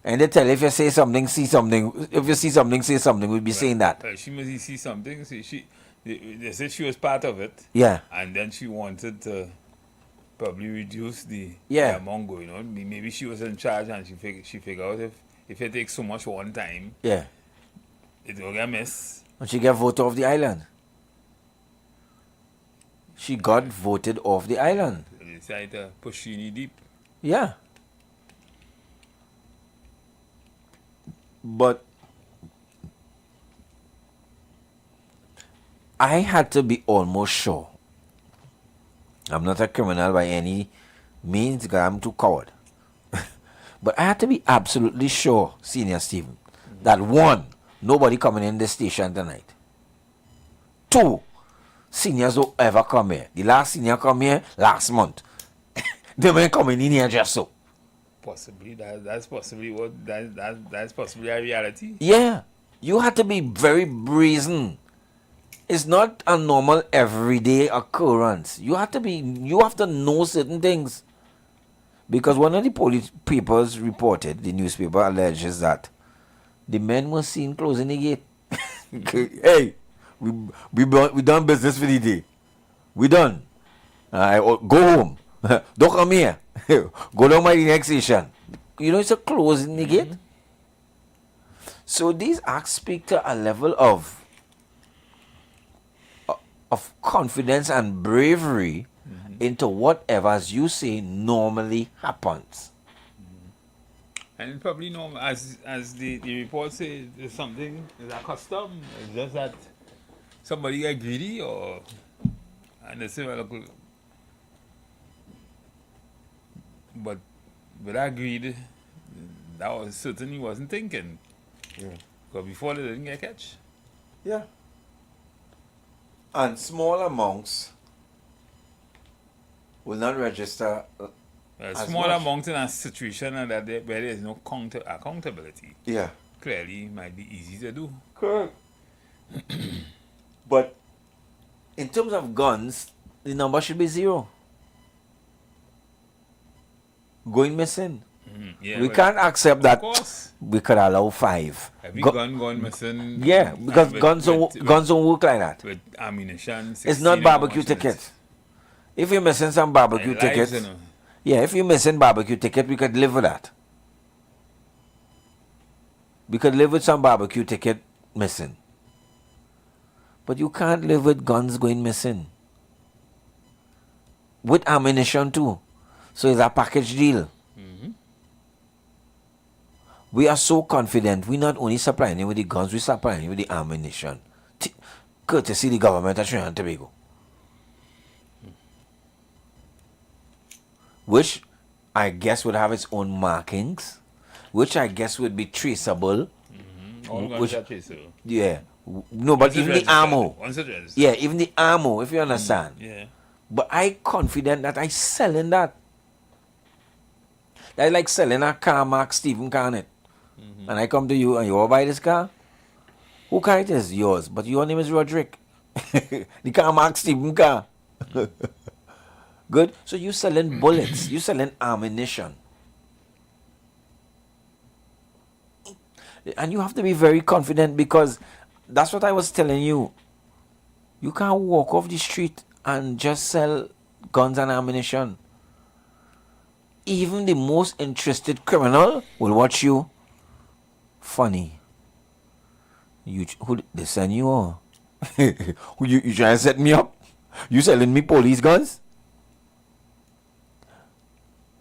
And they tell if you say something, see something. If you see something, say something. We'll be saying that. She must see something. They said she was part of it. Yeah. And then she wanted to probably reduce the amount going on. Maybe she was in charge and she figured out if it takes so much one time, yeah, it will get missed. And she got voted off the island. She got voted off the island. So they decided to push Sheeny deep. Yeah. But I had to be almost sure. I'm not a criminal by any means because I'm too coward. But I had to be absolutely sure, Senior Stephen, that one, nobody coming in this station tonight. Two, seniors don't ever come here. The last senior come here last month. They weren't coming in here just so. Possibly that's possibly that's possibly a reality. Yeah, you had to be very brazen. It's not a normal everyday occurrence. You have to know certain things. Because one of the police papers reported, the newspaper alleges that the men were seen closing the gate. Hey, we done business for the day. We done. Go home. Don't come here. Go down by the next station. You know, it's a closing the gate. So these acts speak to a level of confidence and bravery into whatever, as you say, normally happens. And probably normal, as the report says, there's something, there's a custom. It's just that somebody get greedy and they say, well, look, but with that greed, that was certainly wasn't thinking. Yeah. Because before they didn't get catch. Yeah. And small amounts will not register. Small amounts in a situation and that where there is no accountability. Yeah. Clearly might be easy to do. Correct. But in terms of guns, the number should be 0. Going missing. Yeah, we can't accept that. Course. We could allow 5. Every gun gone missing. Yeah, because guns don't work like that. With ammunition. It's not barbecue tickets. If you're missing some barbecue And tickets, lives, you know. Yeah, if you're missing barbecue ticket, we could live with that. We could live with some barbecue ticket missing. But you can't live with guns going missing. With ammunition too. So it's a package deal. We are so confident. We not only supplying you with the guns, we supplying you with the ammunition. Courtesy the government of Trinidad and Tobago. Which I guess would have its own markings. Which I guess would be traceable. All guns are traceable. Yeah. No, but even the ammo. Yeah, even the ammo, if you understand. Yeah. But I confident that I selling that. That's like selling a car Mark Stephen car on it. And I come to you and you all buy this car. Who car it is? Yours. But your name is Roderick. The car Mark Stephen car. Good. So you selling bullets. You selling ammunition. And you have to be very confident because that's what I was telling you. You can't walk off the street and just sell guns and ammunition. Even the most interested criminal will watch you funny. Who they send you on? you trying to set me up? You selling me police guns?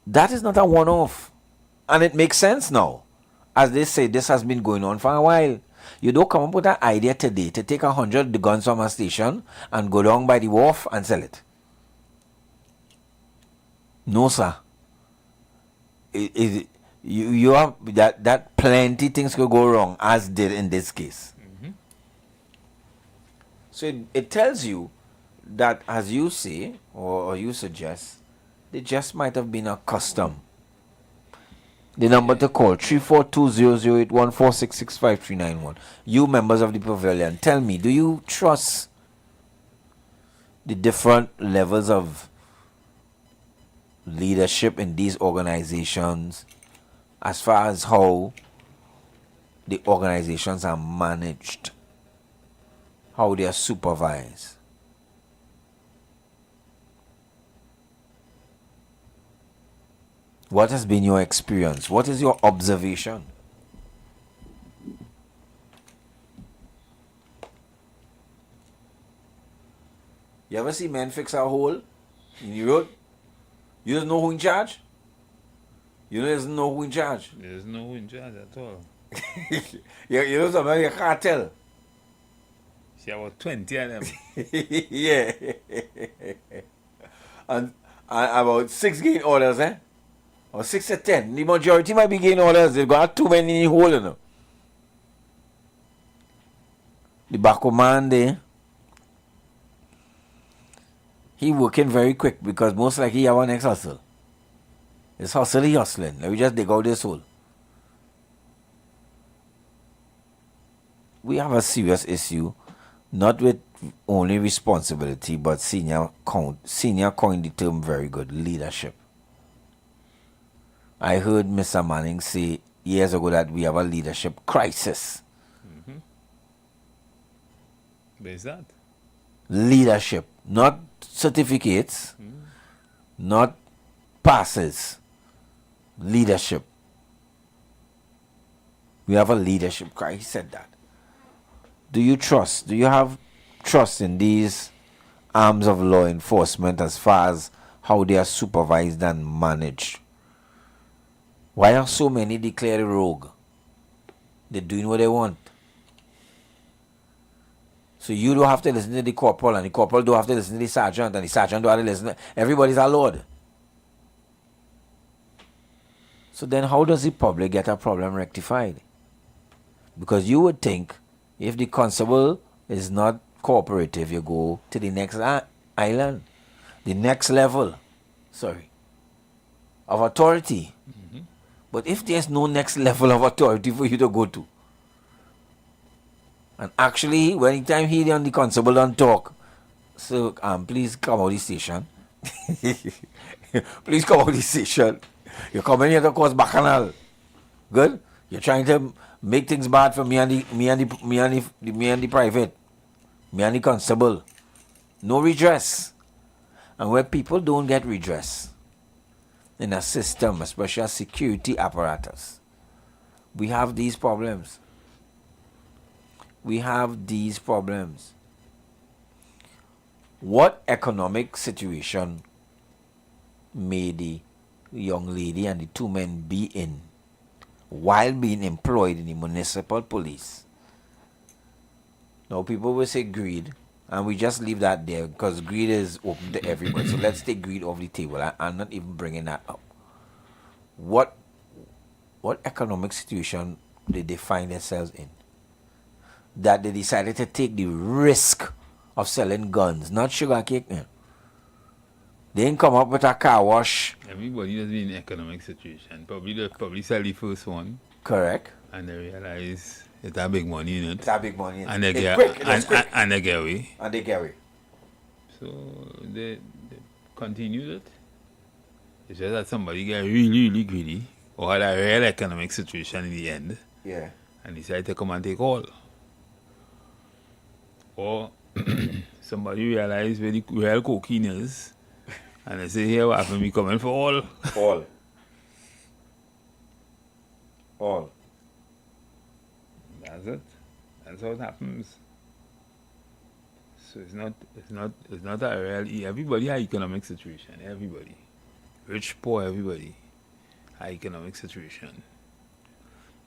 That is not a one-off. And it makes sense now. As they say, this has been going on for a while. You don't come up with an idea today to take 100 guns from a station and go down by the wharf and sell it. No, sir. You have that plenty things could go wrong, as did in this case. So it tells you that, as you say, or you suggest, they just might have been accustomed. The number to call, 342-008-14665-391. You members of the pavilion, tell me, do you trust the different levels of leadership in these organizations as far as how the organizations are managed, how they are supervised? What has been your experience? What is your observation? You ever see men fix a hole in the road? You don't know who in charge? You don't know who in charge? There's no who in charge at all. you know somebody you can't tell. See about 20 of them. Yeah. and about 6 gain orders, eh? Or 6 to 10. The majority might be gain orders. They've got too many in the hole, you know. The back man there, he working very quick because most likely he have an next hustle. It's hustle, he hustling. Let me just dig out this hole. We have a serious issue, not with only responsibility, but senior coined the term very good, leadership. I heard Mr. Manning say years ago that we have a leadership crisis. Where's that? Leadership, not certificates, not passes. Leadership. We have a leadership crisis. He said that. Do you trust? Do you have trust in these arms of law enforcement as far as how they are supervised and managed? Why are so many declared rogue? They're doing what they want. So you don't have to listen to the corporal, and the corporal don't have to listen to the sergeant, and the sergeant don't have to listen. Everybody's a lord. So then how does the public get a problem rectified? Because you would think if the constable is not cooperative, you go to the next island, the next level, of authority. But if there's no next level of authority for you to go to, and actually, when time he and the constable don't talk, so please come out the station. Please come out the station. You're coming here to cause bacchanal. Good? You're trying to make things bad for me and the private, me and the constable. No redress. And where people don't get redress, in a system, especially a security apparatus. We have these problems. We have these problems. What economic situation may the young lady and the two men be in while being employed in the municipal police? Now, people will say greed, and we just leave that there because greed is open to everybody. So let's take greed off the table. I'm not even bringing that up. What economic situation did they find themselves in that they decided to take the risk of selling guns, not sugar cake? They didn't come up with a car wash. Everybody has been in an economic situation. Probably sell the first one. Correct. And they realize it's a big money in it. It's a big money in it. And they get quick. And they get away. And they get away. So they continued it. It's just that somebody get really, really greedy or had a real economic situation in the end. Yeah. And decided to come and take all. Or somebody realized where the real cocaine is. And they say, here, what happened? We coming for all. All. That's it. That's how it happens. So it's not a real. Everybody has economic situation. Everybody, rich, poor, everybody, has economic situation.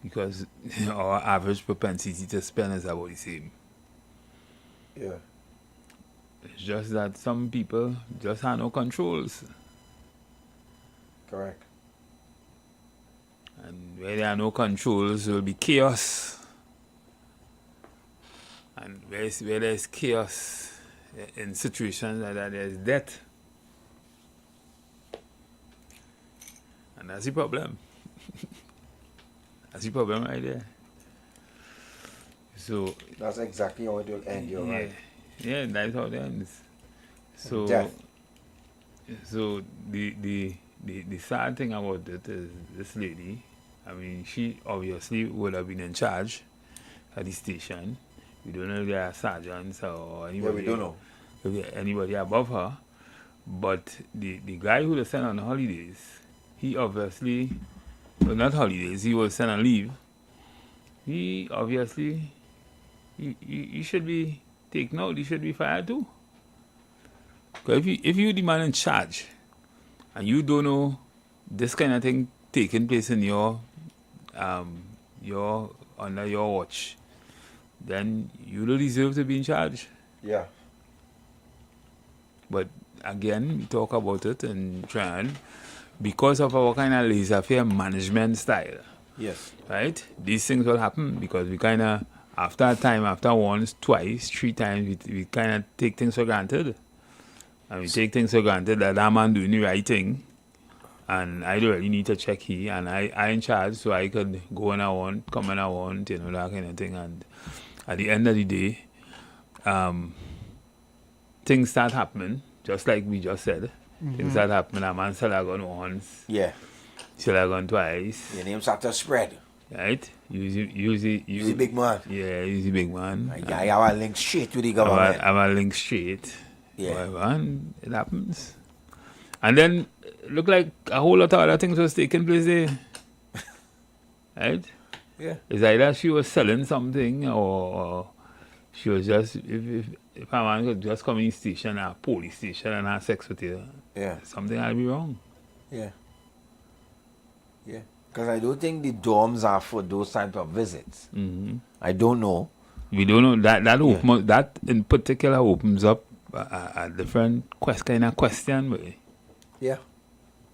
Because our average propensity to spend is about the same. Yeah. It's just that some people just have no controls. Correct. And where there are no controls, there will be chaos. And where there's chaos in situations like that, there's death. And that's the problem. That's the problem right there. So that's exactly how it will end, you're right. Yeah, that's how it ends. So death. So the sad thing about it is this lady, I mean, she obviously would have been in charge at the station. We don't know if there are sergeants or anybody. Yeah, we don't know. If anybody above her. But the guy who was sent on holidays, he obviously, well, not holidays, he was sent on leave. He obviously, he should be taken out, he should be fired too. Because if you're the man in charge, and you don't know this kind of thing taking place in your under your watch, then you don't deserve to be in charge. Yeah. But again, we talk about it and try and because of our kind of laissez-faire management style. Yes. Right? These things will happen because we kind of, after a time, after once, twice, 3 times, we kind of take things for granted. And we take things for granted that man doing the right thing. And I don't really need to check he. And I in charge, so I could go when I want, come when I want, you know, that kind of thing. And at the end of the day, things start happening, just like we just said. Mm-hmm. Things start happening. A man sell a gun once. Yeah. Sell a gun twice. Your name start to spread. Right? Use the big man. Yeah, use the big man. I have a link straight with the government. I have a link straight. Yeah. Whatever, and it happens. And then look like a whole lot of other things was taking place there. Right? Yeah. It's either she was selling something or she was just if a man could just come in the station, a police station, and have sex with you. Yeah. Something had to be wrong. Yeah. Yeah. Because I don't think the dorms are for those types of visits. Mm-hmm. I don't know. We don't know that in particular opens up a different kind of question, but yeah,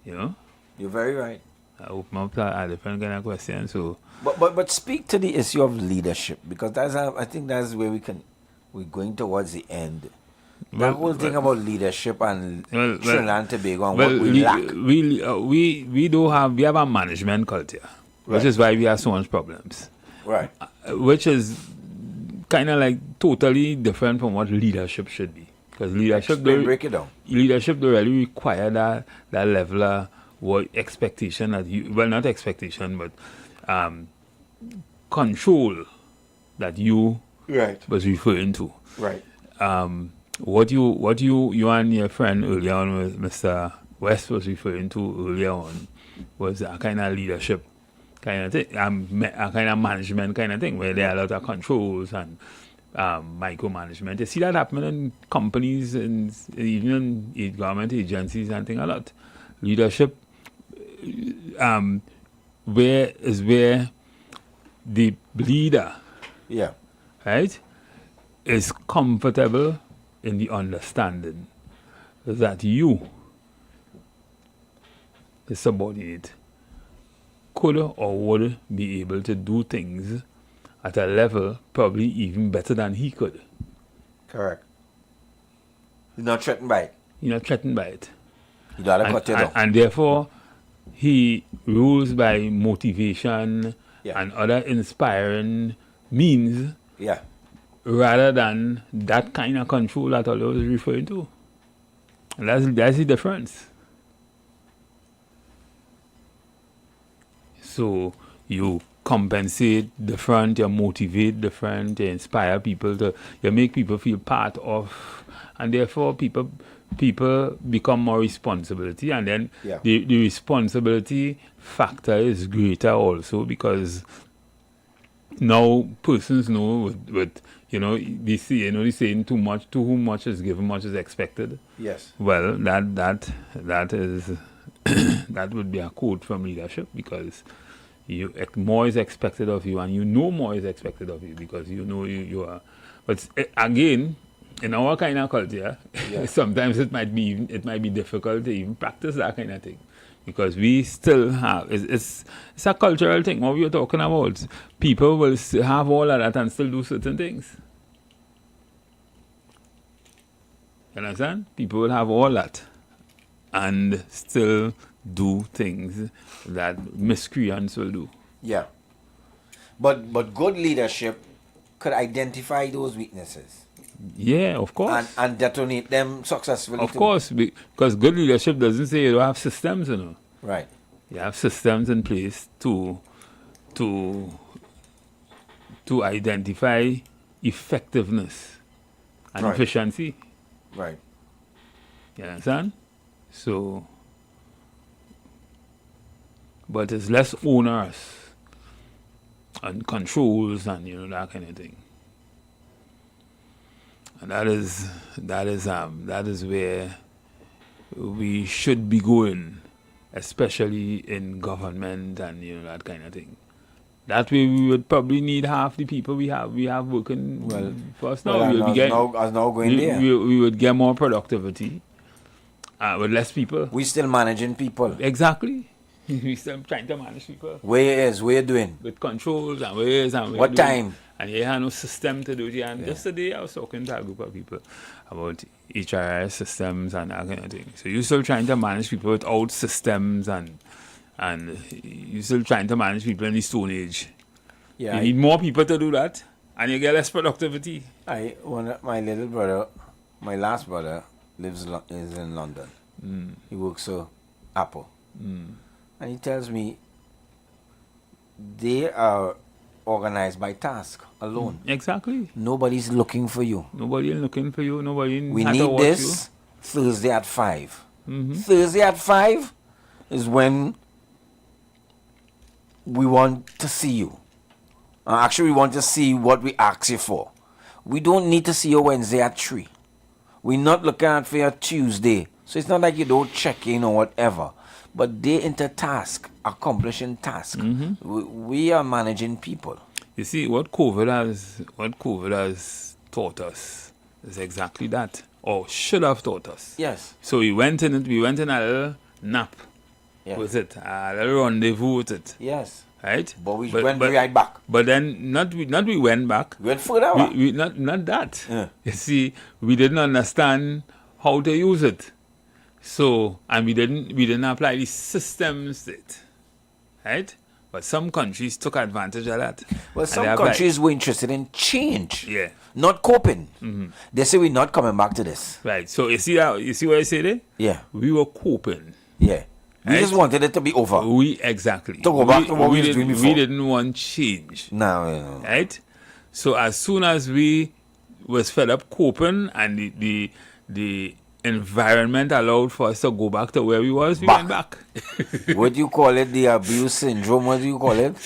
you know, you're very right. Open up a different kind of question. So, but speak to the issue of leadership because I think that's where we're going towards the end. That whole thing about leadership and Trinidad and Tobago and what we lack. We have a management culture, which is why we have so much problems. Right. Which is kind of like totally different from what leadership should be. Because leadership break it down. Leadership don't really require that level of what expectation that you not expectation but control that you was referring to. Right. What you and your friend earlier on with Mr. West was referring to earlier on was a kind of leadership kind of thing, a kind of management kind of thing, where there are a lot of controls and micromanagement. You see that happening in companies and even in government agencies and things a lot. Leadership, where the leader, right, is comfortable in the understanding that you, the subordinate, could or would be able to do things at a level probably even better than he could. Correct. He's not threatened by it. He's not threatened by it. He gotta cut it off. And therefore, he rules by motivation and other inspiring means rather than that kind of control that Oliver was referring to. And that's the difference. So you compensate different, you motivate different, you inspire people, you make people feel part of, and therefore people become more responsibility, and then the responsibility factor is greater also, because now persons know with the saying, to whom much is given, much is expected. Yes. Well, that is that would be a quote from leadership, because more is expected of you, and more is expected of you, because you are. But again, in our kind of culture, sometimes it might be difficult to even practice that kind of thing, because we still have it's a cultural thing. What we were talking about, people will have all of that and still do certain things. You understand? People will have all that and still do things that miscreants will do. Yeah. But good leadership could identify those weaknesses. Yeah, of course. And detonate them successfully. Of course, because good leadership doesn't say you don't have systems, Right. You have systems in place to identify effectiveness and efficiency. Right. You understand? So, but it's less onerous and controls and that kind of thing. And that is where we should be going, especially in government and that kind of thing. That way we would probably need half the people we have working for us now. We would get more productivity with less people. We still managing people. Exactly. We still trying to manage people. Where you doing? With controls and ways and what time? And you have no system to do it. And just today I was talking to a group of people about HRIS systems and that kind of thing. So you're still trying to manage people without systems, and you're still trying to manage people in the Stone Age. Yeah, you need more people to do that, and you get less productivity. My little brother, my last brother, is in London. He works for Apple. And he tells me they are organized by task alone. Exactly. Nobody's looking for you. Nobody looking for you. We need this Thursday at 5. Thursday at 5 is when we want to see you. Actually, we want to see what we ask you for. We don't need to see you Wednesday at 3. We're not looking at for your Tuesday. So it's not like you don't check in or whatever. But they into task, accomplishing task. We are managing people. You see, what COVID has taught us is exactly that, or should have taught us. Yes. So we went in a little nap. Yes. Was it a little rendezvous with it? Yes. Right. But we went right back. But then not we went back. We went further back. We not that. Yeah. You see, we didn't understand how to use it. So, and we didn't apply the systems to it, right? But some countries took advantage of that. Well, some countries were interested in change, yeah, not coping. They say we're not coming back to this. Right. So you see what I say there? Yeah. We were coping. Yeah. We just wanted it to be over. Exactly. To go back to what we was doing before. We didn't want change. No. Right. So as soon as we was fed up coping, and the environment allowed for us to go back to where we was, we went back. What do you call it? The abuse syndrome? What do you call it?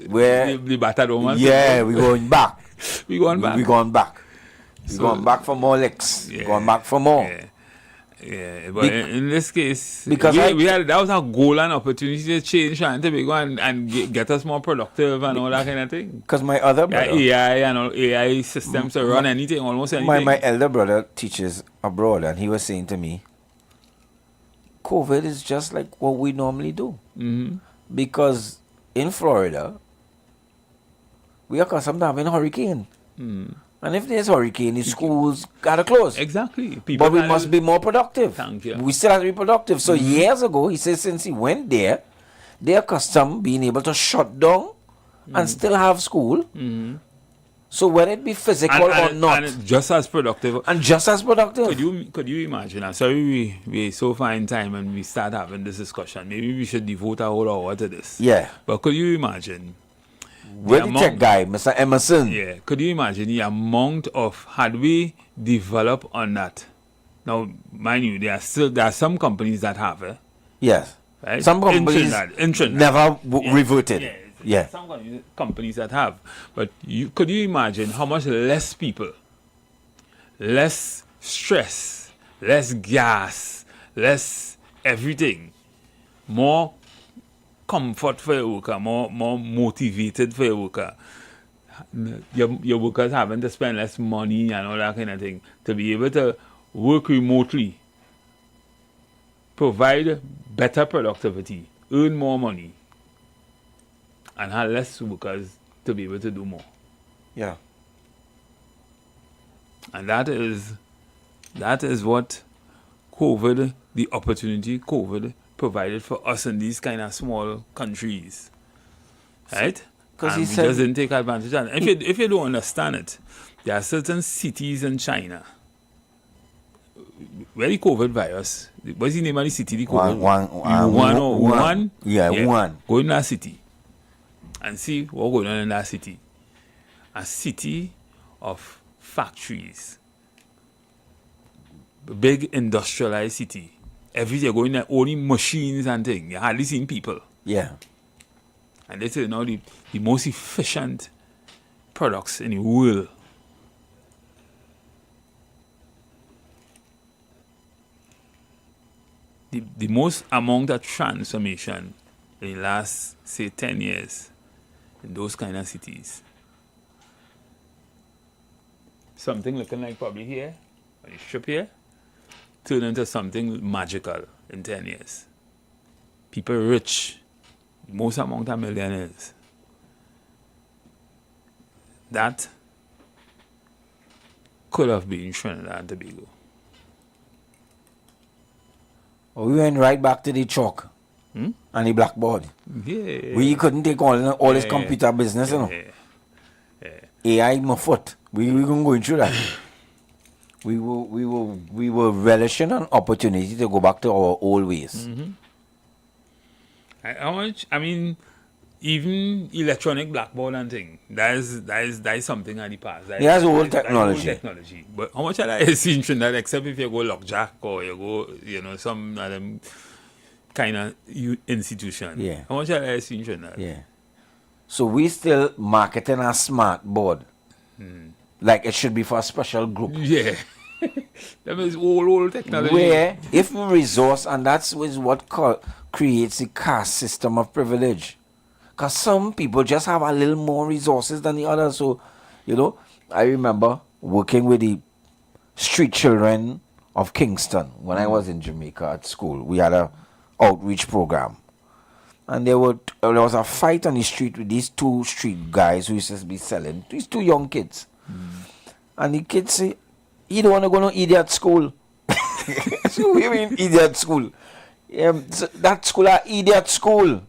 Where the battered woman. Yeah, we going back. We going back. We going back. We going back for more licks. Yeah, Going back for more. Yeah, but in this case, because we had that was a goal and opportunity to change and to go and get us more productive and all that kind of thing. Because my other brother, AI and all AI systems to run anything, almost anything. My elder brother teaches abroad, and he was saying to me, COVID is just like what we normally do. Mm-hmm. Because in Florida, we are accustomed to having a hurricane. Mm. And if there's a hurricane, the schools gotta close. Exactly. But we must be more productive. Thank you. We still have to be productive. So years ago, he says since he went there, they're accustomed being able to shut down and still have school. Mm-hmm. So whether it be physical or not. And just as productive. And just as productive. Could you imagine? I'm sorry we so find time and we start having this discussion. Maybe we should devote a whole hour to this. Yeah. But could you imagine? Where the tech guy, Mr. Emerson? Yeah. Could you imagine the amount of, had we developed on that? Now, mind you, there are some companies that have it. Yes. Right? Some companies never reverted. Yeah. Some companies that have. But could you imagine how much less people, less stress, less gas, less everything, more comfort for your worker, more motivated for your worker. Your workers having to spend less money and all that kind of thing to be able to work remotely, provide better productivity, earn more money, and have less workers to be able to do more. Yeah. And that is what COVID, the opportunity COVID provided for us in these kind of small countries, right? Because we just didn't take advantage of it. If you don't understand it, there are certain cities in China where the COVID virus, what's the name of the city? The COVID? Wuhan. Yeah, Wuhan. Go in that city and see what's going on in that city. A city of factories, big industrialized city. Every day going there, only machines and things. You hardly seen people. Yeah. And they say now the most efficient products in the world. The most amount of transformation in the last, say, 10 years in those kind of cities. Something looking like probably here, on the strip here, turn into something magical in 10 years. People rich, most amount of millionaires. That could have been Trinidad and Tobago. We went right back to the chalk and the blackboard. Yeah. We couldn't take all this computer business, you know. AI my foot. We were going through that. We were relishing an opportunity to go back to our old ways. Mm-hmm. How much? I mean, even electronic blackboard and thing. That is something at the past. That's old technology. But how much of that is in Trinidad, except if you go Lockjack or you go, some of them kind of institution. Yeah. How much of that is in Trinidad? Yeah. So we still marketing a smart board. Like it should be for a special group. Yeah. That is old technology. Where if we resource, and that's what creates the caste system of privilege. Because some people just have a little more resources than the others. So, I remember working with the street children of Kingston when I was in Jamaica at school. We had a outreach program. And there was a fight on the street with these two street guys who used to be selling, these two young kids. And the kids say, you don't want to go to idiot school. So we mean idiot school. So that school are idiot school.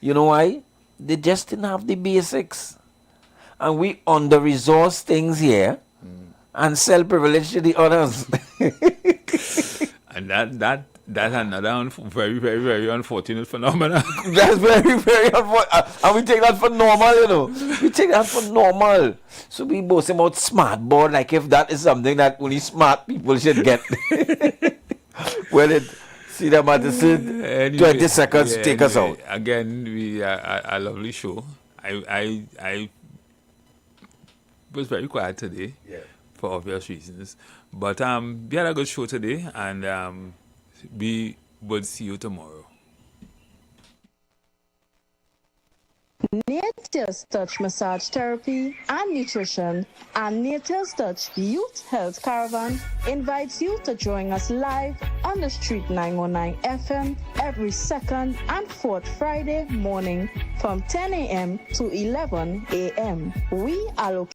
You know why? They just didn't have the basics. And we under-resource things here and sell privilege to the others. And that That's another very, very, very unfortunate phenomenon. That's very, very unfortunate. And we take that for normal, you know. We take that for normal. So we boast about smart board, like if that is something that only smart people should get. Well, see them at the 20 seconds, take us out. Again, we a lovely show. I was very quiet today for obvious reasons. But we had a good show today, and we will see you tomorrow. Nature's Touch Massage Therapy and Nutrition and Nature's Touch Youth Health Caravan invites you to join us live on the Street 919 FM every second and fourth Friday morning from 10 a.m. to 11 a.m. We are located